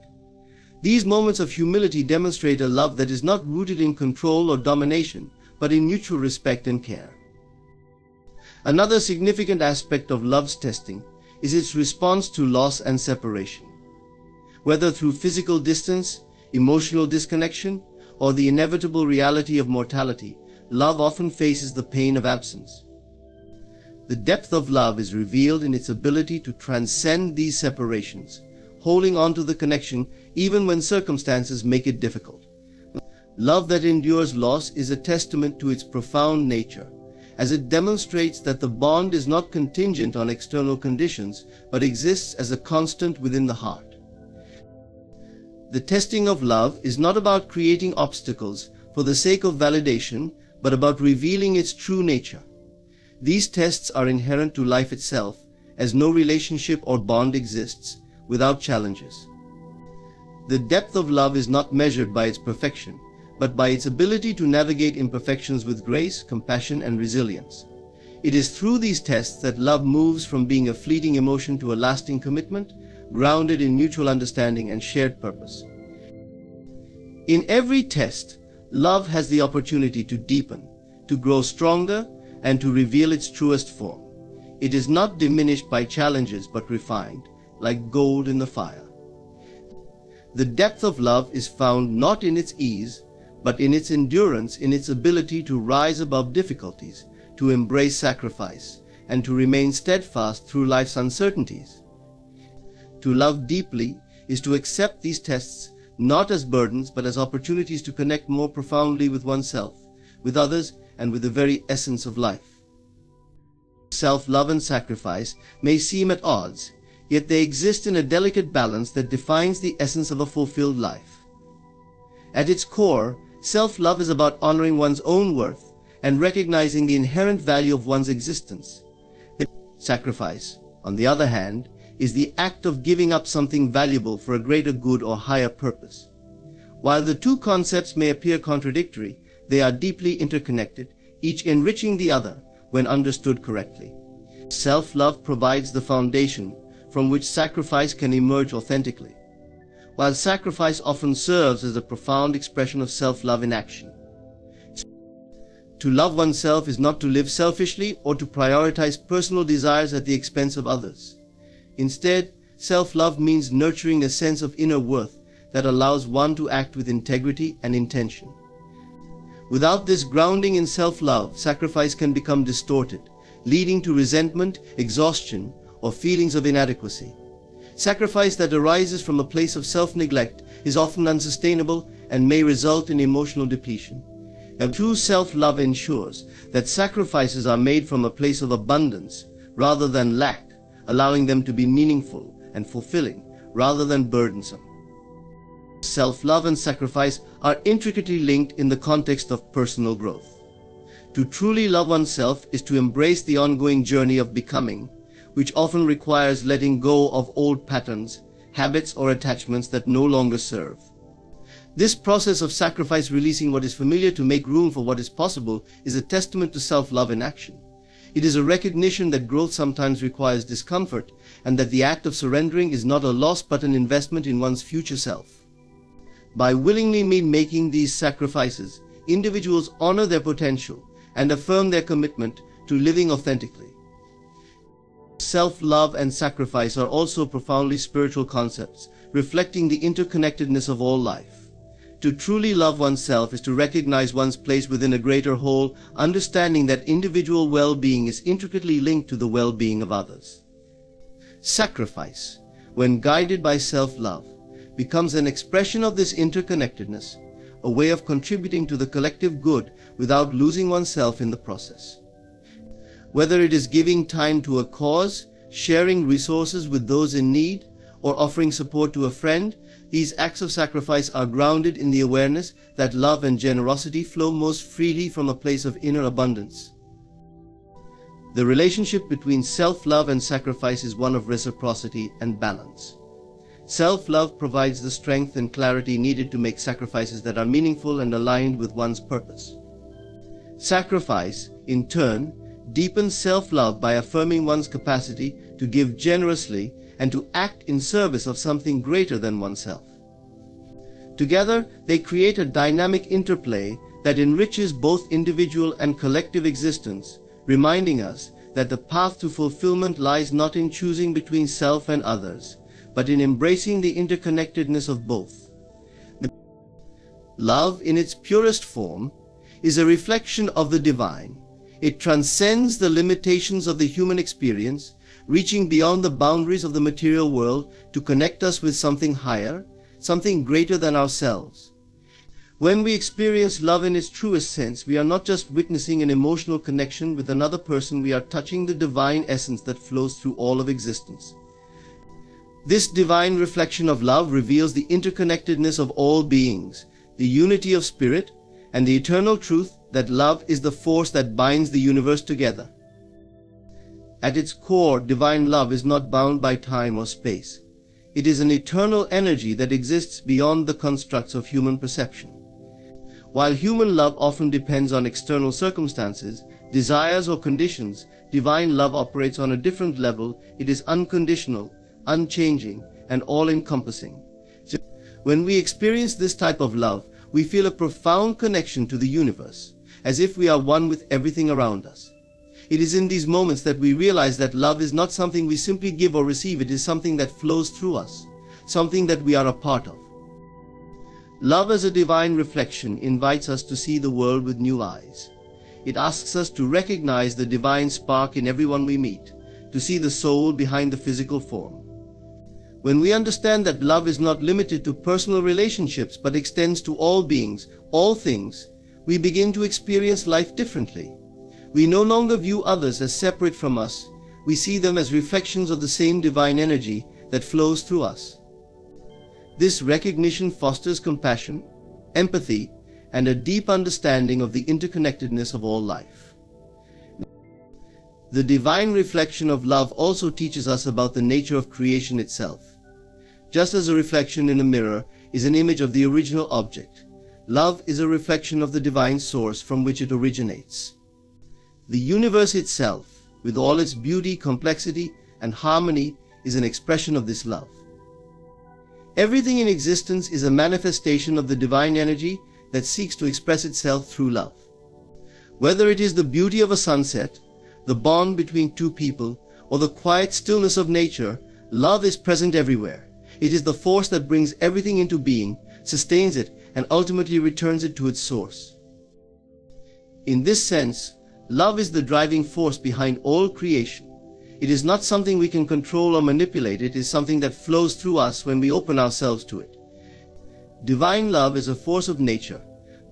These moments of humility demonstrate a love that is not rooted in control or domination, but in mutual respect and care. Another significant aspect of love's testing is its response to loss and separation. whether through physical distance, emotional disconnection, or the inevitable reality of mortality. Love often faces the pain of absence. The depth of love is revealed in its ability to transcend these separations, holding on to the connection even when circumstances make it difficult. Love that endures loss is a testament to its profound nature, as it demonstrates that the bond is not contingent on external conditions, but exists as a constant within the heart. The testing of love is not about creating obstacles for the sake of validation, but about revealing its true nature. These tests are inherent to life itself, as no relationship or bond exists without challenges. The depth of love is not measured by its perfection, but by its ability to navigate imperfections with grace, compassion, and resilience. It is through these tests that love moves from being a fleeting emotion to a lasting commitment, grounded in mutual understanding and shared purpose. In every test, love has the opportunity to deepen, to grow stronger, and to reveal its truest form. It is not diminished by challenges but refined, like gold in the fire. The depth of love is found not in its ease, but in its endurance, in its ability to rise above difficulties, to embrace sacrifice, and to remain steadfast through life's uncertainties. To love deeply is to accept these tests not as burdens but as opportunities to connect more profoundly with oneself, with others, and with the very essence of life. Self-love and sacrifice may seem at odds, yet they exist in a delicate balance that defines the essence of a fulfilled life. At its core, self-love is about honoring one's own worth and recognizing the inherent value of one's existence. Sacrifice, on the other hand, is the act of giving up something valuable for a greater good or higher purpose. While the two concepts may appear contradictory, they are deeply interconnected, each enriching the other when understood correctly. Self-love provides the foundation from which sacrifice can emerge authentically, while sacrifice often serves as a profound expression of self-love in action. To love oneself is not to live selfishly or to prioritize personal desires at the expense of others. Instead, self-love means nurturing a sense of inner worth that allows one to act with integrity and intention. Without this grounding in self-love, sacrifice can become distorted, leading to resentment, exhaustion, or feelings of inadequacy. Sacrifice that arises from a place of self-neglect is often unsustainable and may result in emotional depletion. And true self-love ensures that sacrifices are made from a place of abundance rather than lack, allowing them to be meaningful and fulfilling rather than burdensome. Self-love and sacrifice are intricately linked in the context of personal growth. To truly love oneself is to embrace the ongoing journey of becoming, which often requires letting go of old patterns, habits, or attachments that no longer serve. This process of sacrifice, releasing what is familiar to make room for what is possible, is a testament to self-love in action. It is a recognition that growth sometimes requires discomfort, and that the act of surrendering is not a loss but an investment in one's future self. By willingly making these sacrifices, individuals honor their potential and affirm their commitment to living authentically. Self-love and sacrifice are also profoundly spiritual concepts, reflecting the interconnectedness of all life. To truly love oneself is to recognize one's place within a greater whole, understanding that individual well-being is intricately linked to the well-being of others. Sacrifice, when guided by self-love, becomes an expression of this interconnectedness, a way of contributing to the collective good without losing oneself in the process. Whether it is giving time to a cause, sharing resources with those in need, or offering support to a friend, these acts of sacrifice are grounded in the awareness that love and generosity flow most freely from a place of inner abundance. The relationship between self-love and sacrifice is one of reciprocity and balance. Self-love provides the strength and clarity needed to make sacrifices that are meaningful and aligned with one's purpose. Sacrifice, in turn, deepens self-love by affirming one's capacity to give generously and to act in service of something greater than oneself. Together, they create a dynamic interplay that enriches both individual and collective existence, reminding us that the path to fulfillment lies not in choosing between self and others, but in embracing the interconnectedness of both. Love, in its purest form, is a reflection of the divine. It transcends the limitations of the human experience, reaching beyond the boundaries of the material world to connect us with something higher, something greater than ourselves. When we experience love in its truest sense, we are not just witnessing an emotional connection with another person, we are touching the divine essence that flows through all of existence. This divine reflection of love reveals the interconnectedness of all beings, the unity of spirit, and the eternal truth that love is the force that binds the universe together. At its core, divine love is not bound by time or space. It is an eternal energy that exists beyond the constructs of human perception. While human love often depends on external circumstances, desires, or conditions, divine love operates on a different level. It is unconditional, unchanging, and all-encompassing. When we experience this type of love, we feel a profound connection to the universe, as if we are one with everything around us. It is in these moments that we realize that love is not something we simply give or receive, it is something that flows through us, something that we are a part of. Love as a divine reflection invites us to see the world with new eyes. It asks us to recognize the divine spark in everyone we meet, to see the soul behind the physical form. When we understand that love is not limited to personal relationships but extends to all beings, all things, we begin to experience life differently. We no longer view others as separate from us. We see them as reflections of the same divine energy that flows through us. This recognition fosters compassion, empathy, and a deep understanding of the interconnectedness of all life. The divine reflection of love also teaches us about the nature of creation itself. Just as a reflection in a mirror is an image of the original object, love is a reflection of the divine source from which it originates. The universe itself, with all its beauty, complexity, and harmony, is an expression of this love. Everything in existence is a manifestation of the divine energy that seeks to express itself through love. Whether it is the beauty of a sunset, the bond between two people, or the quiet stillness of nature, love is present everywhere. It is the force that brings everything into being, sustains it, and ultimately returns it to its source. In this sense, love is the driving force behind all creation. It is not something we can control or manipulate, it is something that flows through us when we open ourselves to it. Divine love is a force of nature,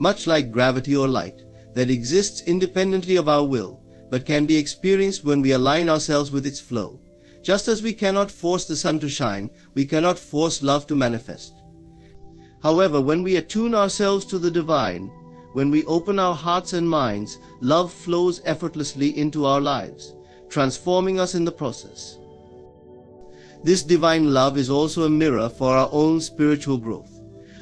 much like gravity or light, that exists independently of our will, but can be experienced when we align ourselves with its flow. Just as we cannot force the sun to shine, we cannot force love to manifest. However, when we attune ourselves to the divine, when we open our hearts and minds, love flows effortlessly into our lives, transforming us in the process. This divine love is also a mirror for our own spiritual growth.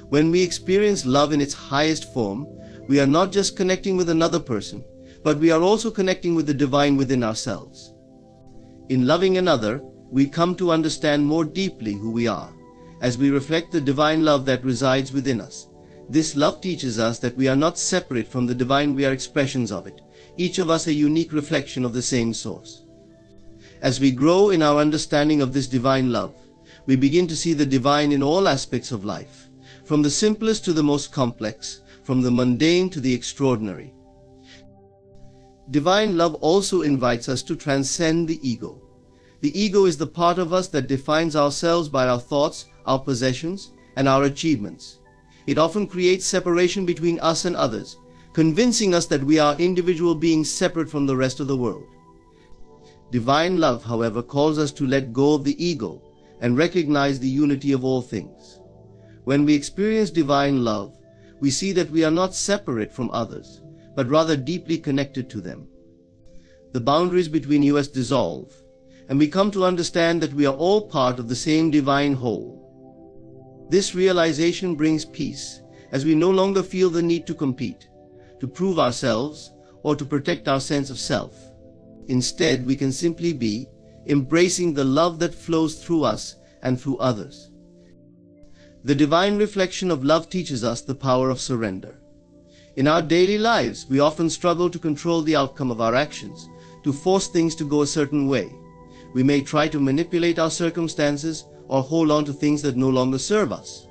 When we experience love in its highest form, we are not just connecting with another person, but we are also connecting with the divine within ourselves. In loving another, we come to understand more deeply who we are, as we reflect the divine love that resides within us. This love teaches us that we are not separate from the divine, we are expressions of it, each of us a unique reflection of the same source. As we grow in our understanding of this divine love, we begin to see the divine in all aspects of life, from the simplest to the most complex, from the mundane to the extraordinary. Divine love also invites us to transcend the ego. The ego is the part of us that defines ourselves by our thoughts, our possessions, and our achievements. It often creates separation between us and others, convincing us that we are individual beings separate from the rest of the world. Divine love, however, calls us to let go of the ego and recognize the unity of all things. When we experience divine love, we see that we are not separate from others, but rather deeply connected to them. The boundaries between us dissolve, and we come to understand that we are all part of the same divine whole. This realization brings peace, as we no longer feel the need to compete, to prove ourselves, or to protect our sense of self. Instead, we can simply be, embracing the love that flows through us and through others. The divine reflection of love teaches us the power of surrender. In our daily lives, we often struggle to control the outcome of our actions, to force things to go a certain way. We may try to manipulate our circumstances or hold on to things that no longer serve us.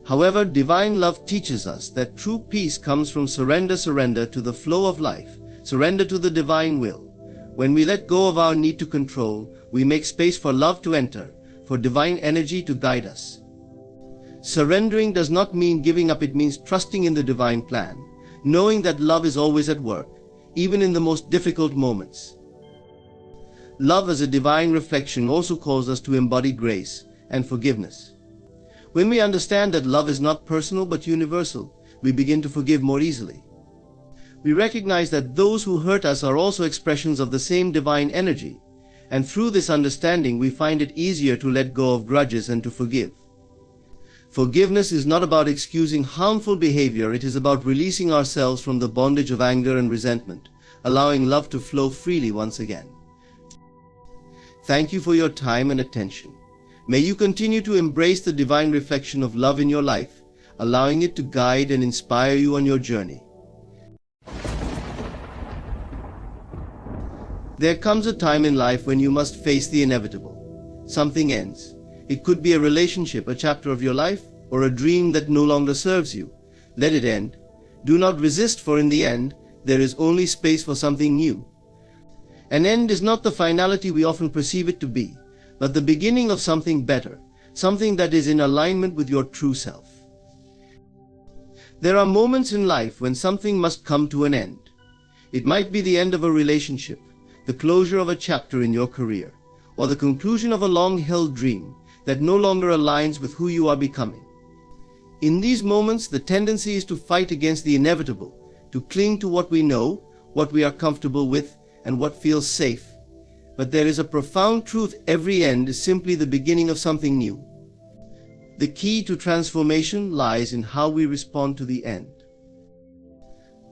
However, divine love teaches us that true peace comes from surrender to the flow of life, surrender to the divine will. When we let go of our need to control, we make space for love to enter, for divine energy to guide us. Surrendering does not mean giving up, it means trusting in the divine plan, knowing that love is always at work, even in the most difficult moments. Love as a divine reflection also calls us to embody grace and forgiveness. When we understand that love is not personal but universal, we begin to forgive more easily. We recognize that those who hurt us are also expressions of the same divine energy, and through this understanding we find it easier to let go of grudges and to forgive. Forgiveness is not about excusing harmful behavior, it is about releasing ourselves from the bondage of anger and resentment, allowing love to flow freely once again. Thank you for your time and attention. May you continue to embrace the divine reflection of love in your life, allowing it to guide and inspire you on your journey. There comes a time in life when you must face the inevitable. Something ends. It could be a relationship, a chapter of your life, or a dream that no longer serves you. Let it end. Do not resist, for in the end, there is only space for something new. An end is not the finality we often perceive it to be, but the beginning of something better, something that is in alignment with your true self. There are moments in life when something must come to an end. It might be the end of a relationship, the closure of a chapter in your career, or the conclusion of a long-held dream that no longer aligns with who you are becoming. In these moments, the tendency is to fight against the inevitable, to cling to what we know, what we are comfortable with, and what feels safe. But there is a profound truth: every end is simply the beginning of something new. The key to transformation lies in how we respond to the end.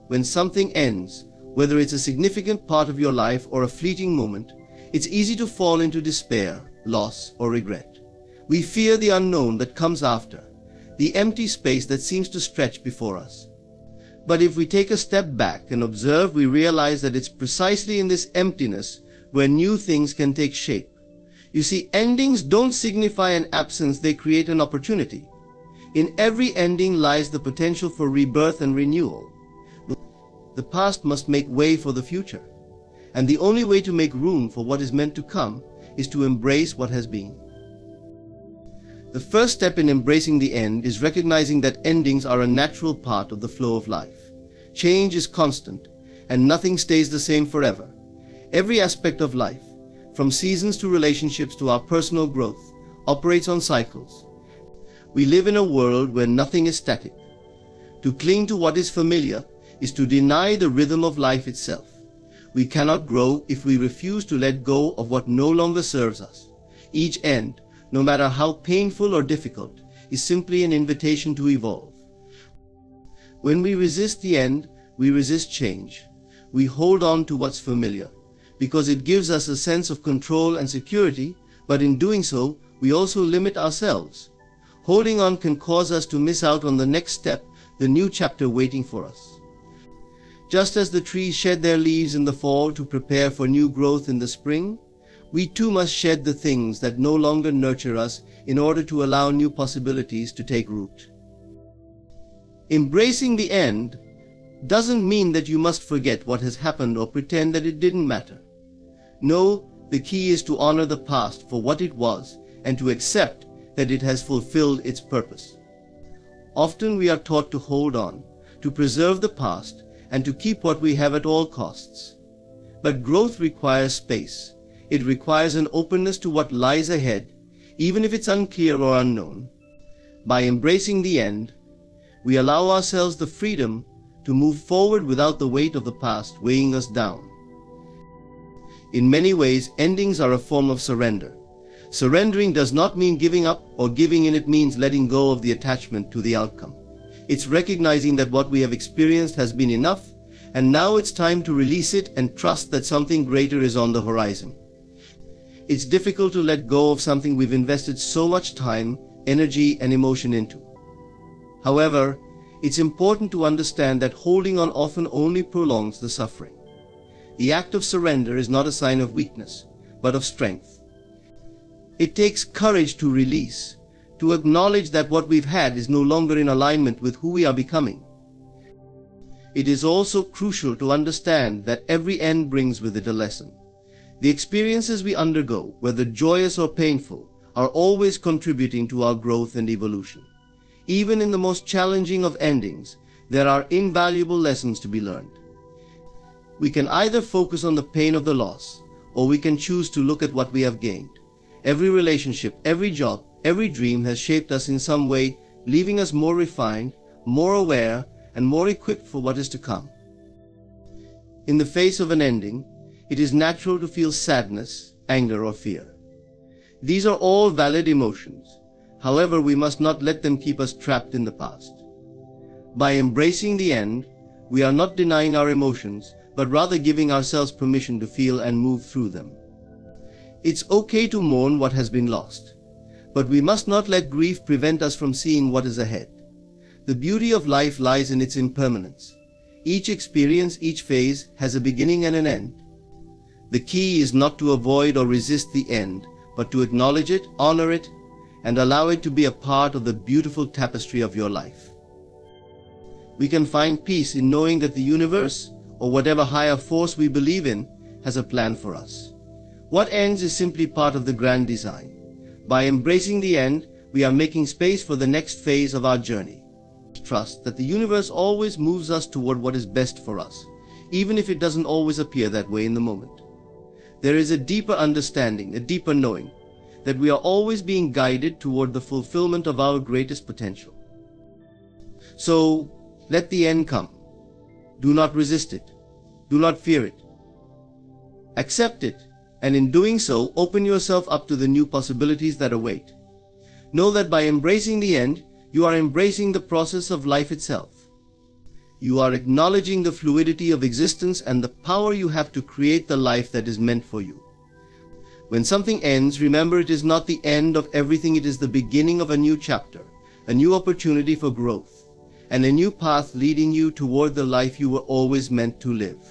When something ends, whether it's a significant part of your life or a fleeting moment, it's easy to fall into despair, loss, or regret. We fear the unknown that comes after, the empty space that seems to stretch before us. But if we take a step back and observe, we realize that it's precisely in this emptiness where new things can take shape. You see, endings don't signify an absence, they create an opportunity. In every ending lies the potential for rebirth and renewal. The past must make way for the future, and the only way to make room for what is meant to come is to embrace what has been. The first step in embracing the end is recognizing that endings are a natural part of the flow of life. Change is constant, and nothing stays the same forever. Every aspect of life, from seasons to relationships to our personal growth, operates on cycles. We live in a world where nothing is static. To cling to what is familiar is to deny the rhythm of life itself. We cannot grow if we refuse to let go of what no longer serves us. Each end, no matter how painful or difficult, is simply an invitation to evolve. When we resist the end, we resist change. We hold on to what's familiar, because it gives us a sense of control and security, but in doing so, we also limit ourselves. Holding on can cause us to miss out on the next step, the new chapter waiting for us. Just as the trees shed their leaves in the fall to prepare for new growth in the spring, we too must shed the things that no longer nurture us in order to allow new possibilities to take root. Embracing the end doesn't mean that you must forget what has happened or pretend that it didn't matter. No, the key is to honor the past for what it was and to accept that it has fulfilled its purpose. Often we are taught to hold on, to preserve the past, and to keep what we have at all costs. But growth requires space. It requires an openness to what lies ahead, even if it's unclear or unknown. By embracing the end, we allow ourselves the freedom to move forward without the weight of the past weighing us down. In many ways, endings are a form of surrender. Surrendering does not mean giving up or giving in, it means letting go of the attachment to the outcome. It's recognizing that what we have experienced has been enough, and now it's time to release it and trust that something greater is on the horizon. It's difficult to let go of something we've invested so much time, energy, and emotion into. However, it's important to understand that holding on often only prolongs the suffering. The act of surrender is not a sign of weakness, but of strength. It takes courage to release, to acknowledge that what we've had is no longer in alignment with who we are becoming. It is also crucial to understand that every end brings with it a lesson. The experiences we undergo, whether joyous or painful, are always contributing to our growth and evolution. Even in the most challenging of endings, there are invaluable lessons to be learned. We can either focus on the pain of the loss, or we can choose to look at what we have gained. Every relationship, every job, every dream has shaped us in some way, leaving us more refined, more aware, and more equipped for what is to come. In the face of an ending, it is natural to feel sadness, anger, or fear. These are all valid emotions. However, we must not let them keep us trapped in the past. By embracing the end, we are not denying our emotions, but rather giving ourselves permission to feel and move through them. It's okay to mourn what has been lost, but we must not let grief prevent us from seeing what is ahead. The beauty of life lies in its impermanence. Each experience, each phase, has a beginning and an end. The key is not to avoid or resist the end, but to acknowledge it, honor it, and allow it to be a part of the beautiful tapestry of your life. We can find peace in knowing that the universe, or whatever higher force we believe in, has a plan for us. What ends is simply part of the grand design. By embracing the end, we are making space for the next phase of our journey. Trust that the universe always moves us toward what is best for us, even if it doesn't always appear that way in the moment. There is a deeper understanding, a deeper knowing, that we are always being guided toward the fulfillment of our greatest potential. So, let the end come. Do not resist it. Do not fear it. Accept it, and in doing so, open yourself up to the new possibilities that await. Know that by embracing the end, you are embracing the process of life itself. You are acknowledging the fluidity of existence and the power you have to create the life that is meant for you. When something ends, remember it is not the end of everything, it is the beginning of a new chapter, a new opportunity for growth, and a new path leading you toward the life you were always meant to live.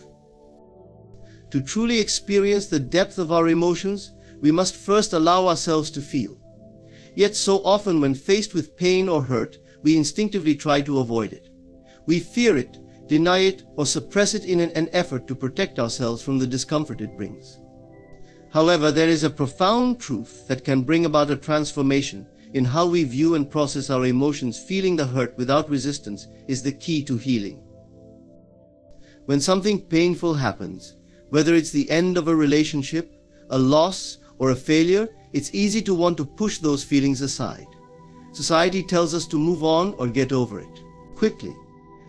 To truly experience the depth of our emotions, we must first allow ourselves to feel. Yet so often when faced with pain or hurt, we instinctively try to avoid it. We fear it, deny it, or suppress it in an effort to protect ourselves from the discomfort it brings. However, there is a profound truth that can bring about a transformation in how we view and process our emotions. Feeling the hurt without resistance is the key to healing. When something painful happens, whether it's the end of a relationship, a loss, or a failure, it's easy to want to push those feelings aside. Society tells us to move on or get over it quickly,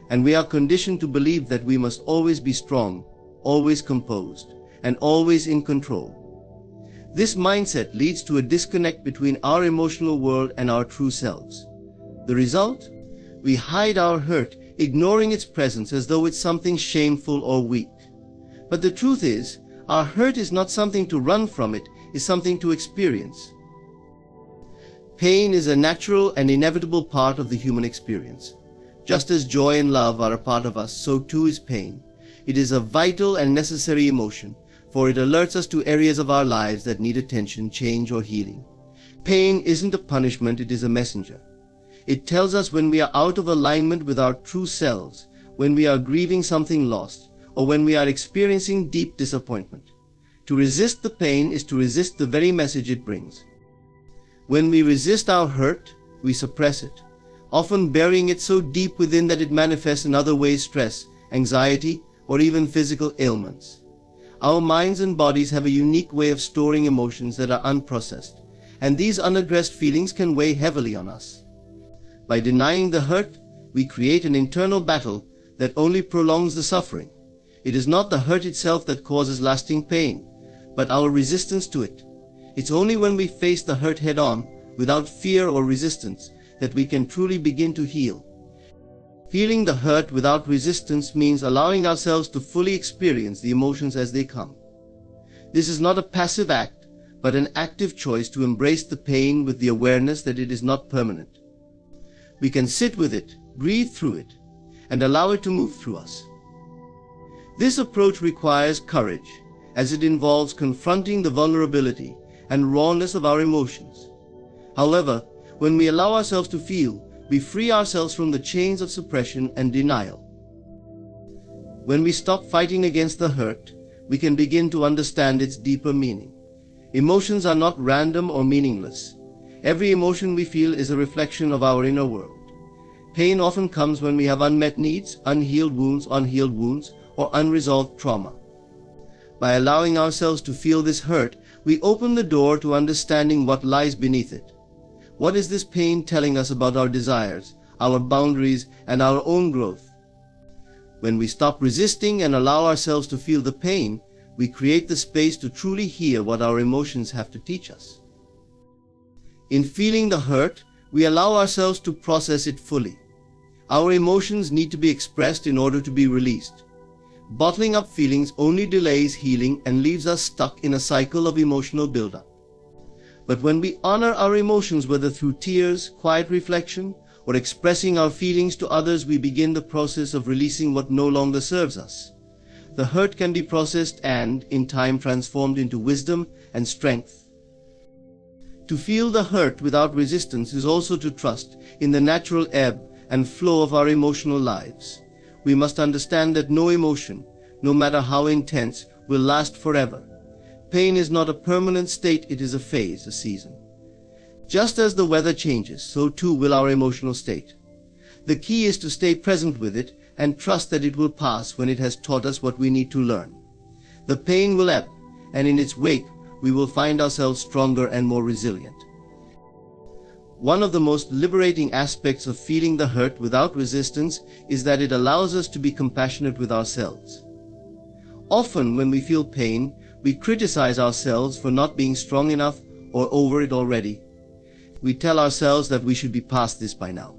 and we are conditioned to believe that we must always be strong, always composed, and always in control. This mindset leads to a disconnect between our emotional world and our true selves. The result? We hide our hurt, ignoring its presence as though it's something shameful or weak. But the truth is, our hurt is not something to run from, it is something to experience. Pain is a natural and inevitable part of the human experience. Just as joy and love are a part of us, so too is pain. It is a vital and necessary emotion, for it alerts us to areas of our lives that need attention, change, or healing. Pain isn't a punishment, it is a messenger. It tells us when we are out of alignment with our true selves, when we are grieving something lost, or when we are experiencing deep disappointment. To resist the pain is to resist the very message it brings. When we resist our hurt, we suppress it, often burying it so deep within that it manifests in other ways: stress, anxiety, or even physical ailments. Our minds and bodies have a unique way of storing emotions that are unprocessed, and these unaddressed feelings can weigh heavily on us. By denying the hurt, we create an internal battle that only prolongs the suffering. It is not the hurt itself that causes lasting pain, but our resistance to it. It's only when we face the hurt head-on, without fear or resistance, that we can truly begin to heal. Feeling the hurt without resistance means allowing ourselves to fully experience the emotions as they come. This is not a passive act, but an active choice to embrace the pain with the awareness that it is not permanent. We can sit with it, breathe through it, and allow it to move through us. This approach requires courage, as it involves confronting the vulnerability and rawness of our emotions. However, when we allow ourselves to feel, we free ourselves from the chains of suppression and denial. When we stop fighting against the hurt, we can begin to understand its deeper meaning. Emotions are not random or meaningless. Every emotion we feel is a reflection of our inner world. Pain often comes when we have unmet needs, unhealed wounds, or unresolved trauma. By allowing ourselves to feel this hurt, we open the door to understanding what lies beneath it. What is this pain telling us about our desires, our boundaries, and our own growth? When we stop resisting and allow ourselves to feel the pain, we create the space to truly hear what our emotions have to teach us. In feeling the hurt, we allow ourselves to process it fully. Our emotions need to be expressed in order to be released. Bottling up feelings only delays healing and leaves us stuck in a cycle of emotional buildup. But when we honor our emotions, whether through tears, quiet reflection, or expressing our feelings to others, we begin the process of releasing what no longer serves us. The hurt can be processed and, in time, transformed into wisdom and strength. To feel the hurt without resistance is also to trust in the natural ebb and flow of our emotional lives. We must understand that no emotion, no matter how intense, will last forever. Pain is not a permanent state, it is a phase, a season. Just as the weather changes, so too will our emotional state. The key is to stay present with it and trust that it will pass when it has taught us what we need to learn. The pain will ebb, and in its wake, we will find ourselves stronger and more resilient. One of the most liberating aspects of feeling the hurt without resistance is that it allows us to be compassionate with ourselves. Often when we feel pain, we criticize ourselves for not being strong enough or over it already. We tell ourselves that we should be past this by now.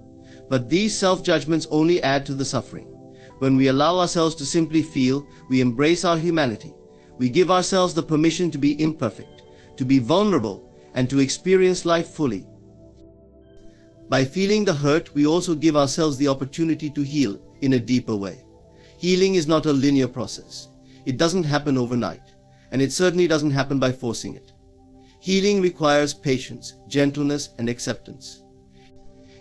But these self-judgments only add to the suffering. When we allow ourselves to simply feel, we embrace our humanity. We give ourselves the permission to be imperfect, to be vulnerable, and to experience life fully. By feeling the hurt, we also give ourselves the opportunity to heal in a deeper way. Healing is not a linear process. It doesn't happen overnight, and it certainly doesn't happen by forcing it. Healing requires patience, gentleness, and acceptance.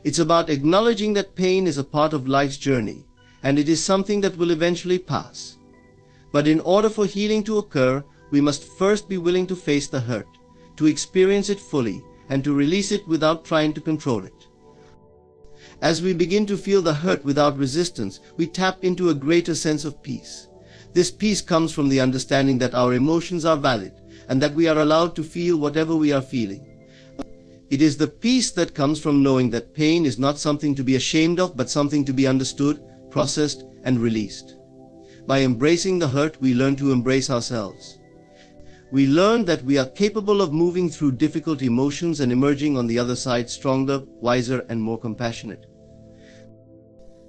It's about acknowledging that pain is a part of life's journey, and it is something that will eventually pass. But in order for healing to occur, we must first be willing to face the hurt, to experience it fully, and to release it without trying to control it. As we begin to feel the hurt without resistance, we tap into a greater sense of peace. This peace comes from the understanding that our emotions are valid, and that we are allowed to feel whatever we are feeling. It is the peace that comes from knowing that pain is not something to be ashamed of, but something to be understood, processed, and released. By embracing the hurt, we learn to embrace ourselves. We learn that we are capable of moving through difficult emotions and emerging on the other side stronger, wiser, and more compassionate.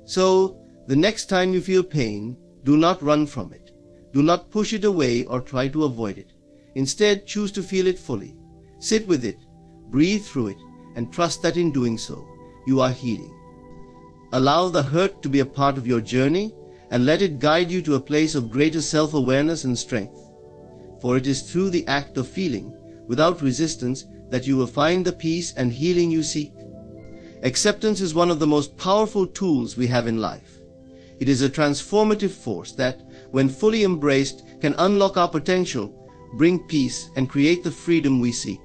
So, the next time you feel pain, do not run from it. Do not push it away or try to avoid it. Instead, choose to feel it fully. Sit with it, breathe through it, and trust that in doing so, you are healing. Allow the hurt to be a part of your journey, and let it guide you to a place of greater self-awareness and strength. For it is through the act of feeling, without resistance, that you will find the peace and healing you seek. Acceptance is one of the most powerful tools we have in life. It is a transformative force that, when fully embraced, can unlock our potential, bring peace, and create the freedom we seek.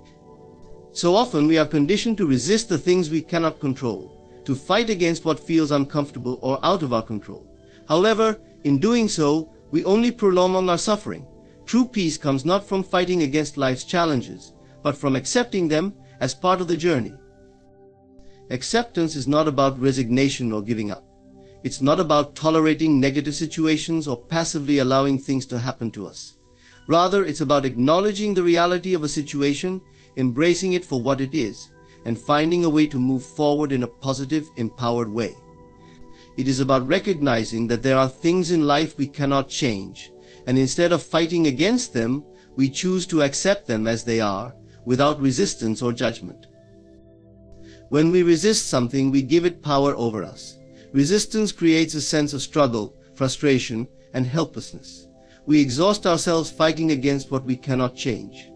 So often we are conditioned to resist the things we cannot control, to fight against what feels uncomfortable or out of our control. However, in doing so, we only prolong our suffering. True peace comes not from fighting against life's challenges, but from accepting them as part of the journey. Acceptance is not about resignation or giving up. It's not about tolerating negative situations or passively allowing things to happen to us. Rather, it's about acknowledging the reality of a situation, embracing it for what it is, and finding a way to move forward in a positive, empowered way. It is about recognizing that there are things in life we cannot change, and instead of fighting against them, we choose to accept them as they are, without resistance or judgment. When we resist something, we give it power over us. Resistance creates a sense of struggle, frustration, and helplessness. We exhaust ourselves fighting against what we cannot change.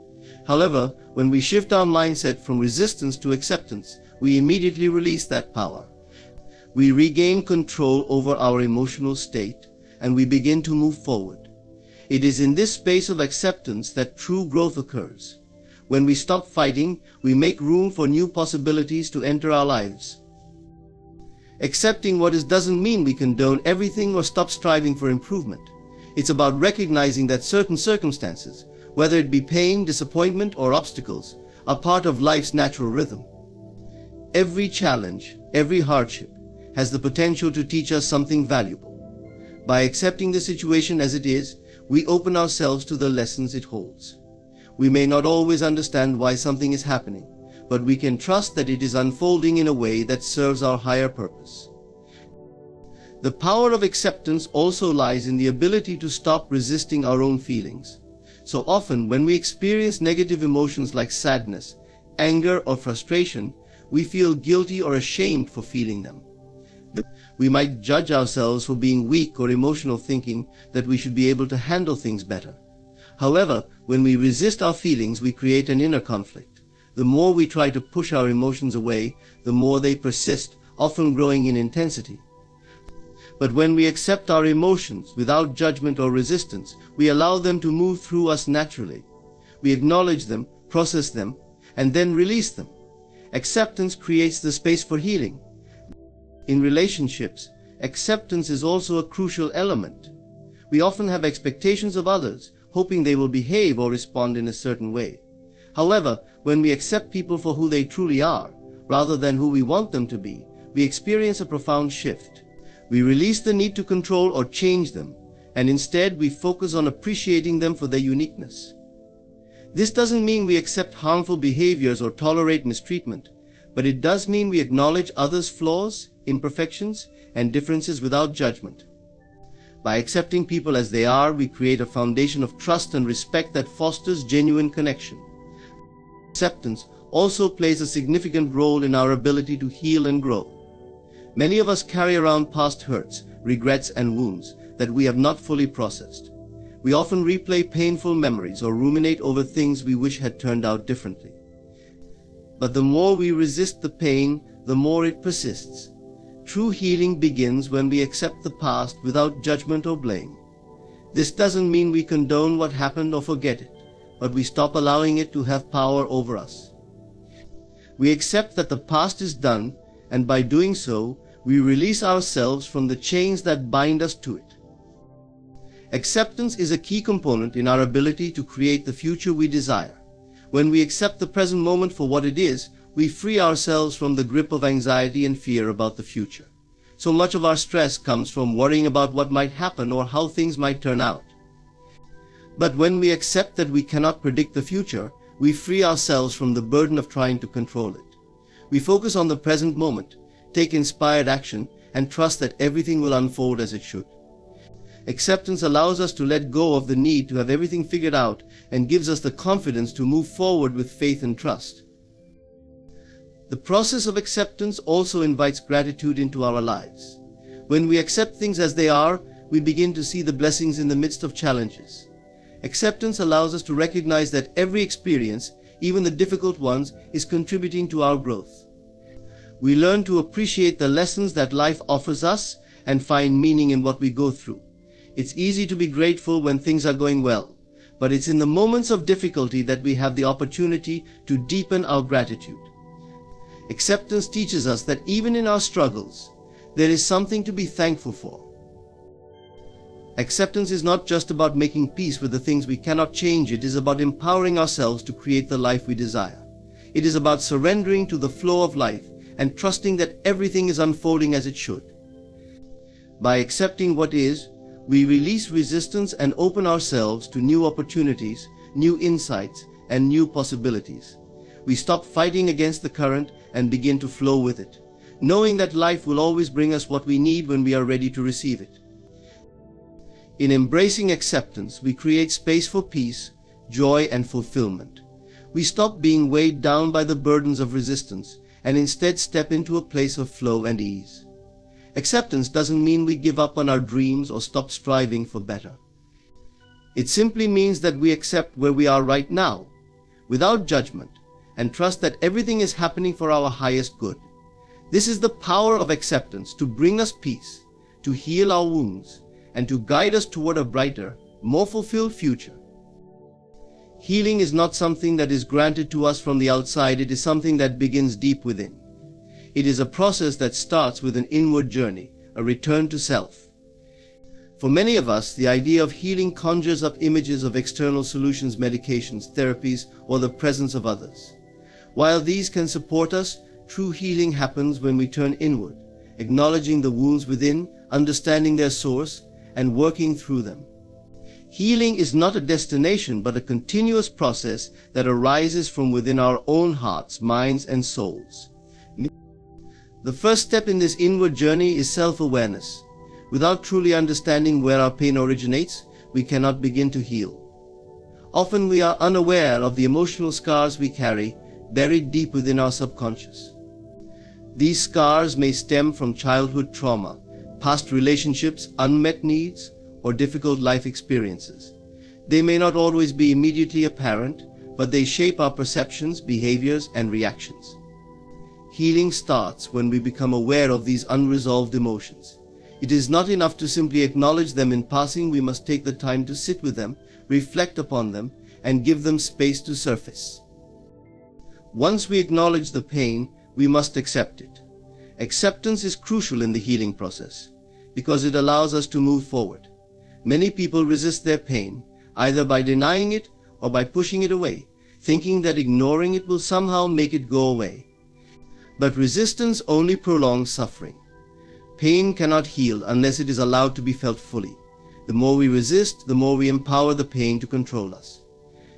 However, when we shift our mindset from resistance to acceptance, we immediately release that power. We regain control over our emotional state, and we begin to move forward. It is in this space of acceptance that true growth occurs. When we stop fighting, we make room for new possibilities to enter our lives. Accepting what is doesn't mean we condone everything or stop striving for improvement. It's about recognizing that certain circumstances, whether it be pain, disappointment, or obstacles, are part of life's natural rhythm. Every challenge, every hardship, has the potential to teach us something valuable. By accepting the situation as it is, we open ourselves to the lessons it holds. We may not always understand why something is happening, but we can trust that it is unfolding in a way that serves our higher purpose. The power of acceptance also lies in the ability to stop resisting our own feelings. So often, when we experience negative emotions like sadness, anger, or frustration, we feel guilty or ashamed for feeling them. We might judge ourselves for being weak or emotional, thinking that we should be able to handle things better. However, when we resist our feelings, we create an inner conflict. The more we try to push our emotions away, the more they persist, often growing in intensity. But when we accept our emotions without judgment or resistance, we allow them to move through us naturally. We acknowledge them, process them, and then release them. Acceptance creates the space for healing. In relationships, acceptance is also a crucial element. We often have expectations of others, hoping they will behave or respond in a certain way. However, when we accept people for who they truly are, rather than who we want them to be, we experience a profound shift. We release the need to control or change them, and instead we focus on appreciating them for their uniqueness. This doesn't mean we accept harmful behaviors or tolerate mistreatment, but it does mean we acknowledge others' flaws, imperfections, and differences without judgment. By accepting people as they are, we create a foundation of trust and respect that fosters genuine connection. Acceptance also plays a significant role in our ability to heal and grow. Many of us carry around past hurts, regrets, and wounds that we have not fully processed. We often replay painful memories or ruminate over things we wish had turned out differently. But the more we resist the pain, the more it persists. True healing begins when we accept the past without judgment or blame. This doesn't mean we condone what happened or forget it, but we stop allowing it to have power over us. We accept that the past is done, and by doing so, we release ourselves from the chains that bind us to it. Acceptance is a key component in our ability to create the future we desire. When we accept the present moment for what it is, we free ourselves from the grip of anxiety and fear about the future. So much of our stress comes from worrying about what might happen or how things might turn out. But when we accept that we cannot predict the future, we free ourselves from the burden of trying to control it. We focus on the present moment, take inspired action, and trust that everything will unfold as it should. Acceptance allows us to let go of the need to have everything figured out and gives us the confidence to move forward with faith and trust. The process of acceptance also invites gratitude into our lives. When we accept things as they are, we begin to see the blessings in the midst of challenges. Acceptance allows us to recognize that every experience, even the difficult ones, is contributing to our growth. We learn to appreciate the lessons that life offers us and find meaning in what we go through. It's easy to be grateful when things are going well, but it's in the moments of difficulty that we have the opportunity to deepen our gratitude. Acceptance teaches us that even in our struggles, there is something to be thankful for. Acceptance is not just about making peace with the things we cannot change. It is about empowering ourselves to create the life we desire. It is about surrendering to the flow of life and trusting that everything is unfolding as it should. By accepting what is, we release resistance and open ourselves to new opportunities, new insights, and new possibilities. We stop fighting against the current and begin to flow with it, knowing that life will always bring us what we need when we are ready to receive it. In embracing acceptance, we create space for peace, joy, and fulfillment. We stop being weighed down by the burdens of resistance and instead step into a place of flow and ease. Acceptance doesn't mean we give up on our dreams or stop striving for better. It simply means that we accept where we are right now. without judgment, and trust that everything is happening for our highest good. This is the power of acceptance to bring us peace, to heal our wounds, and to guide us toward a brighter, more fulfilled future. Healing is not something that is granted to us from the outside, it is something that begins deep within. It is a process that starts with an inward journey, a return to self. For many of us, the idea of healing conjures up images of external solutions, medications, therapies, or the presence of others. While these can support us, true healing happens when we turn inward, acknowledging the wounds within, understanding their source, and working through them. Healing is not a destination but a continuous process that arises from within our own hearts, minds, and souls. The first step in this inward journey is self-awareness. Without truly understanding where our pain originates, we cannot begin to heal. Often we are unaware of the emotional scars we carry, buried deep within our subconscious. These scars may stem from childhood trauma, past relationships, unmet needs, or difficult life experiences. They may not always be immediately apparent, but they shape our perceptions, behaviors, and reactions. Healing starts when we become aware of these unresolved emotions. It is not enough to simply acknowledge them in passing. We must take the time to sit with them, reflect upon them, and give them space to surface. Once we acknowledge the pain, we must accept it. Acceptance is crucial in the healing process because it allows us to move forward. Many people resist their pain, either by denying it or by pushing it away, thinking that ignoring it will somehow make it go away. But resistance only prolongs suffering. Pain cannot heal unless it is allowed to be felt fully. The more we resist, the more we empower the pain to control us.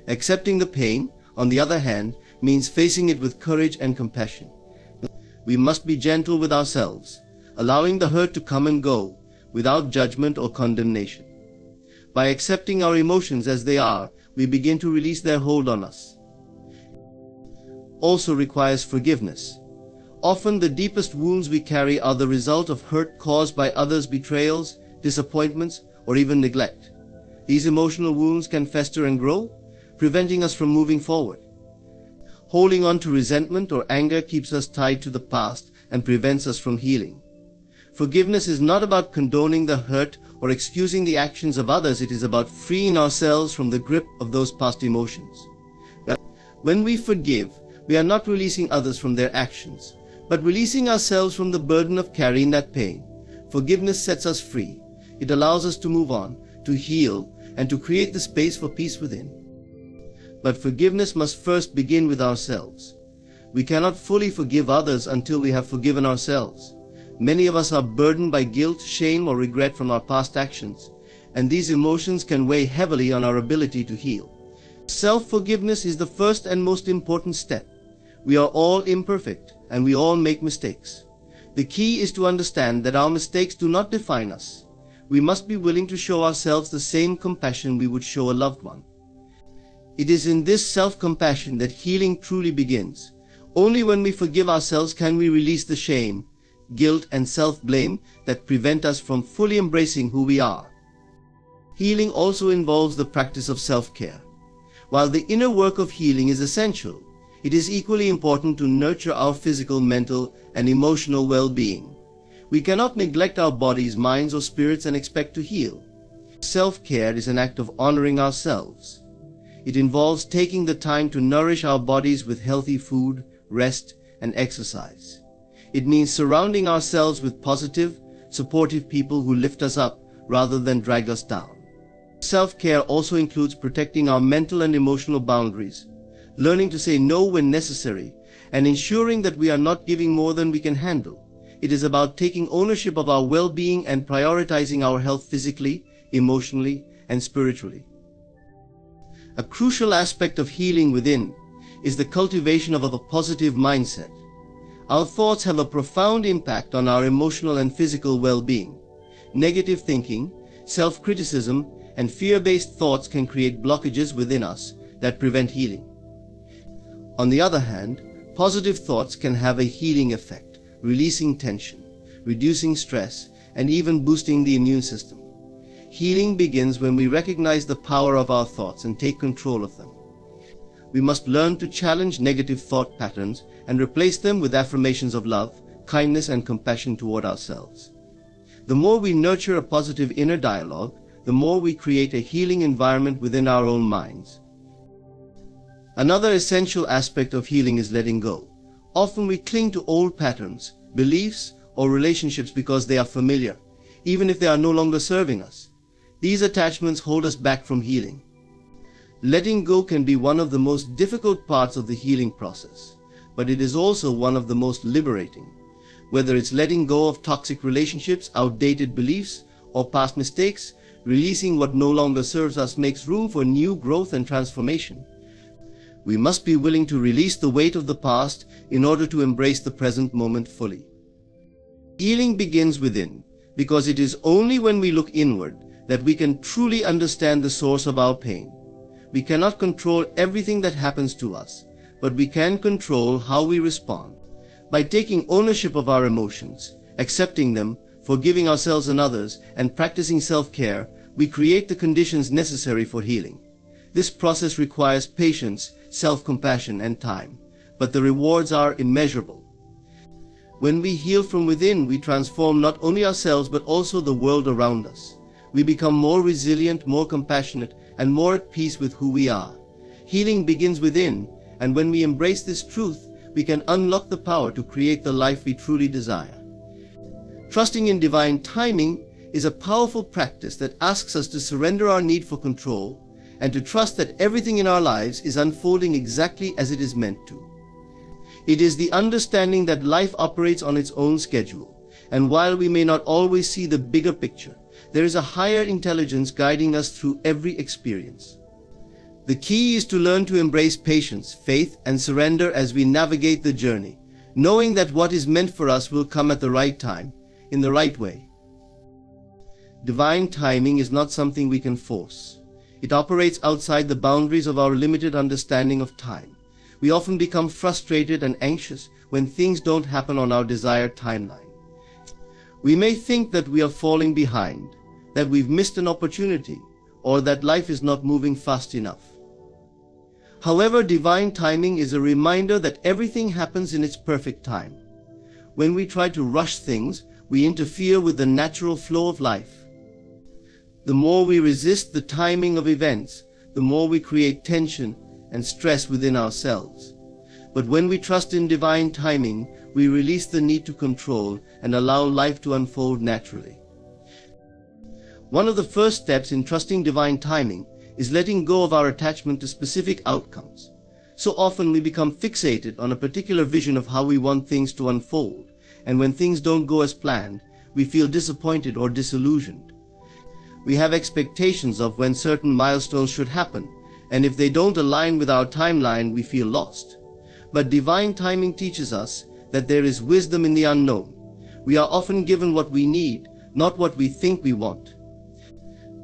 Accepting the pain, on the other hand, means facing it with courage and compassion. We must be gentle with ourselves, allowing the hurt to come and go, without judgment or condemnation. By accepting our emotions as they are, we begin to release their hold on us. Also requires forgiveness. Often the deepest wounds we carry are the result of hurt caused by others' betrayals, disappointments, or even neglect. These emotional wounds can fester and grow, preventing us from moving forward. Holding on to resentment or anger keeps us tied to the past and prevents us from healing. Forgiveness is not about condoning the hurt or excusing the actions of others. It is about freeing ourselves from the grip of those past emotions. When we forgive, we are not releasing others from their actions, but releasing ourselves from the burden of carrying that pain. Forgiveness sets us free. It allows us to move on, to heal, and to create the space for peace within. But forgiveness must first begin with ourselves. We cannot fully forgive others until we have forgiven ourselves. Many of us are burdened by guilt, shame, or regret from our past actions, and these emotions can weigh heavily on our ability to heal. Self-forgiveness is the first and most important step. We are all imperfect, and we all make mistakes. The key is to understand that our mistakes do not define us. We must be willing to show ourselves the same compassion we would show a loved one. It is in this self-compassion that healing truly begins. Only when we forgive ourselves can we release the shame, guilt, and self-blame that prevent us from fully embracing who we are. Healing also involves the practice of self-care. While the inner work of healing is essential, it is equally important to nurture our physical, mental, and emotional well-being. We cannot neglect our bodies, minds, or spirits and expect to heal. Self-care is an act of honoring ourselves. It involves taking the time to nourish our bodies with healthy food, rest, and exercise. It means surrounding ourselves with positive, supportive people who lift us up rather than drag us down. Self-care also includes protecting our mental and emotional boundaries, learning to say no when necessary, and ensuring that we are not giving more than we can handle. It is about taking ownership of our well-being and prioritizing our health physically, emotionally, and spiritually. A crucial aspect of healing within is the cultivation of a positive mindset. Our thoughts have a profound impact on our emotional and physical well-being. Negative thinking, self-criticism, and fear-based thoughts can create blockages within us that prevent healing. On the other hand, positive thoughts can have a healing effect, releasing tension, reducing stress, and even boosting the immune system. Healing begins when we recognize the power of our thoughts and take control of them. we must learn to challenge negative thought patterns and replace them with affirmations of love, kindness, and compassion toward ourselves. The more we nurture a positive inner dialogue, the more we create a healing environment within our own minds. Another essential aspect of healing is letting go. Often we cling to old patterns, beliefs, or relationships because they are familiar, even if they are no longer serving us. These attachments hold us back from healing. Letting go can be one of the most difficult parts of the healing process, but it is also one of the most liberating. Whether it's letting go of toxic relationships, outdated beliefs, or past mistakes, releasing what no longer serves us makes room for new growth and transformation. We must be willing to release the weight of the past in order to embrace the present moment fully. Healing begins within, because it is only when we look inward that we can truly understand the source of our pain. We cannot control everything that happens to us, but we can control how we respond. By taking ownership of our emotions, accepting them, forgiving ourselves and others, and practicing self-care, we create the conditions necessary for healing. This process requires patience, self-compassion, and time, but the rewards are immeasurable. When we heal from within, we transform not only ourselves but also the world around us. We become more resilient, more compassionate, and more at peace with who we are. Healing begins within, and when we embrace this truth, we can unlock the power to create the life we truly desire. Trusting in divine timing is a powerful practice that asks us to surrender our need for control and to trust that everything in our lives is unfolding exactly as it is meant to. It is the understanding that life operates on its own schedule, and while we may not always see the bigger picture, there is a higher intelligence guiding us through every experience. The key is to learn to embrace patience, faith, and surrender as we navigate the journey, knowing that what is meant for us will come at the right time, in the right way. Divine timing is not something we can force. It operates outside the boundaries of our limited understanding of time. We often become frustrated and anxious when things don't happen on our desired timeline. We may think that we are falling behind, that we've missed an opportunity, or that life is not moving fast enough. However, divine timing is a reminder that everything happens in its perfect time. When we try to rush things, we interfere with the natural flow of life. The more we resist the timing of events, the more we create tension and stress within ourselves. But when we trust in divine timing, we release the need to control and allow life to unfold naturally. One of the first steps in trusting divine timing is letting go of our attachment to specific outcomes. So often we become fixated on a particular vision of how we want things to unfold, and when things don't go as planned, we feel disappointed or disillusioned. We have expectations of when certain milestones should happen, and if they don't align with our timeline, we feel lost. But divine timing teaches us that there is wisdom in the unknown. We are often given what we need, not what we think we want.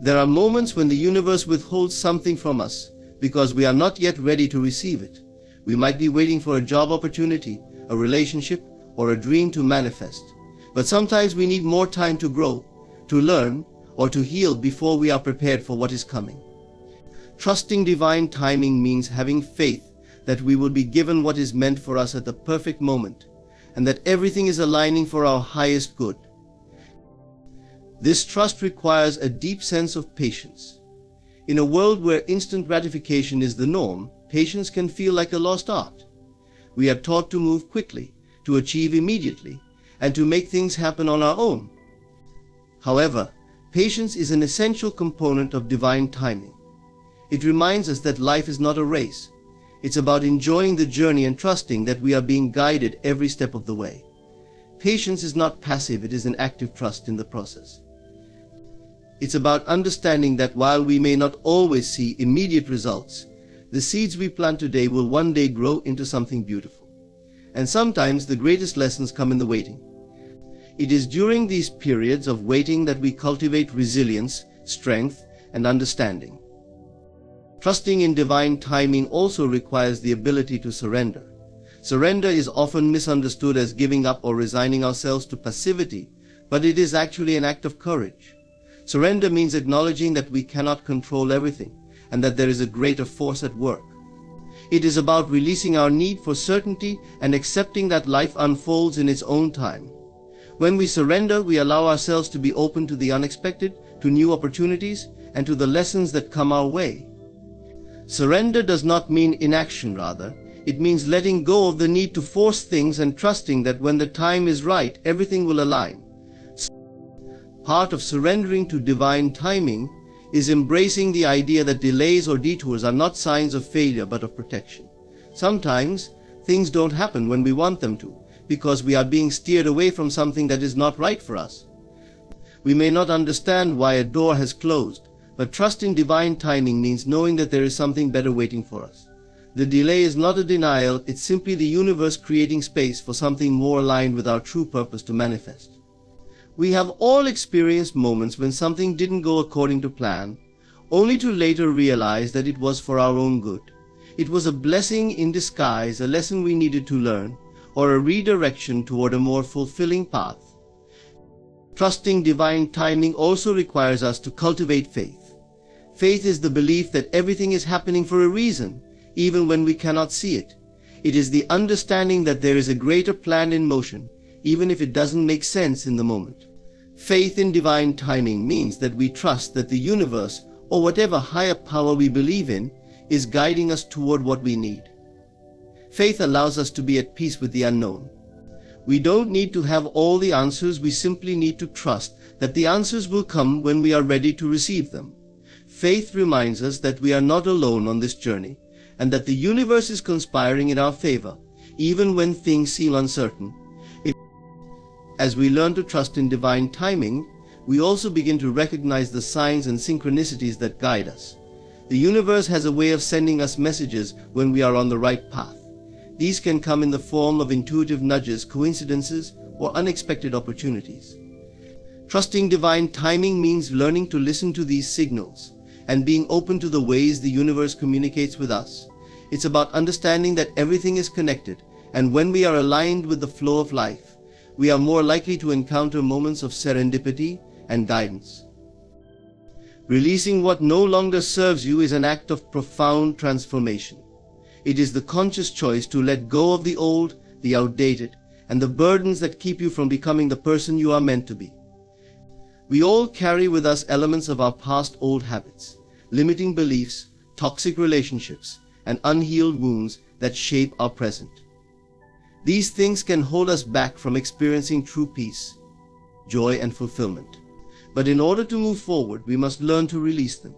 There are moments when the universe withholds something from us because we are not yet ready to receive it. We might be waiting for a job opportunity, a relationship, or a dream to manifest. But sometimes we need more time to grow, to learn, or to heal before we are prepared for what is coming. Trusting divine timing means having faith that we will be given what is meant for us at the perfect moment, and that everything is aligning for our highest good. This trust requires a deep sense of patience. In a world where instant gratification is the norm, patience can feel like a lost art. We are taught to move quickly, to achieve immediately, and to make things happen on our own. However, patience is an essential component of divine timing. It reminds us that life is not a race. It's about enjoying the journey and trusting that we are being guided every step of the way. Patience is not passive, it is an active trust in the process. It's about understanding that while we may not always see immediate results, the seeds we plant today will one day grow into something beautiful. And sometimes the greatest lessons come in the waiting. It is during these periods of waiting that we cultivate resilience, strength, and understanding. Trusting in divine timing also requires the ability to surrender. Surrender is often misunderstood as giving up or resigning ourselves to passivity, but it is actually an act of courage. Surrender means acknowledging that we cannot control everything, and that there is a greater force at work. It is about releasing our need for certainty and accepting that life unfolds in its own time. When we surrender, we allow ourselves to be open to the unexpected, to new opportunities, and to the lessons that come our way. Surrender does not mean inaction, rather. It means letting go of the need to force things and trusting that when the time is right, everything will align. Part of surrendering to divine timing is embracing the idea that delays or detours are not signs of failure but of protection. Sometimes things don't happen when we want them to, because we are being steered away from something that is not right for us. We may not understand why a door has closed, but trusting divine timing means knowing that there is something better waiting for us. The delay is not a denial, it's simply the universe creating space for something more aligned with our true purpose to manifest. We have all experienced moments when something didn't go according to plan, only to later realize that it was for our own good. It was a blessing in disguise, a lesson we needed to learn, or a redirection toward a more fulfilling path. Trusting divine timing also requires us to cultivate faith. Faith is the belief that everything is happening for a reason, even when we cannot see it. It is the understanding that there is a greater plan in motion, even if it doesn't make sense in the moment. Faith in divine timing means that we trust that the universe, or whatever higher power we believe in, is guiding us toward what we need. Faith allows us to be at peace with the unknown. We don't need to have all the answers, we simply need to trust that the answers will come when we are ready to receive them. Faith reminds us that we are not alone on this journey, and that the universe is conspiring in our favor, even when things seem uncertain. As we learn to trust in divine timing, we also begin to recognize the signs and synchronicities that guide us. The universe has a way of sending us messages when we are on the right path. These can come in the form of intuitive nudges, coincidences, or unexpected opportunities. Trusting divine timing means learning to listen to these signals and being open to the ways the universe communicates with us. It's about understanding that everything is connected, and when we are aligned with the flow of life, we are more likely to encounter moments of serendipity and guidance. Releasing what no longer serves you is an act of profound transformation. It is the conscious choice to let go of the old, the outdated, and the burdens that keep you from becoming the person you are meant to be. We all carry with us elements of our past old habits, limiting beliefs, toxic relationships, and unhealed wounds that shape our present. These things can hold us back from experiencing true peace, joy, and fulfillment. But in order to move forward, we must learn to release them.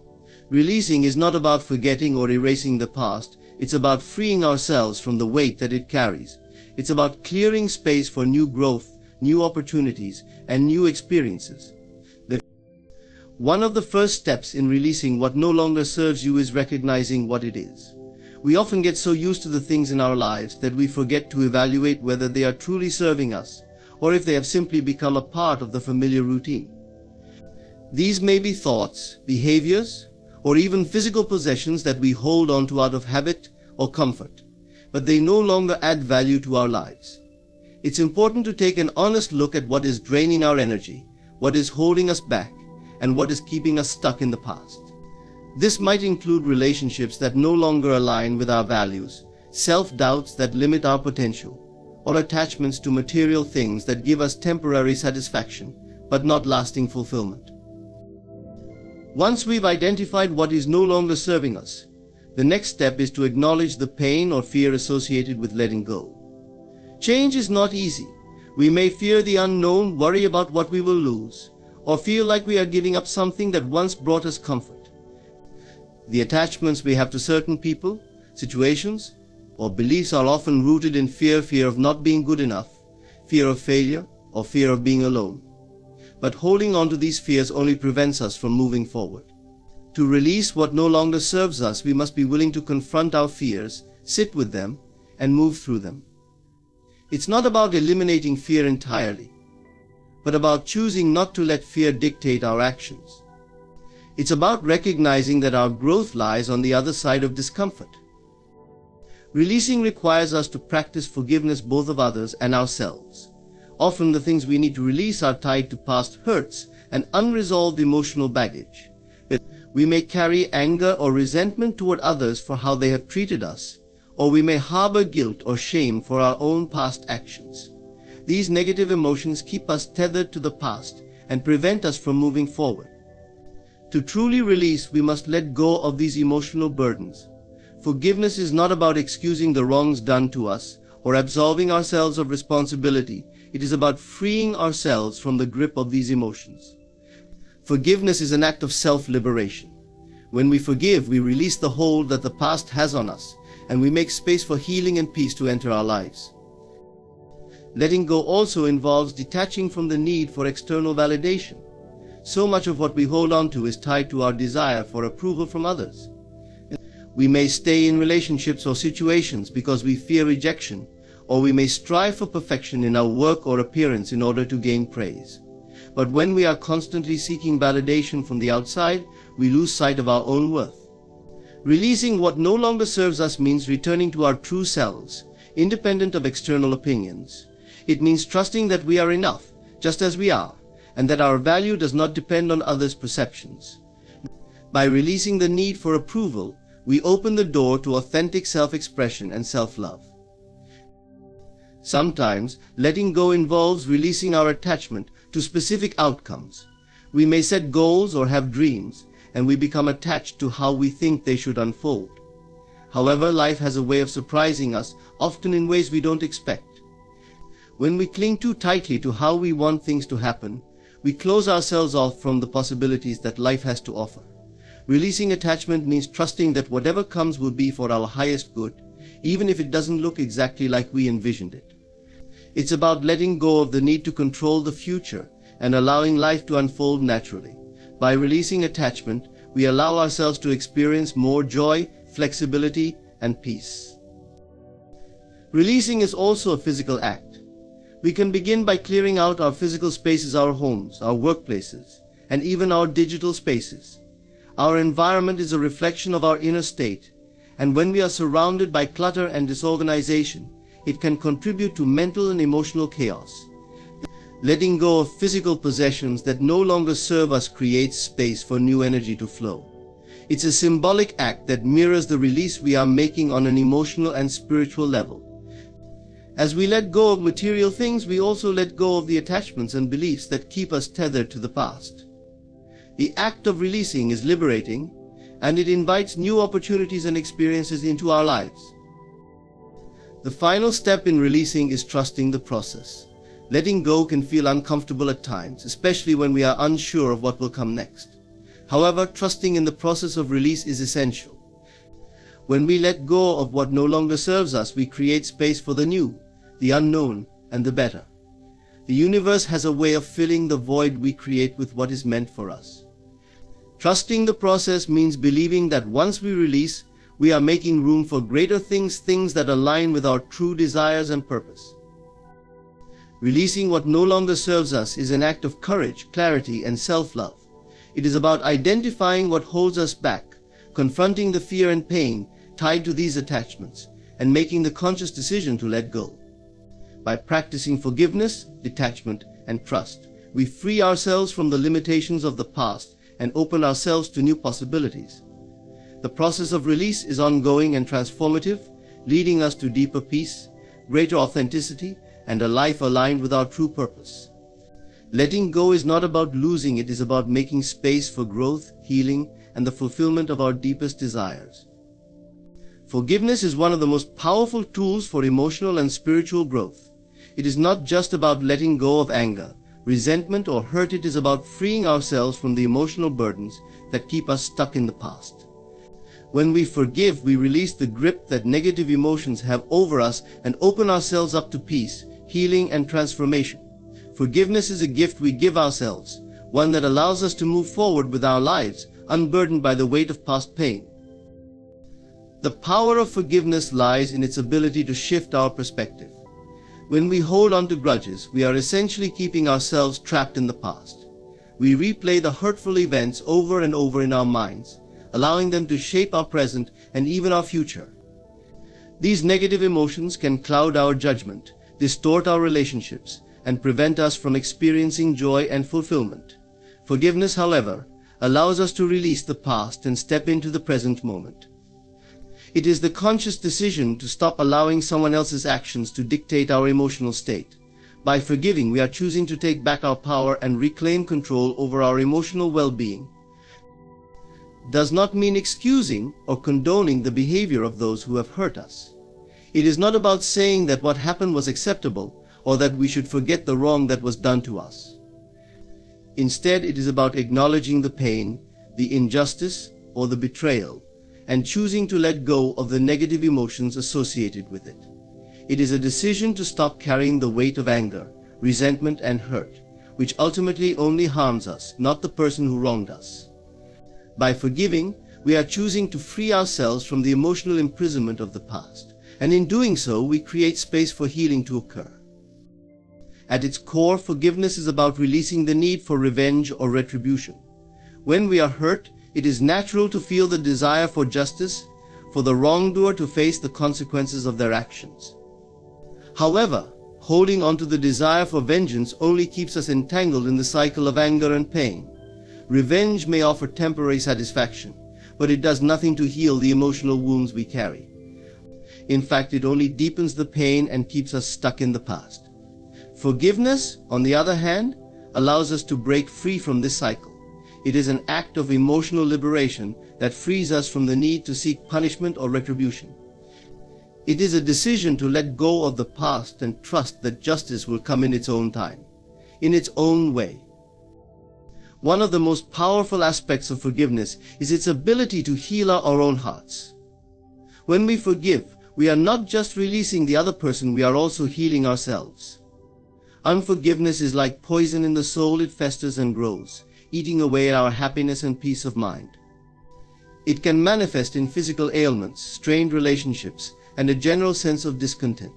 Releasing is not about forgetting or erasing the past, it's about freeing ourselves from the weight that it carries. It's about clearing space for new growth, new opportunities, and new experiences. One of the first steps in releasing what no longer serves you is recognizing what it is. We often get so used to the things in our lives that we forget to evaluate whether they are truly serving us, or if they have simply become a part of the familiar routine. These may be thoughts, behaviors, or even physical possessions that we hold on to out of habit or comfort, but they no longer add value to our lives. It's important to take an honest look at what is draining our energy, what is holding us back, and what is keeping us stuck in the past. This might include relationships that no longer align with our values, self-doubts that limit our potential, or attachments to material things that give us temporary satisfaction, but not lasting fulfillment. Once we've identified what is no longer serving us, the next step is to acknowledge the pain or fear associated with letting go. Change is not easy. We may fear the unknown, worry about what we will lose, or feel like we are giving up something that once brought us comfort. The attachments we have to certain people, situations, or beliefs are often rooted in fear of not being good enough, fear of failure, or fear of being alone. But holding on to these fears only prevents us from moving forward. To release what no longer serves us, we must be willing to confront our fears, sit with them, and move through them. It's not about eliminating fear entirely, but about choosing not to let fear dictate our actions. It's about recognizing that our growth lies on the other side of discomfort. Releasing requires us to practice forgiveness both of others and ourselves. Often the things we need to release are tied to past hurts and unresolved emotional baggage. We may carry anger or resentment toward others for how they have treated us, or we may harbor guilt or shame for our own past actions. These negative emotions keep us tethered to the past and prevent us from moving forward. To truly release, we must let go of these emotional burdens. Forgiveness is not about excusing the wrongs done to us or absolving ourselves of responsibility. It is about freeing ourselves from the grip of these emotions. Forgiveness is an act of self-liberation. When we forgive, we release the hold that the past has on us, and we make space for healing and peace to enter our lives. Letting go also involves detaching from the need for external validation. So much of what we hold on to is tied to our desire for approval from others. We may stay in relationships or situations because we fear rejection, or we may strive for perfection in our work or appearance in order to gain praise. But when we are constantly seeking validation from the outside, we lose sight of our own worth. Releasing what no longer serves us means returning to our true selves, independent of external opinions. It means trusting that we are enough, just as we are, and that our value does not depend on others' perceptions. By releasing the need for approval, we open the door to authentic self-expression and self-love. Sometimes, letting go involves releasing our attachment to specific outcomes. We may set goals or have dreams, and we become attached to how we think they should unfold. However, life has a way of surprising us, often in ways we don't expect. When we cling too tightly to how we want things to happen, we close ourselves off from the possibilities that life has to offer. Releasing attachment means trusting that whatever comes will be for our highest good, even if it doesn't look exactly like we envisioned it. It's about letting go of the need to control the future and allowing life to unfold naturally. By releasing attachment, we allow ourselves to experience more joy, flexibility, and peace. Releasing is also a physical act. We can begin by clearing out our physical spaces, our homes, our workplaces, and even our digital spaces. Our environment is a reflection of our inner state, and when we are surrounded by clutter and disorganization, it can contribute to mental and emotional chaos. Letting go of physical possessions that no longer serve us creates space for new energy to flow. It's a symbolic act that mirrors the release we are making on an emotional and spiritual level. As we let go of material things, we also let go of the attachments and beliefs that keep us tethered to the past. The act of releasing is liberating, and it invites new opportunities and experiences into our lives. The final step in releasing is trusting the process. Letting go can feel uncomfortable at times, especially when we are unsure of what will come next. However, trusting in the process of release is essential. When we let go of what no longer serves us, we create space for the new, the unknown, and the better. The universe has a way of filling the void we create with what is meant for us. Trusting the process means believing that once we release, we are making room for greater things that align with our true desires and purpose. Releasing what no longer serves us is an act of courage, clarity, and self-love. It is about identifying what holds us back, confronting the fear and pain tied to these attachments, and making the conscious decision to let go. By practicing forgiveness, detachment, and trust, we free ourselves from the limitations of the past and open ourselves to new possibilities. The process of release is ongoing and transformative, leading us to deeper peace, greater authenticity, and a life aligned with our true purpose. Letting go is not about losing, it is about making space for growth, healing, and the fulfillment of our deepest desires. Forgiveness is one of the most powerful tools for emotional and spiritual growth. It is not just about letting go of anger, resentment, or hurt. It is about freeing ourselves from the emotional burdens that keep us stuck in the past. When we forgive, we release the grip that negative emotions have over us and open ourselves up to peace, healing, and transformation. Forgiveness is a gift we give ourselves, one that allows us to move forward with our lives, unburdened by the weight of past pain. The power of forgiveness lies in its ability to shift our perspective. When we hold on to grudges, we are essentially keeping ourselves trapped in the past. We replay the hurtful events over and over in our minds, allowing them to shape our present and even our future. These negative emotions can cloud our judgment, distort our relationships, and prevent us from experiencing joy and fulfillment. Forgiveness, however, allows us to release the past and step into the present moment. It is the conscious decision to stop allowing someone else's actions to dictate our emotional state. By forgiving, we are choosing to take back our power and reclaim control over our emotional well-being. Does not mean excusing or condoning the behavior of those who have hurt us. It is not about saying that what happened was acceptable or that we should forget the wrong that was done to us. Instead, it is about acknowledging the pain, the injustice, or the betrayal, and choosing to let go of the negative emotions associated with it. It is a decision to stop carrying the weight of anger, resentment, and hurt, which ultimately only harms us, not the person who wronged us. By forgiving, we are choosing to free ourselves from the emotional imprisonment of the past, and in doing so, we create space for healing to occur. At its core, forgiveness is about releasing the need for revenge or retribution. When we are hurt, it is natural to feel the desire for justice, for the wrongdoer to face the consequences of their actions. However, holding on to the desire for vengeance only keeps us entangled in the cycle of anger and pain. Revenge may offer temporary satisfaction, but it does nothing to heal the emotional wounds we carry. In fact, it only deepens the pain and keeps us stuck in the past. Forgiveness, on the other hand, allows us to break free from this cycle. It is an act of emotional liberation that frees us from the need to seek punishment or retribution. It is a decision to let go of the past and trust that justice will come in its own time, in its own way. One of the most powerful aspects of forgiveness is its ability to heal our own hearts. When we forgive, we are not just releasing the other person, we are also healing ourselves. Unforgiveness is like poison in the soul. It festers and grows, eating away at our happiness and peace of mind. It can manifest in physical ailments, strained relationships, and a general sense of discontent.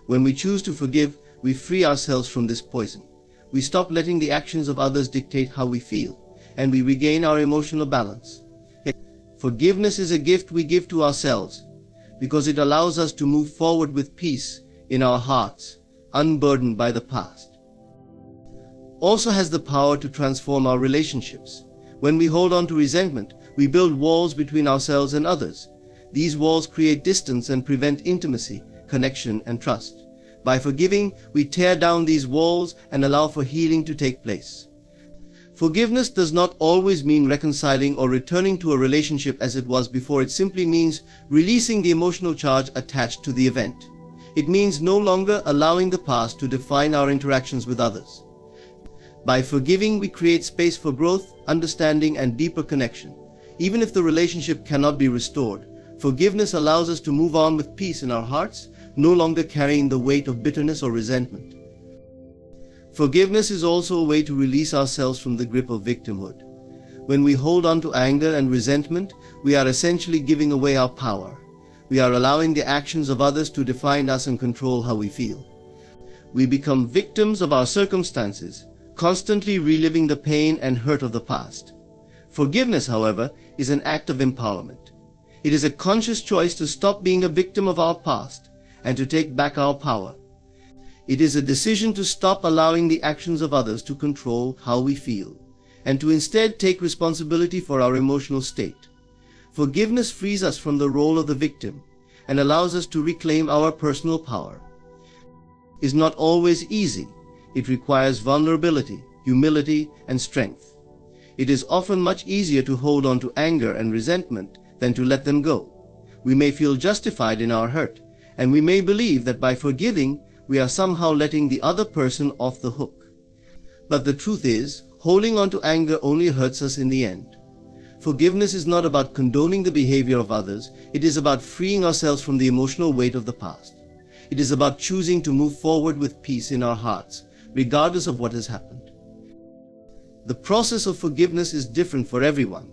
When we choose to forgive, we free ourselves from this poison. We stop letting the actions of others dictate how we feel, and we regain our emotional balance. Forgiveness is a gift we give to ourselves, because it allows us to move forward with peace in our hearts, unburdened by the past. Also has the power to transform our relationships. When we hold on to resentment, we build walls between ourselves and others. These walls create distance and prevent intimacy, connection, and trust. By forgiving, we tear down these walls and allow for healing to take place. Forgiveness does not always mean reconciling or returning to a relationship as it was before. It simply means releasing the emotional charge attached to the event. It means no longer allowing the past to define our interactions with others. By forgiving, we create space for growth, understanding, and deeper connection. Even if the relationship cannot be restored, forgiveness allows us to move on with peace in our hearts, no longer carrying the weight of bitterness or resentment. Forgiveness is also a way to release ourselves from the grip of victimhood. When we hold on to anger and resentment, we are essentially giving away our power. We are allowing the actions of others to define us and control how we feel. We become victims of our circumstances, constantly reliving the pain and hurt of the past. Forgiveness, however, is an act of empowerment. It is a conscious choice to stop being a victim of our past and to take back our power. It is a decision to stop allowing the actions of others to control how we feel, and to instead take responsibility for our emotional state. Forgiveness frees us from the role of the victim and allows us to reclaim our personal power. It is not always easy. It requires vulnerability, humility, and strength. It is often much easier to hold on to anger and resentment than to let them go. We may feel justified in our hurt, and we may believe that by forgiving, we are somehow letting the other person off the hook. But the truth is, holding on to anger only hurts us in the end. Forgiveness is not about condoning the behavior of others. It is about freeing ourselves from the emotional weight of the past. It is about choosing to move forward with peace in our hearts, regardless of what has happened. The process of forgiveness is different for everyone.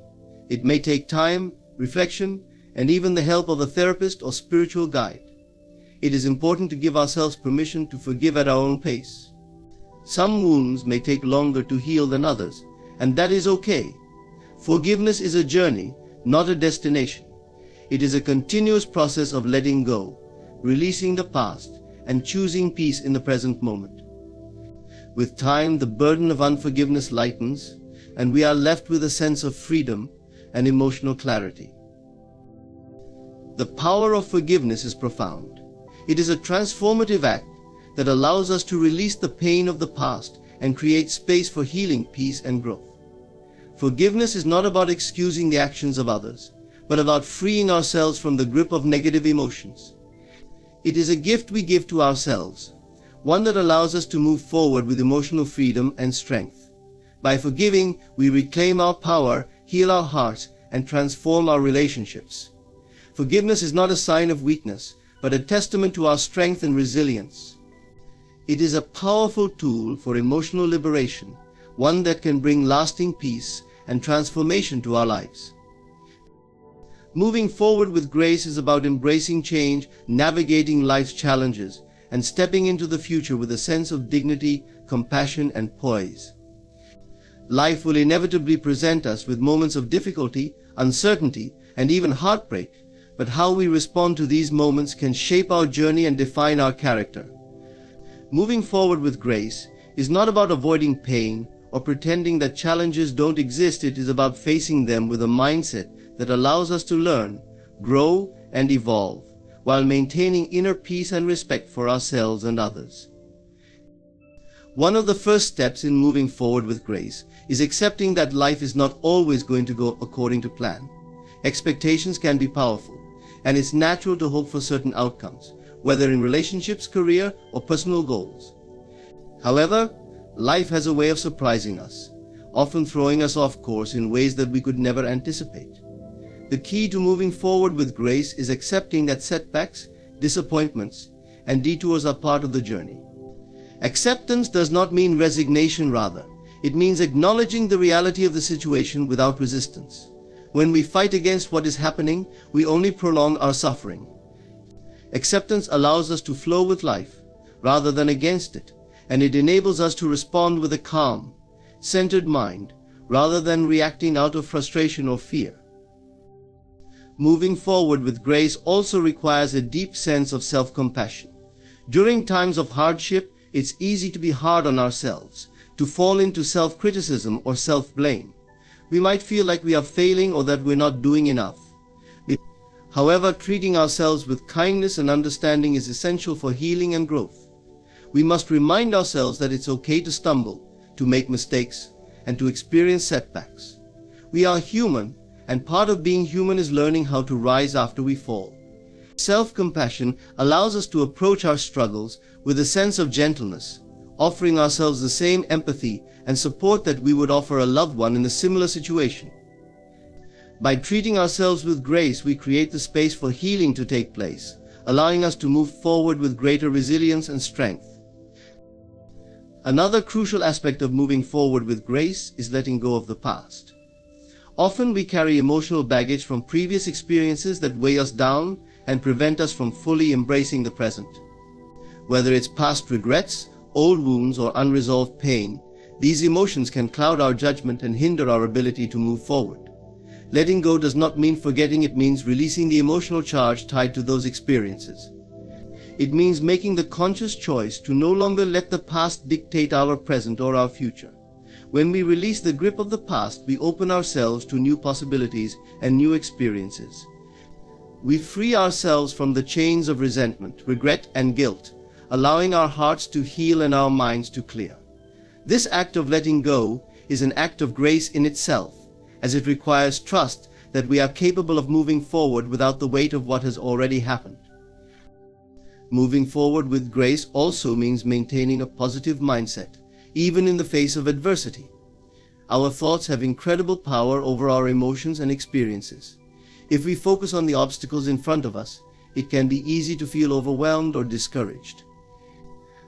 It may take time, reflection, and even the help of a therapist or spiritual guide. It is important to give ourselves permission to forgive at our own pace. Some wounds may take longer to heal than others, and that is okay. Forgiveness is a journey, not a destination. It is a continuous process of letting go, releasing the past, and choosing peace in the present moment. With time, the burden of unforgiveness lightens, and we are left with a sense of freedom and emotional clarity. The power of forgiveness is profound. It is a transformative act that allows us to release the pain of the past and create space for healing, peace, and growth. Forgiveness is not about excusing the actions of others, but about freeing ourselves from the grip of negative emotions. It is a gift we give to ourselves, one that allows us to move forward with emotional freedom and strength. By forgiving, we reclaim our power, heal our hearts, and transform our relationships. Forgiveness is not a sign of weakness, but a testament to our strength and resilience. It is a powerful tool for emotional liberation, one that can bring lasting peace and transformation to our lives. Moving forward with grace is about embracing change, navigating life's challenges, and stepping into the future with a sense of dignity, compassion, and poise. Life will inevitably present us with moments of difficulty, uncertainty, and even heartbreak, but how we respond to these moments can shape our journey and define our character. Moving forward with grace is not about avoiding pain or pretending that challenges don't exist. It is about facing them with a mindset that allows us to learn, grow, and evolve, while maintaining inner peace and respect for ourselves and others. One of the first steps in moving forward with grace is accepting that life is not always going to go according to plan. Expectations can be powerful, and it's natural to hope for certain outcomes, whether in relationships, career, or personal goals. However, life has a way of surprising us, often throwing us off course in ways that we could never anticipate. The key to moving forward with grace is accepting that setbacks, disappointments, and detours are part of the journey. Acceptance does not mean resignation, rather, it means acknowledging the reality of the situation without resistance. When we fight against what is happening, we only prolong our suffering. Acceptance allows us to flow with life, rather than against it, and it enables us to respond with a calm, centered mind, rather than reacting out of frustration or fear. Moving forward with grace also requires a deep sense of self-compassion. During times of hardship, it's easy to be hard on ourselves, to fall into self-criticism or self-blame. We might feel like we are failing or that we're not doing enough. However, treating ourselves with kindness and understanding is essential for healing and growth. We must remind ourselves that it's okay to stumble, to make mistakes, and to experience setbacks. We are human, and part of being human is learning how to rise after we fall. Self-compassion allows us to approach our struggles with a sense of gentleness, offering ourselves the same empathy and support that we would offer a loved one in a similar situation. By treating ourselves with grace, we create the space for healing to take place, allowing us to move forward with greater resilience and strength. Another crucial aspect of moving forward with grace is letting go of the past. Often we carry emotional baggage from previous experiences that weigh us down and prevent us from fully embracing the present. Whether it's past regrets, old wounds, or unresolved pain, these emotions can cloud our judgment and hinder our ability to move forward. Letting go does not mean forgetting, it means releasing the emotional charge tied to those experiences. It means making the conscious choice to no longer let the past dictate our present or our future. When we release the grip of the past, we open ourselves to new possibilities and new experiences. We free ourselves from the chains of resentment, regret, and guilt, allowing our hearts to heal and our minds to clear. This act of letting go is an act of grace in itself, as it requires trust that we are capable of moving forward without the weight of what has already happened. Moving forward with grace also means maintaining a positive mindset, even in the face of adversity. Our thoughts have incredible power over our emotions and experiences. If we focus on the obstacles in front of us, it can be easy to feel overwhelmed or discouraged.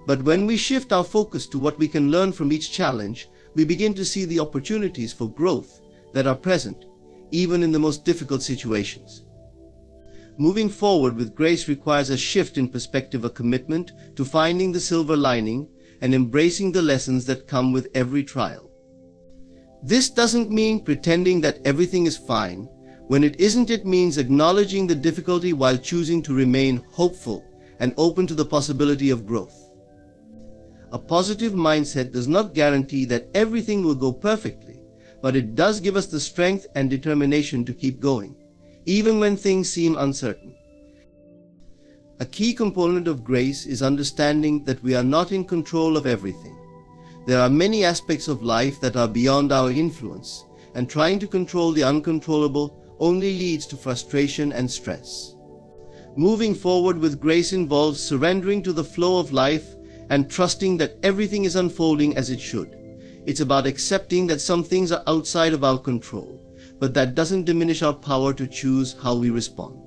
But when we shift our focus to what we can learn from each challenge, we begin to see the opportunities for growth that are present, even in the most difficult situations. Moving forward with grace requires a shift in perspective, a commitment to finding the silver lining and embracing the lessons that come with every trial. This doesn't mean pretending that everything is fine. When it isn't, it means acknowledging the difficulty while choosing to remain hopeful and open to the possibility of growth. A positive mindset does not guarantee that everything will go perfectly, but it does give us the strength and determination to keep going, even when things seem uncertain. A key component of grace is understanding that we are not in control of everything. There are many aspects of life that are beyond our influence, and trying to control the uncontrollable only leads to frustration and stress. Moving forward with grace involves surrendering to the flow of life and trusting that everything is unfolding as it should. It's about accepting that some things are outside of our control, but that doesn't diminish our power to choose how we respond.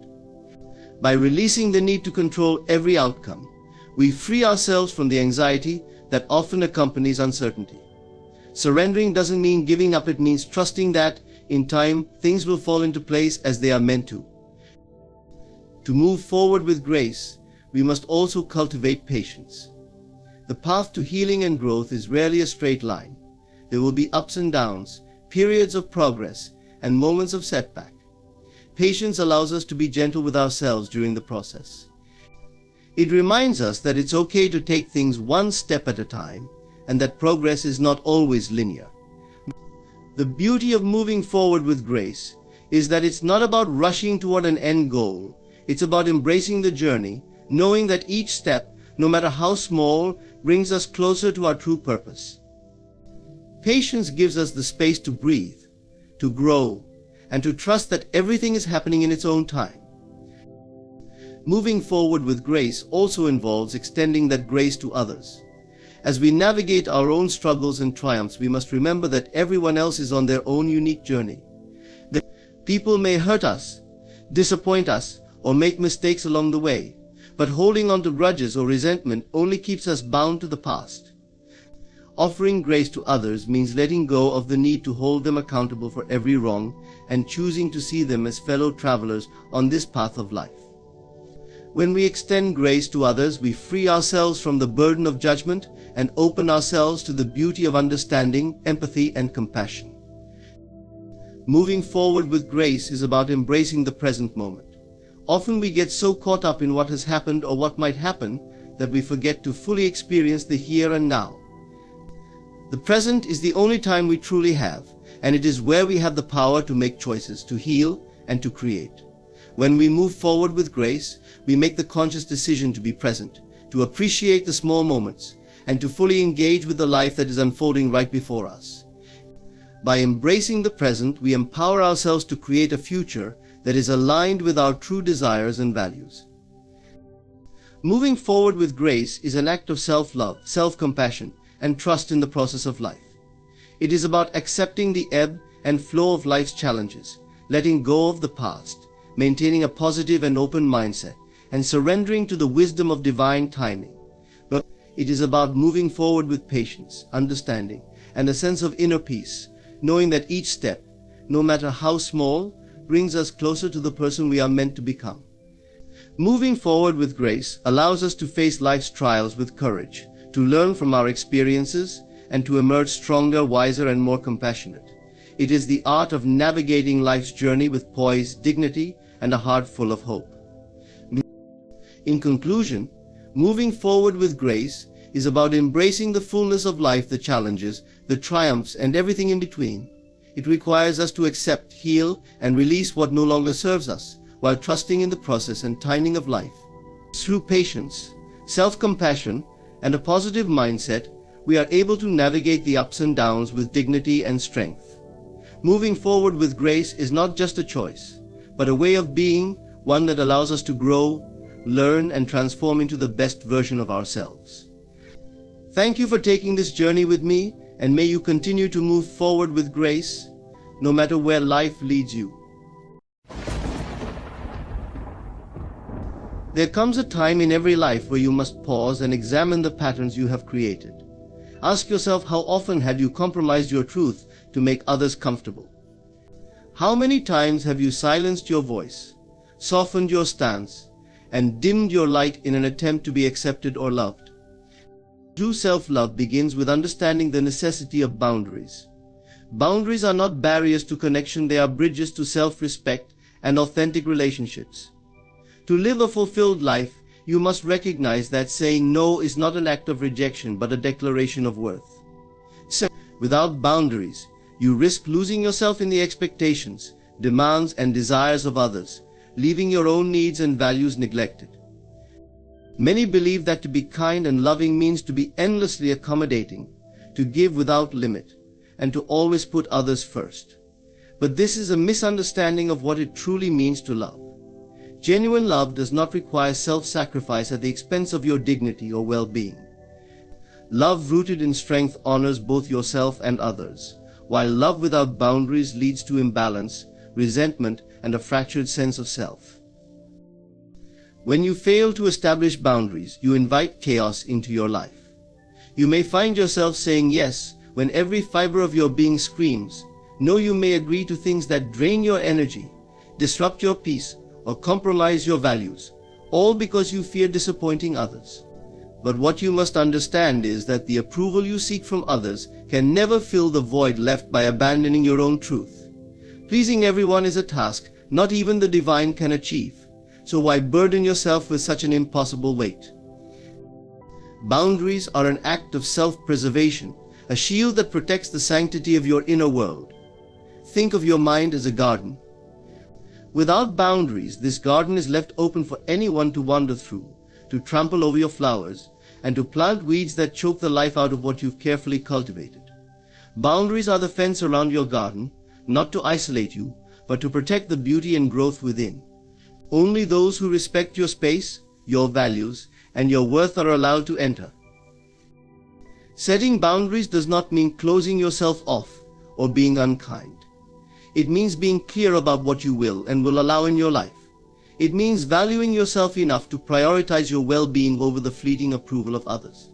By releasing the need to control every outcome, we free ourselves from the anxiety that often accompanies uncertainty. Surrendering doesn't mean giving up, it means trusting that, in time, things will fall into place as they are meant to. To move forward with grace, we must also cultivate patience. The path to healing and growth is rarely a straight line. There will be ups and downs, periods of progress, and moments of setback. Patience allows us to be gentle with ourselves during the process. It reminds us that it's okay to take things one step at a time, and that progress is not always linear. The beauty of moving forward with grace is that it's not about rushing toward an end goal. It's about embracing the journey, knowing that each step, no matter how small, brings us closer to our true purpose. Patience gives us the space to breathe, to grow, and to trust that everything is happening in its own time. Moving forward with grace also involves extending that grace to others. As we navigate our own struggles and triumphs, we must remember that everyone else is on their own unique journey. People may hurt us, disappoint us, or make mistakes along the way, but holding on to grudges or resentment only keeps us bound to the past. Offering grace to others means letting go of the need to hold them accountable for every wrong and choosing to see them as fellow travelers on this path of life. When we extend grace to others, we free ourselves from the burden of judgment and open ourselves to the beauty of understanding, empathy, and compassion. Moving forward with grace is about embracing the present moment. Often we get so caught up in what has happened or what might happen that we forget to fully experience the here and now. The present is the only time we truly have, and it is where we have the power to make choices, to heal, and to create. When we move forward with grace, we make the conscious decision to be present, to appreciate the small moments, and to fully engage with the life that is unfolding right before us. By embracing the present, we empower ourselves to create a future that is aligned with our true desires and values. Moving forward with grace is an act of self-love, self-compassion, and trust in the process of life. It is about accepting the ebb and flow of life's challenges, letting go of the past, maintaining a positive and open mindset, and surrendering to the wisdom of divine timing. But it is about moving forward with patience, understanding, and a sense of inner peace, knowing that each step, no matter how small, brings us closer to the person we are meant to become. Moving forward with grace allows us to face life's trials with courage, to learn from our experiences, and to emerge stronger, wiser, and more compassionate. It is the art of navigating life's journey with poise, dignity, and a heart full of hope. In conclusion, moving forward with grace is about embracing the fullness of life, the challenges, the triumphs, and everything in between. It requires us to accept, heal, and release what no longer serves us, while trusting in the process and timing of life. Through patience, self-compassion, and a positive mindset, we are able to navigate the ups and downs with dignity and strength. Moving forward with grace is not just a choice, but a way of being, one that allows us to grow, learn, and transform into the best version of ourselves. Thank you for taking this journey with me, and may you continue to move forward with grace, no matter where life leads you. There comes a time in every life where you must pause and examine the patterns you have created. Ask yourself, how often have you compromised your truth to make others comfortable? How many times have you silenced your voice, softened your stance, and dimmed your light in an attempt to be accepted or loved? True self-love begins with understanding the necessity of boundaries. Boundaries are not barriers to connection, they are bridges to self-respect and authentic relationships. To live a fulfilled life, you must recognize that saying no is not an act of rejection but a declaration of worth. So, without boundaries, you risk losing yourself in the expectations, demands, and desires of others, leaving your own needs and values neglected. Many believe that to be kind and loving means to be endlessly accommodating, to give without limit, and to always put others first. But this is a misunderstanding of what it truly means to love. Genuine love does not require self-sacrifice at the expense of your dignity or well-being. Love rooted in strength honors both yourself and others, while love without boundaries leads to imbalance, resentment, and a fractured sense of self. When you fail to establish boundaries, you invite chaos into your life. You may find yourself saying yes when every fiber of your being screams no. You may agree to things that drain your energy, disrupt your peace, or compromise your values, all because you fear disappointing others. But what you must understand is that the approval you seek from others can never fill the void left by abandoning your own truth. Pleasing everyone is a task not even the divine can achieve. So why burden yourself with such an impossible weight? Boundaries are an act of self-preservation, a shield that protects the sanctity of your inner world. Think of your mind as a garden. Without boundaries, this garden is left open for anyone to wander through, to trample over your flowers, and to plant weeds that choke the life out of what you've carefully cultivated. Boundaries are the fence around your garden, not to isolate you, but to protect the beauty and growth within. Only those who respect your space, your values, and your worth are allowed to enter. Setting boundaries does not mean closing yourself off or being unkind. It means being clear about what you will and will allow in your life. It means valuing yourself enough to prioritize your well-being over the fleeting approval of others.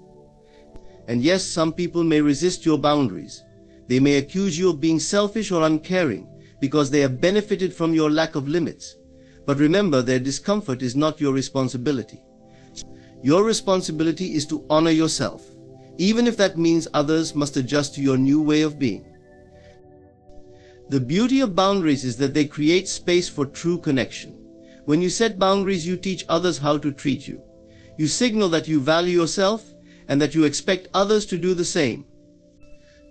And yes, some people may resist your boundaries. They may accuse you of being selfish or uncaring because they have benefited from your lack of limits. But remember, their discomfort is not your responsibility. Your responsibility is to honor yourself, even if that means others must adjust to your new way of being. The beauty of boundaries is that they create space for true connection. When you set boundaries, you teach others how to treat you. You signal that you value yourself and that you expect others to do the same.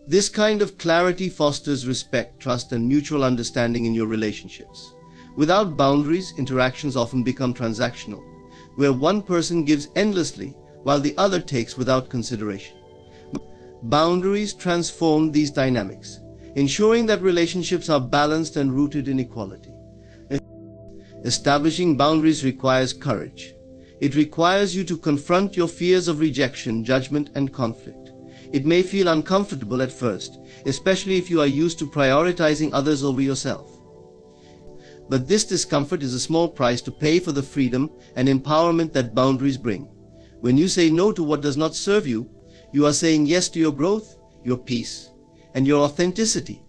This kind of clarity fosters respect, trust, and mutual understanding in your relationships. Without boundaries, interactions often become transactional, where one person gives endlessly while the other takes without consideration. Boundaries transform these dynamics, ensuring that relationships are balanced and rooted in equality. Establishing boundaries requires courage. It requires you to confront your fears of rejection, judgment, and conflict. It may feel uncomfortable at first, especially if you are used to prioritizing others over yourself. But this discomfort is a small price to pay for the freedom and empowerment that boundaries bring. When you say no to what does not serve you, you are saying yes to your growth, your peace, and your authenticity.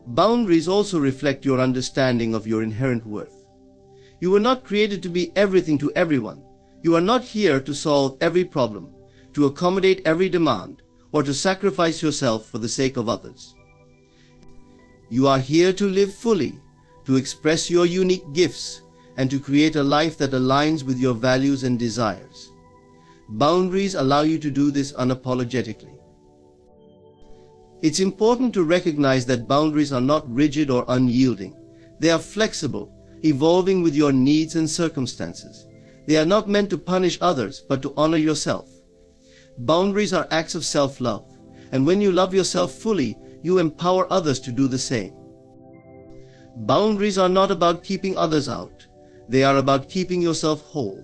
Boundaries also reflect your understanding of your inherent worth. You were not created to be everything to everyone. You are not here to solve every problem, to accommodate every demand, or to sacrifice yourself for the sake of others. You are here to live fully, to express your unique gifts, and to create a life that aligns with your values and desires. Boundaries allow you to do this unapologetically. It's important to recognize that boundaries are not rigid or unyielding. They are flexible, evolving with your needs and circumstances. They are not meant to punish others, but to honor yourself. Boundaries are acts of self-love, and when you love yourself fully, you empower others to do the same. Boundaries are not about keeping others out. They are about keeping yourself whole.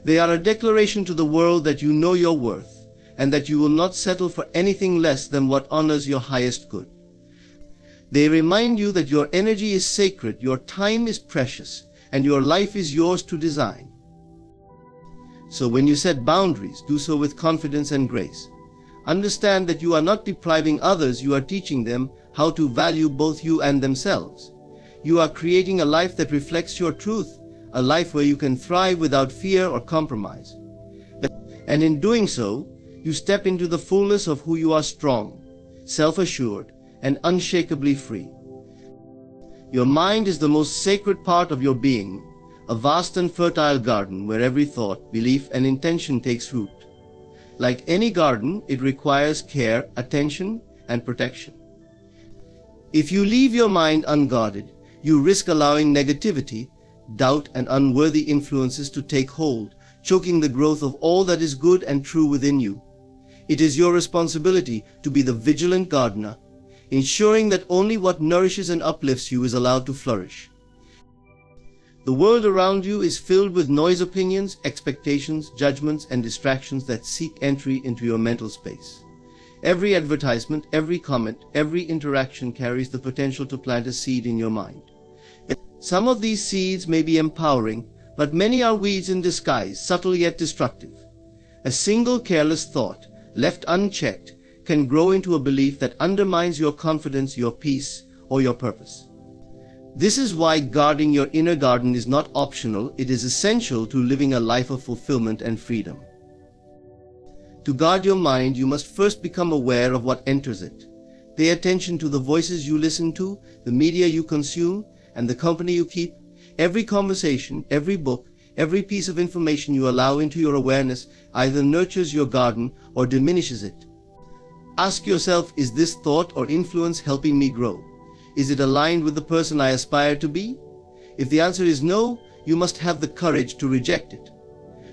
They are a declaration to the world that you know your worth, and that you will not settle for anything less than what honors your highest good. They remind you that your energy is sacred, your time is precious, and your life is yours to design. So when you set boundaries, do so with confidence and grace. Understand that you are not depriving others, you are teaching them how to value both you and themselves. You are creating a life that reflects your truth, a life where you can thrive without fear or compromise. And in doing so, you step into the fullness of who you are: strong, self-assured, and unshakably free. Your mind is the most sacred part of your being, a vast and fertile garden where every thought, belief, and intention takes root. Like any garden, it requires care, attention, and protection. If you leave your mind unguarded, you risk allowing negativity, doubt, and unworthy influences to take hold, choking the growth of all that is good and true within you. It is your responsibility to be the vigilant gardener, ensuring that only what nourishes and uplifts you is allowed to flourish. The world around you is filled with noise, opinions, expectations, judgments, and distractions that seek entry into your mental space. Every advertisement, every comment, every interaction carries the potential to plant a seed in your mind. Some of these seeds may be empowering, but many are weeds in disguise, subtle yet destructive. A single careless thought, left unchecked, can grow into a belief that undermines your confidence, your peace, or your purpose. This is why guarding your inner garden is not optional, it is essential to living a life of fulfillment and freedom. To guard your mind, you must first become aware of what enters it. Pay attention to the voices you listen to, the media you consume, and the company you keep. Every conversation, every book, every piece of information you allow into your awareness either nurtures your garden or diminishes it. Ask yourself, is this thought or influence helping me grow? Is it aligned with the person I aspire to be? If the answer is no, you must have the courage to reject it.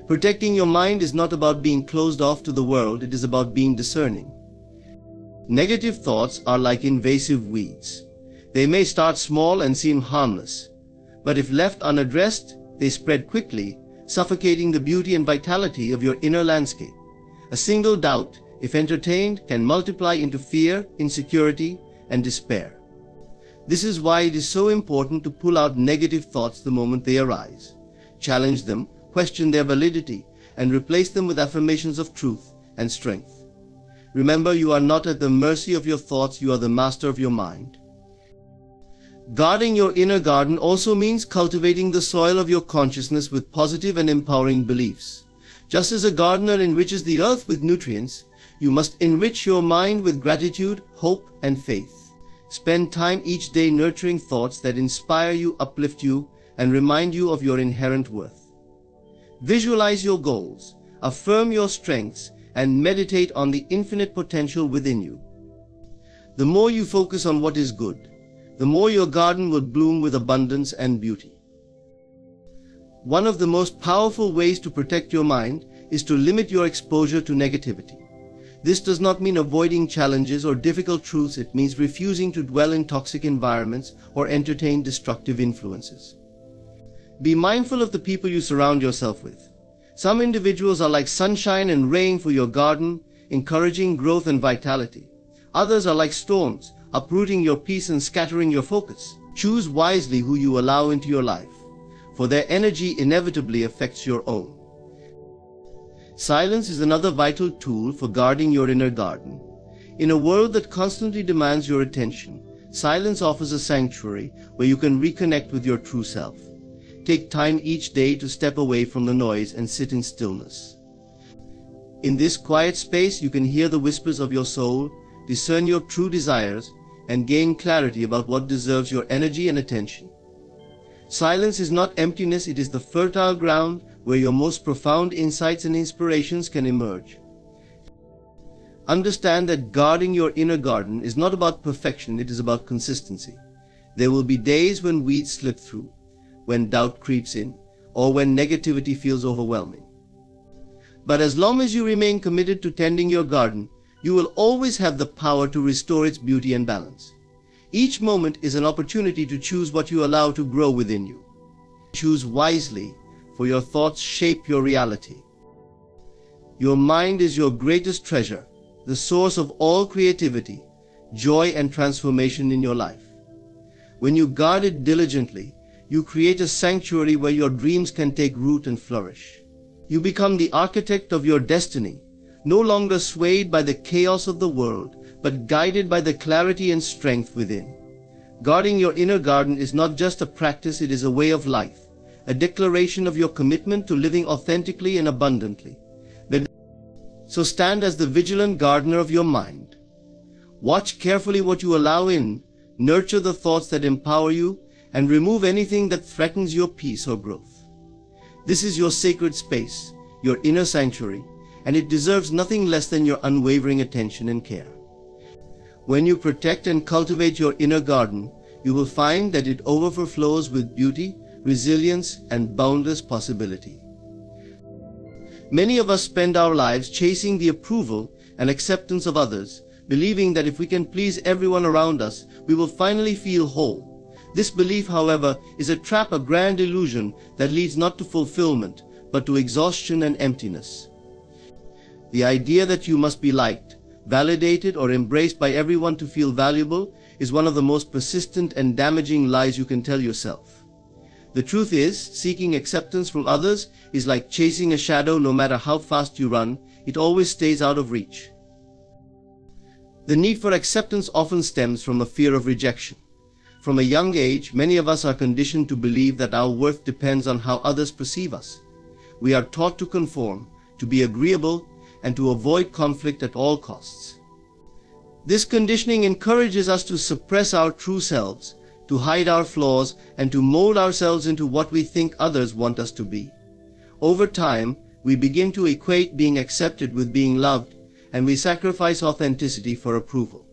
Protecting your mind is not about being closed off to the world, it is about being discerning. Negative thoughts are like invasive weeds. They may start small and seem harmless, but if left unaddressed, they spread quickly, suffocating the beauty and vitality of your inner landscape. A single doubt, if entertained, can multiply into fear, insecurity, and despair. This is why it is so important to pull out negative thoughts the moment they arise. Challenge them, question their validity, and replace them with affirmations of truth and strength. Remember, you are not at the mercy of your thoughts, you are the master of your mind. Guarding your inner garden also means cultivating the soil of your consciousness with positive and empowering beliefs. Just as a gardener enriches the earth with nutrients, you must enrich your mind with gratitude, hope, and faith. Spend time each day nurturing thoughts that inspire you, uplift you, and remind you of your inherent worth. Visualize your goals, affirm your strengths, and meditate on the infinite potential within you. The more you focus on what is good, the more your garden will bloom with abundance and beauty. One of the most powerful ways to protect your mind is to limit your exposure to negativity. This does not mean avoiding challenges or difficult truths, it means refusing to dwell in toxic environments or entertain destructive influences. Be mindful of the people you surround yourself with. Some individuals are like sunshine and rain for your garden, encouraging growth and vitality. Others are like storms, uprooting your peace and scattering your focus. Choose wisely who you allow into your life, for their energy inevitably affects your own. Silence is another vital tool for guarding your inner garden. In a world that constantly demands your attention, silence offers a sanctuary where you can reconnect with your true self. Take time each day to step away from the noise and sit in stillness. In this quiet space, you can hear the whispers of your soul, discern your true desires, and gain clarity about what deserves your energy and attention. Silence is not emptiness, it is the fertile ground where your most profound insights and inspirations can emerge. Understand that guarding your inner garden is not about perfection, it is about consistency. There will be days when weeds slip through, when doubt creeps in, or when negativity feels overwhelming. But as long as you remain committed to tending your garden, you will always have the power to restore its beauty and balance. Each moment is an opportunity to choose what you allow to grow within you. Choose wisely, for your thoughts shape your reality. Your mind is your greatest treasure, the source of all creativity, joy, and transformation in your life. When you guard it diligently, you create a sanctuary where your dreams can take root and flourish. You become the architect of your destiny, no longer swayed by the chaos of the world, but guided by the clarity and strength within. Guarding your inner garden is not just a practice, it is a way of life, a declaration of your commitment to living authentically and abundantly. So stand as the vigilant gardener of your mind. Watch carefully what you allow in, nurture the thoughts that empower you, and remove anything that threatens your peace or growth. This is your sacred space, your inner sanctuary, and it deserves nothing less than your unwavering attention and care. When you protect and cultivate your inner garden, you will find that it overflows with beauty, resilience, and boundless possibility. Many of us spend our lives chasing the approval and acceptance of others, believing that if we can please everyone around us, we will finally feel whole. This belief, however, is a trap, a grand illusion that leads not to fulfillment, but to exhaustion and emptiness. The idea that you must be liked, validated, or embraced by everyone to feel valuable is one of the most persistent and damaging lies you can tell yourself. The truth is, seeking acceptance from others is like chasing a shadow. No matter how fast you run, it always stays out of reach. The need for acceptance often stems from a fear of rejection. From a young age, many of us are conditioned to believe that our worth depends on how others perceive us. We are taught to conform, to be agreeable, and to avoid conflict at all costs. This conditioning encourages us to suppress our true selves, to hide our flaws, and to mold ourselves into what we think others want us to be. Over time, we begin to equate being accepted with being loved, and we sacrifice authenticity for approval.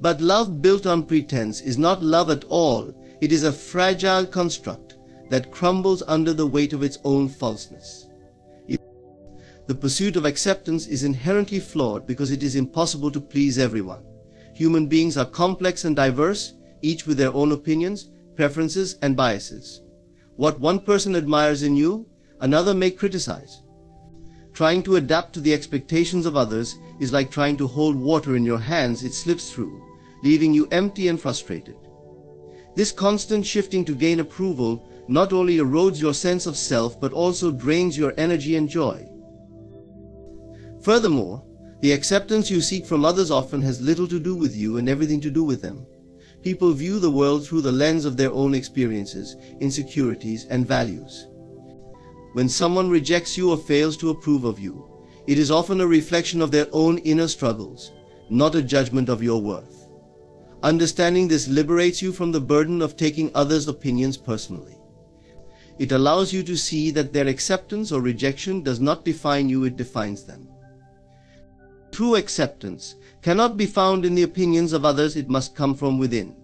But love built on pretense is not love at all. It is a fragile construct that crumbles under the weight of its own falseness. The pursuit of acceptance is inherently flawed because it is impossible to please everyone. Human beings are complex and diverse, each with their own opinions, preferences, and biases. What one person admires in you, another may criticize. Trying to adapt to the expectations of others is like trying to hold water in your hands. It slips through, leaving you empty and frustrated. This constant shifting to gain approval not only erodes your sense of self but also drains your energy and joy. Furthermore, the acceptance you seek from others often has little to do with you and everything to do with them. People view the world through the lens of their own experiences, insecurities, and values. When someone rejects you or fails to approve of you, it is often a reflection of their own inner struggles, not a judgment of your worth. Understanding this liberates you from the burden of taking others' opinions personally. It allows you to see that their acceptance or rejection does not define you, it defines them. True acceptance cannot be found in the opinions of others, it must come from within.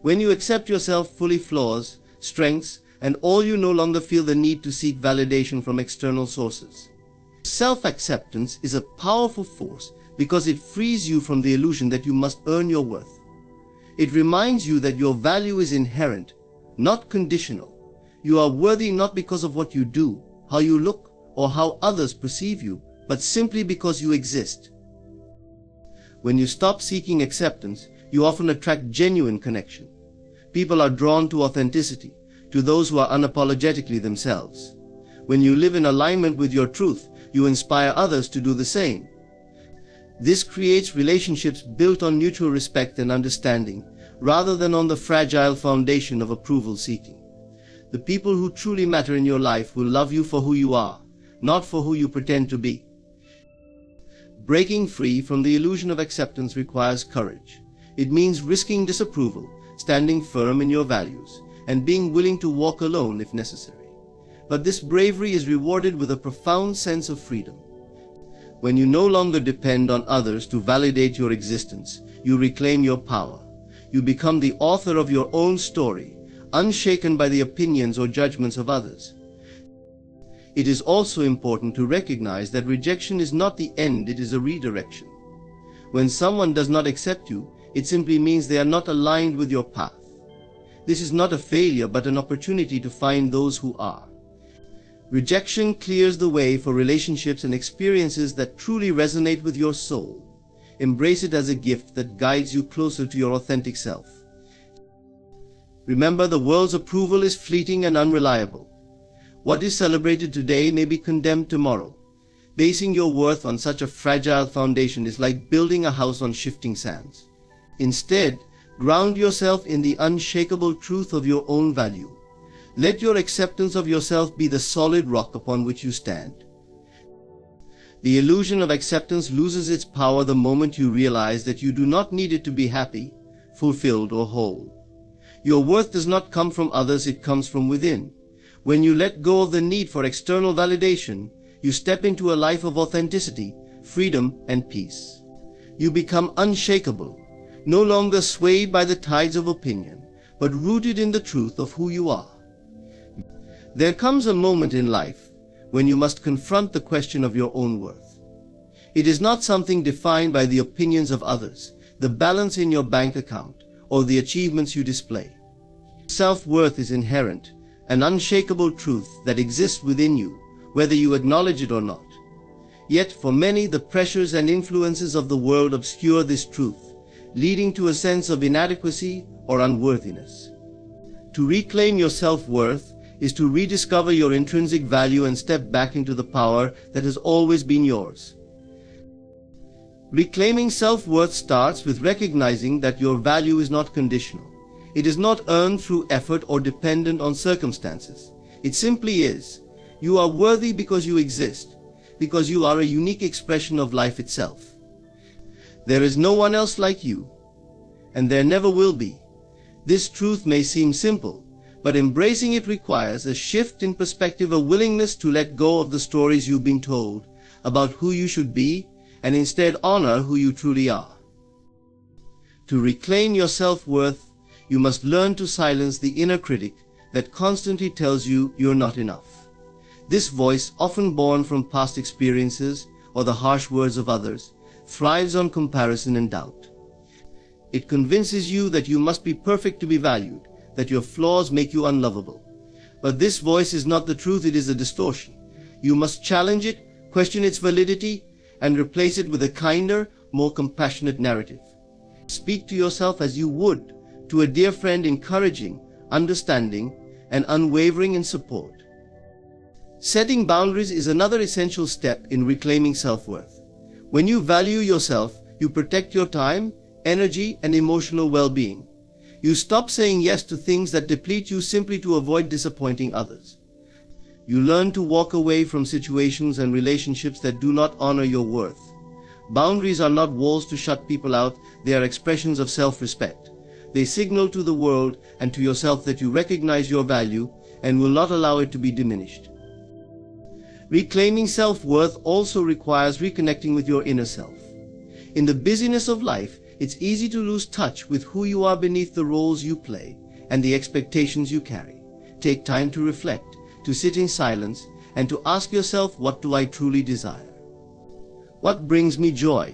When you accept yourself fully, flaws, strengths, and all, you no longer feel the need to seek validation from external sources. Self-acceptance is a powerful force because it frees you from the illusion that you must earn your worth. It reminds you that your value is inherent, not conditional. You are worthy not because of what you do, how you look, or how others perceive you, but simply because you exist. When you stop seeking acceptance, you often attract genuine connection. People are drawn to authenticity, to those who are unapologetically themselves. When you live in alignment with your truth, you inspire others to do the same. This creates relationships built on mutual respect and understanding, rather than on the fragile foundation of approval seeking. The people who truly matter in your life will love you for who you are, not for who you pretend to be. Breaking free from the illusion of acceptance requires courage. It means risking disapproval, standing firm in your values, and being willing to walk alone if necessary. But this bravery is rewarded with a profound sense of freedom. When you no longer depend on others to validate your existence, you reclaim your power. You become the author of your own story, unshaken by the opinions or judgments of others. It is also important to recognize that rejection is not the end, it is a redirection. When someone does not accept you, it simply means they are not aligned with your path. This is not a failure but an opportunity to find those who are. Rejection clears the way for relationships and experiences that truly resonate with your soul. Embrace it as a gift that guides you closer to your authentic self. Remember, the world's approval is fleeting and unreliable. What is celebrated today may be condemned tomorrow. Basing your worth on such a fragile foundation is like building a house on shifting sands. Instead, ground yourself in the unshakable truth of your own value. Let your acceptance of yourself be the solid rock upon which you stand. The illusion of acceptance loses its power the moment you realize that you do not need it to be happy, fulfilled, or whole. Your worth does not come from others, it comes from within. When you let go of the need for external validation, you step into a life of authenticity, freedom, and peace. You become unshakable, no longer swayed by the tides of opinion, but rooted in the truth of who you are. There comes a moment in life when you must confront the question of your own worth. It is not something defined by the opinions of others, the balance in your bank account, or the achievements you display. Self-worth is inherent, an unshakable truth that exists within you, whether you acknowledge it or not. Yet, for many, the pressures and influences of the world obscure this truth, leading to a sense of inadequacy or unworthiness. To reclaim your self-worth is to rediscover your intrinsic value and step back into the power that has always been yours. Reclaiming self-worth starts with recognizing that your value is not conditional. It is not earned through effort or dependent on circumstances. It simply is. You are worthy because you exist, because you are a unique expression of life itself. There is no one else like you, and there never will be. This truth may seem simple, but embracing it requires a shift in perspective, a willingness to let go of the stories you've been told about who you should be, and instead honor who you truly are. To reclaim your self-worth, you must learn to silence the inner critic that constantly tells you you're not enough. This voice, often born from past experiences or the harsh words of others, thrives on comparison and doubt. It convinces you that you must be perfect to be valued, that your flaws make you unlovable. But this voice is not the truth, it is a distortion. You must challenge it, question its validity, and replace it with a kinder, more compassionate narrative. Speak to yourself as you would to a dear friend, encouraging, understanding, and unwavering in support. Setting boundaries is another essential step in reclaiming self-worth. When you value yourself, you protect your time, energy, and emotional well-being. You stop saying yes to things that deplete you simply to avoid disappointing others. You learn to walk away from situations and relationships that do not honor your worth. Boundaries are not walls to shut people out, they are expressions of self-respect. They signal to the world and to yourself that you recognize your value and will not allow it to be diminished. Reclaiming self-worth also requires reconnecting with your inner self. In the busyness of life, it's easy to lose touch with who you are beneath the roles you play and the expectations you carry. Take time to reflect, to sit in silence, and to ask yourself, what do I truly desire? What brings me joy?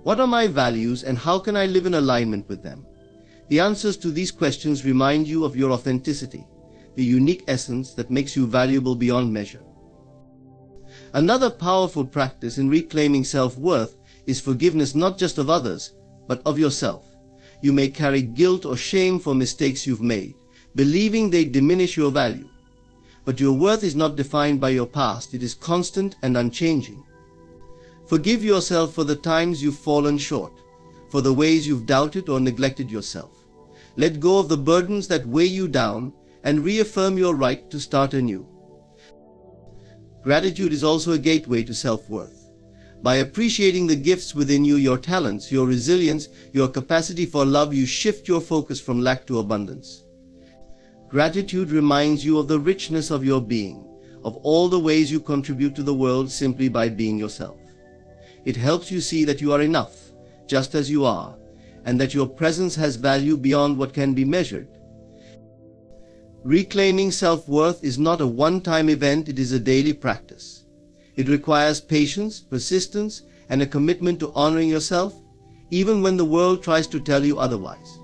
What are my values, and how can I live in alignment with them? The answers to these questions remind you of your authenticity, the unique essence that makes you valuable beyond measure. Another powerful practice in reclaiming self-worth is forgiveness, not just of others, but of yourself. You may carry guilt or shame for mistakes you've made, believing they diminish your value. But your worth is not defined by your past, it is constant and unchanging. Forgive yourself for the times you've fallen short, for the ways you've doubted or neglected yourself. Let go of the burdens that weigh you down and reaffirm your right to start anew. Gratitude is also a gateway to self-worth. By appreciating the gifts within you, your talents, your resilience, your capacity for love, you shift your focus from lack to abundance. Gratitude reminds you of the richness of your being, of all the ways you contribute to the world simply by being yourself. It helps you see that you are enough, just as you are, and that your presence has value beyond what can be measured. Reclaiming self-worth is not a one-time event, it is a daily practice. It requires patience, persistence, and a commitment to honoring yourself, even when the world tries to tell you otherwise.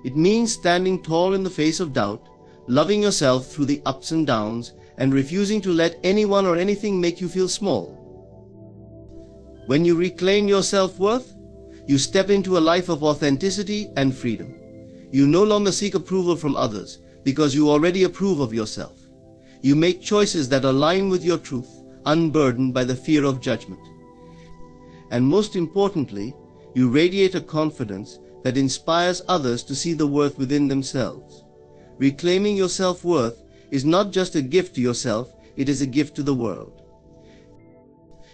It means standing tall in the face of doubt, loving yourself through the ups and downs, and refusing to let anyone or anything make you feel small. When you reclaim your self-worth, you step into a life of authenticity and freedom. You no longer seek approval from others, because you already approve of yourself. You make choices that align with your truth, unburdened by the fear of judgment. And most importantly, you radiate a confidence that inspires others to see the worth within themselves. Reclaiming your self-worth is not just a gift to yourself, it is a gift to the world.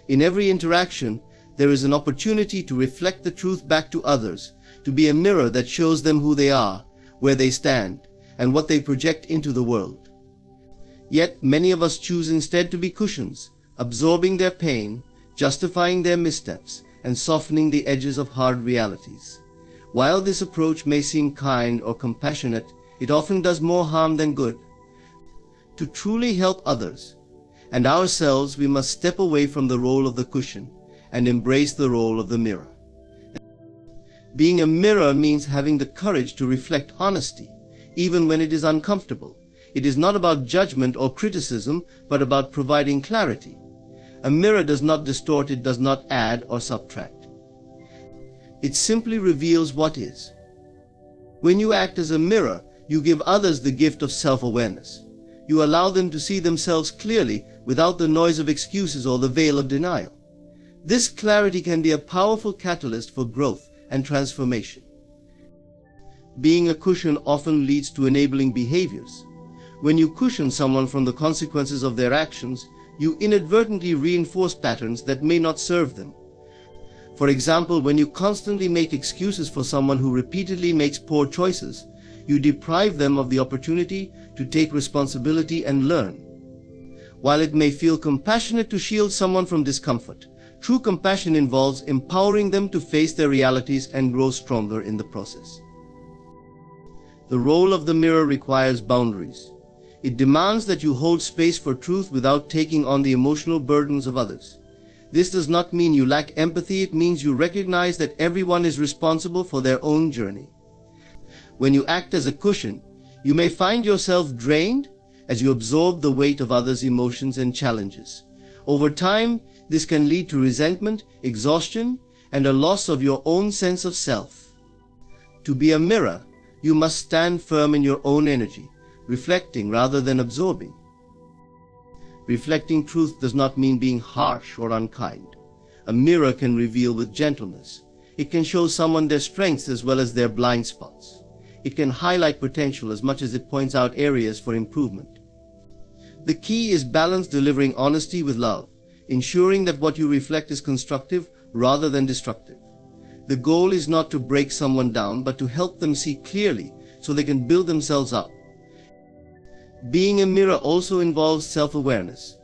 In every interaction, there is an opportunity to reflect the truth back to others, to be a mirror that shows them who they are, where they stand, and what they project into the world. Yet many of us choose instead to be cushions, absorbing their pain, justifying their missteps, and softening the edges of hard realities. While this approach may seem kind or compassionate, it often does more harm than good. To truly help others, and ourselves, we must step away from the role of the cushion and embrace the role of the mirror. Being a mirror means having the courage to reflect honesty, even when it is uncomfortable. It is not about judgment or criticism, but about providing clarity. A mirror does not distort, it does not add or subtract. It simply reveals what is. When you act as a mirror, you give others the gift of self-awareness. You allow them to see themselves clearly without the noise of excuses or the veil of denial. This clarity can be a powerful catalyst for growth and transformation. Being a cushion often leads to enabling behaviors. When you cushion someone from the consequences of their actions, you inadvertently reinforce patterns that may not serve them. For example, when you constantly make excuses for someone who repeatedly makes poor choices, you deprive them of the opportunity to take responsibility and learn. While it may feel compassionate to shield someone from discomfort, true compassion involves empowering them to face their realities and grow stronger in the process. The role of the mirror requires boundaries. It demands that you hold space for truth without taking on the emotional burdens of others. This does not mean you lack empathy, it means you recognize that everyone is responsible for their own journey. When you act as a cushion, you may find yourself drained as you absorb the weight of others' emotions and challenges. Over time, this can lead to resentment, exhaustion, and a loss of your own sense of self. To be a mirror, you must stand firm in your own energy, reflecting rather than absorbing. Reflecting truth does not mean being harsh or unkind. A mirror can reveal with gentleness. It can show someone their strengths as well as their blind spots. It can highlight potential as much as it points out areas for improvement. The key is balance, delivering honesty with love, ensuring that what you reflect is constructive rather than destructive. The goal is not to break someone down, but to help them see clearly so they can build themselves up. Being a mirror also involves self-awareness.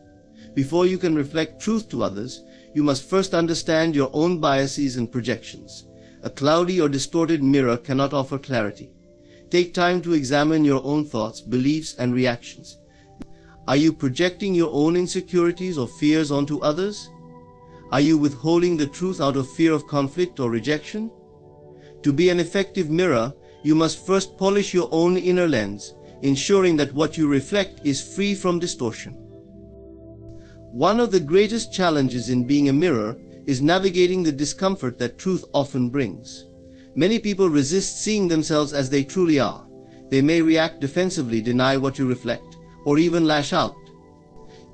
Before you can reflect truth to others, you must first understand your own biases and projections. A cloudy or distorted mirror cannot offer clarity. Take time to examine your own thoughts, beliefs, and reactions. Are you projecting your own insecurities or fears onto others? Are you withholding the truth out of fear of conflict or rejection? To be an effective mirror, you must first polish your own inner lens, ensuring that what you reflect is free from distortion. One of the greatest challenges in being a mirror is navigating the discomfort that truth often brings. Many people resist seeing themselves as they truly are. They may react defensively, deny what you reflect, or even lash out.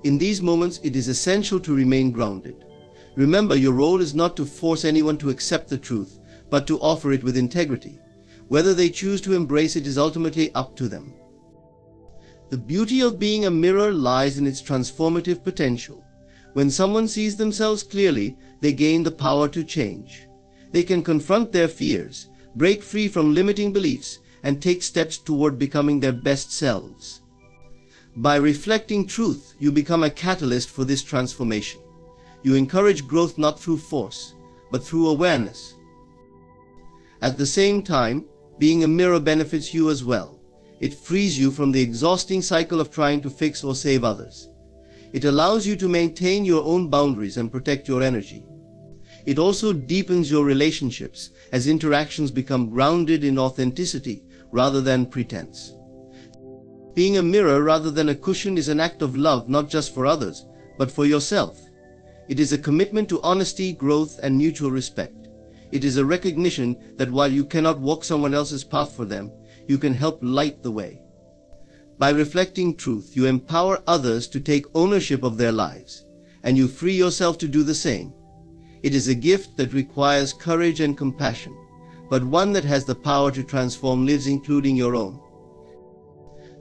In these moments, it is essential to remain grounded. Remember, your role is not to force anyone to accept the truth, but to offer it with integrity. Whether they choose to embrace it is ultimately up to them. The beauty of being a mirror lies in its transformative potential. When someone sees themselves clearly, they gain the power to change. They can confront their fears, break free from limiting beliefs, and take steps toward becoming their best selves. By reflecting truth, you become a catalyst for this transformation. You encourage growth not through force, but through awareness. At the same time, being a mirror benefits you as well. It frees you from the exhausting cycle of trying to fix or save others. It allows you to maintain your own boundaries and protect your energy. It also deepens your relationships as interactions become grounded in authenticity rather than pretense. Being a mirror rather than a cushion is an act of love, not just for others, but for yourself. It is a commitment to honesty, growth, and mutual respect. It is a recognition that while you cannot walk someone else's path for them, you can help light the way. By reflecting truth, you empower others to take ownership of their lives, and you free yourself to do the same. It is a gift that requires courage and compassion, but one that has the power to transform lives, including your own.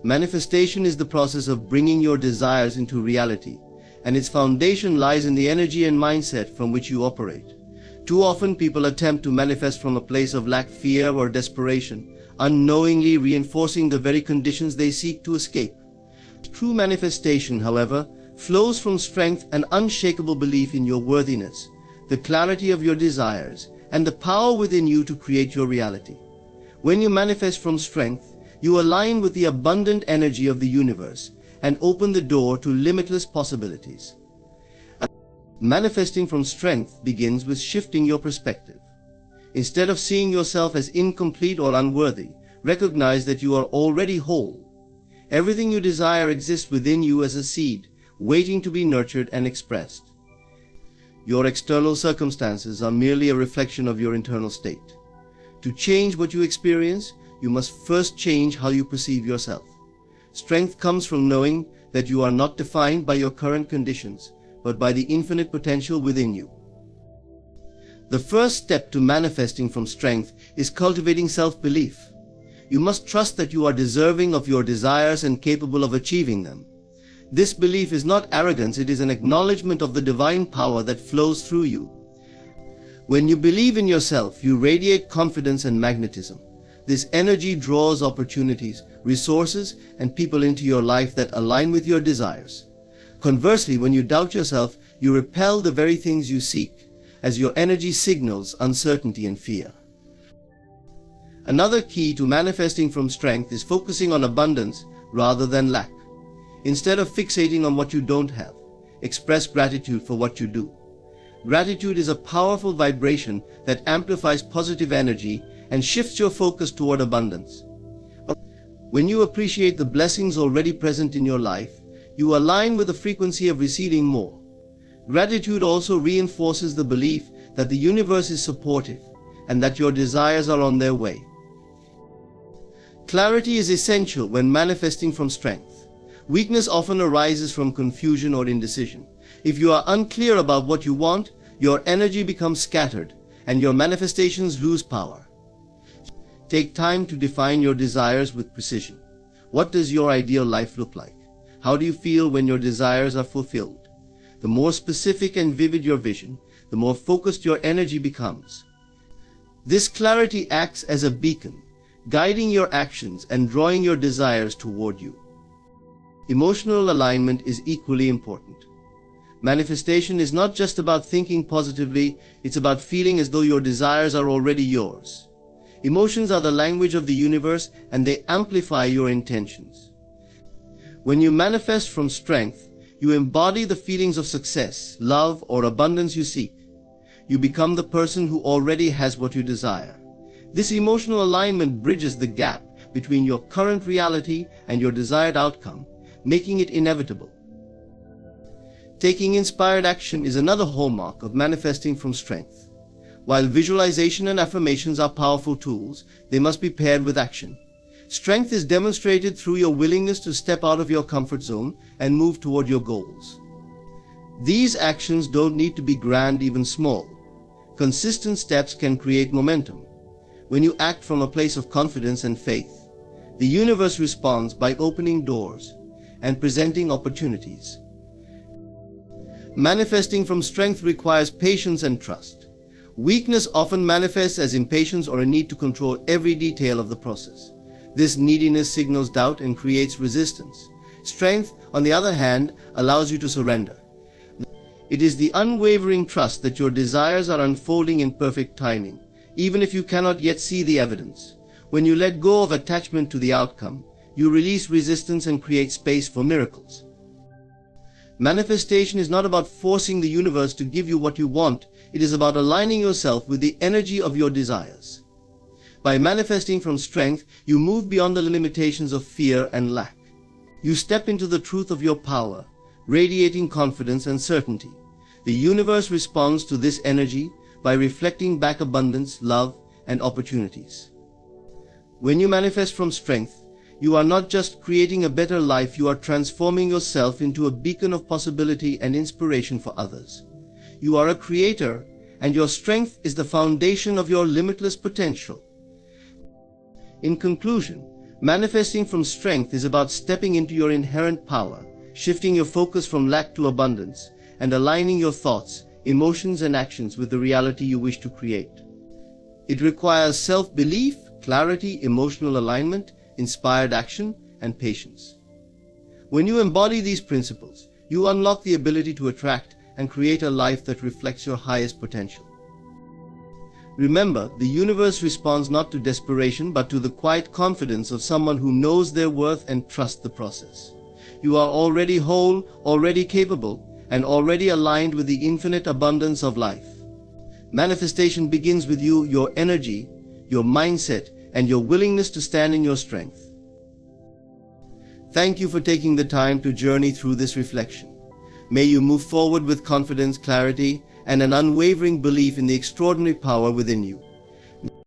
Manifestation is the process of bringing your desires into reality, and its foundation lies in the energy and mindset from which you operate. Too often people attempt to manifest from a place of lack, fear, or desperation, unknowingly reinforcing the very conditions they seek to escape. True manifestation, however, flows from strength and unshakable belief in your worthiness, the clarity of your desires, and the power within you to create your reality. When you manifest from strength, you align with the abundant energy of the universe, and open the door to limitless possibilities. Manifesting from strength begins with shifting your perspective. Instead of seeing yourself as incomplete or unworthy, recognize that you are already whole. Everything you desire exists within you as a seed, waiting to be nurtured and expressed. Your external circumstances are merely a reflection of your internal state. To change what you experience, you must first change how you perceive yourself. Strength comes from knowing that you are not defined by your current conditions, but by the infinite potential within you. The first step to manifesting from strength is cultivating self-belief. You must trust that you are deserving of your desires and capable of achieving them. This belief is not arrogance, it is an acknowledgement of the divine power that flows through you. When you believe in yourself, you radiate confidence and magnetism. This energy draws opportunities, resources, and people into your life that align with your desires. Conversely, when you doubt yourself, you repel the very things you seek, as your energy signals uncertainty and fear. Another key to manifesting from strength is focusing on abundance rather than lack. Instead of fixating on what you don't have, express gratitude for what you do. Gratitude is a powerful vibration that amplifies positive energy and shifts your focus toward abundance. When you appreciate the blessings already present in your life, you align with the frequency of receiving more. Gratitude also reinforces the belief that the universe is supportive and that your desires are on their way. Clarity is essential when manifesting from strength. Weakness often arises from confusion or indecision. If you are unclear about what you want, your energy becomes scattered and your manifestations lose power. Take time to define your desires with precision. What does your ideal life look like? How do you feel when your desires are fulfilled? The more specific and vivid your vision, the more focused your energy becomes. This clarity acts as a beacon, guiding your actions and drawing your desires toward you. Emotional alignment is equally important. Manifestation is not just about thinking positively, it's about feeling as though your desires are already yours. Emotions are the language of the universe and they amplify your intentions. When you manifest from strength, you embody the feelings of success, love, or abundance you seek. You become the person who already has what you desire. This emotional alignment bridges the gap between your current reality and your desired outcome, making it inevitable. Taking inspired action is another hallmark of manifesting from strength. While visualization and affirmations are powerful tools, they must be paired with action. Strength is demonstrated through your willingness to step out of your comfort zone and move toward your goals. These actions don't need to be grand, even small. Consistent steps can create momentum. When you act from a place of confidence and faith, the universe responds by opening doors and presenting opportunities. Manifesting from strength requires patience and trust. Weakness often manifests as impatience or a need to control every detail of the process. This neediness signals doubt and creates resistance. Strength, on the other hand, allows you to surrender. It is the unwavering trust that your desires are unfolding in perfect timing, even if you cannot yet see the evidence. When you let go of attachment to the outcome, you release resistance and create space for miracles. Manifestation is not about forcing the universe to give you what you want. It is about aligning yourself with the energy of your desires. By manifesting from strength, you move beyond the limitations of fear and lack. You step into the truth of your power, radiating confidence and certainty. The universe responds to this energy by reflecting back abundance, love, and opportunities. When you manifest from strength, you are not just creating a better life, you are transforming yourself into a beacon of possibility and inspiration for others. You are a creator, and your strength is the foundation of your limitless potential. In conclusion, manifesting from strength is about stepping into your inherent power, shifting your focus from lack to abundance, and aligning your thoughts, emotions, and actions with the reality you wish to create. It requires self-belief, clarity, emotional alignment, inspired action, and patience. When you embody these principles, you unlock the ability to attract and create a life that reflects your highest potential. Remember, the universe responds not to desperation but to the quiet confidence of someone who knows their worth and trusts the process. You are already whole, already capable, and already aligned with the infinite abundance of life. Manifestation begins with you, your energy, your mindset, and your willingness to stand in your strength. Thank you for taking the time to journey through this reflection. May you move forward with confidence, clarity, and an unwavering belief in the extraordinary power within you.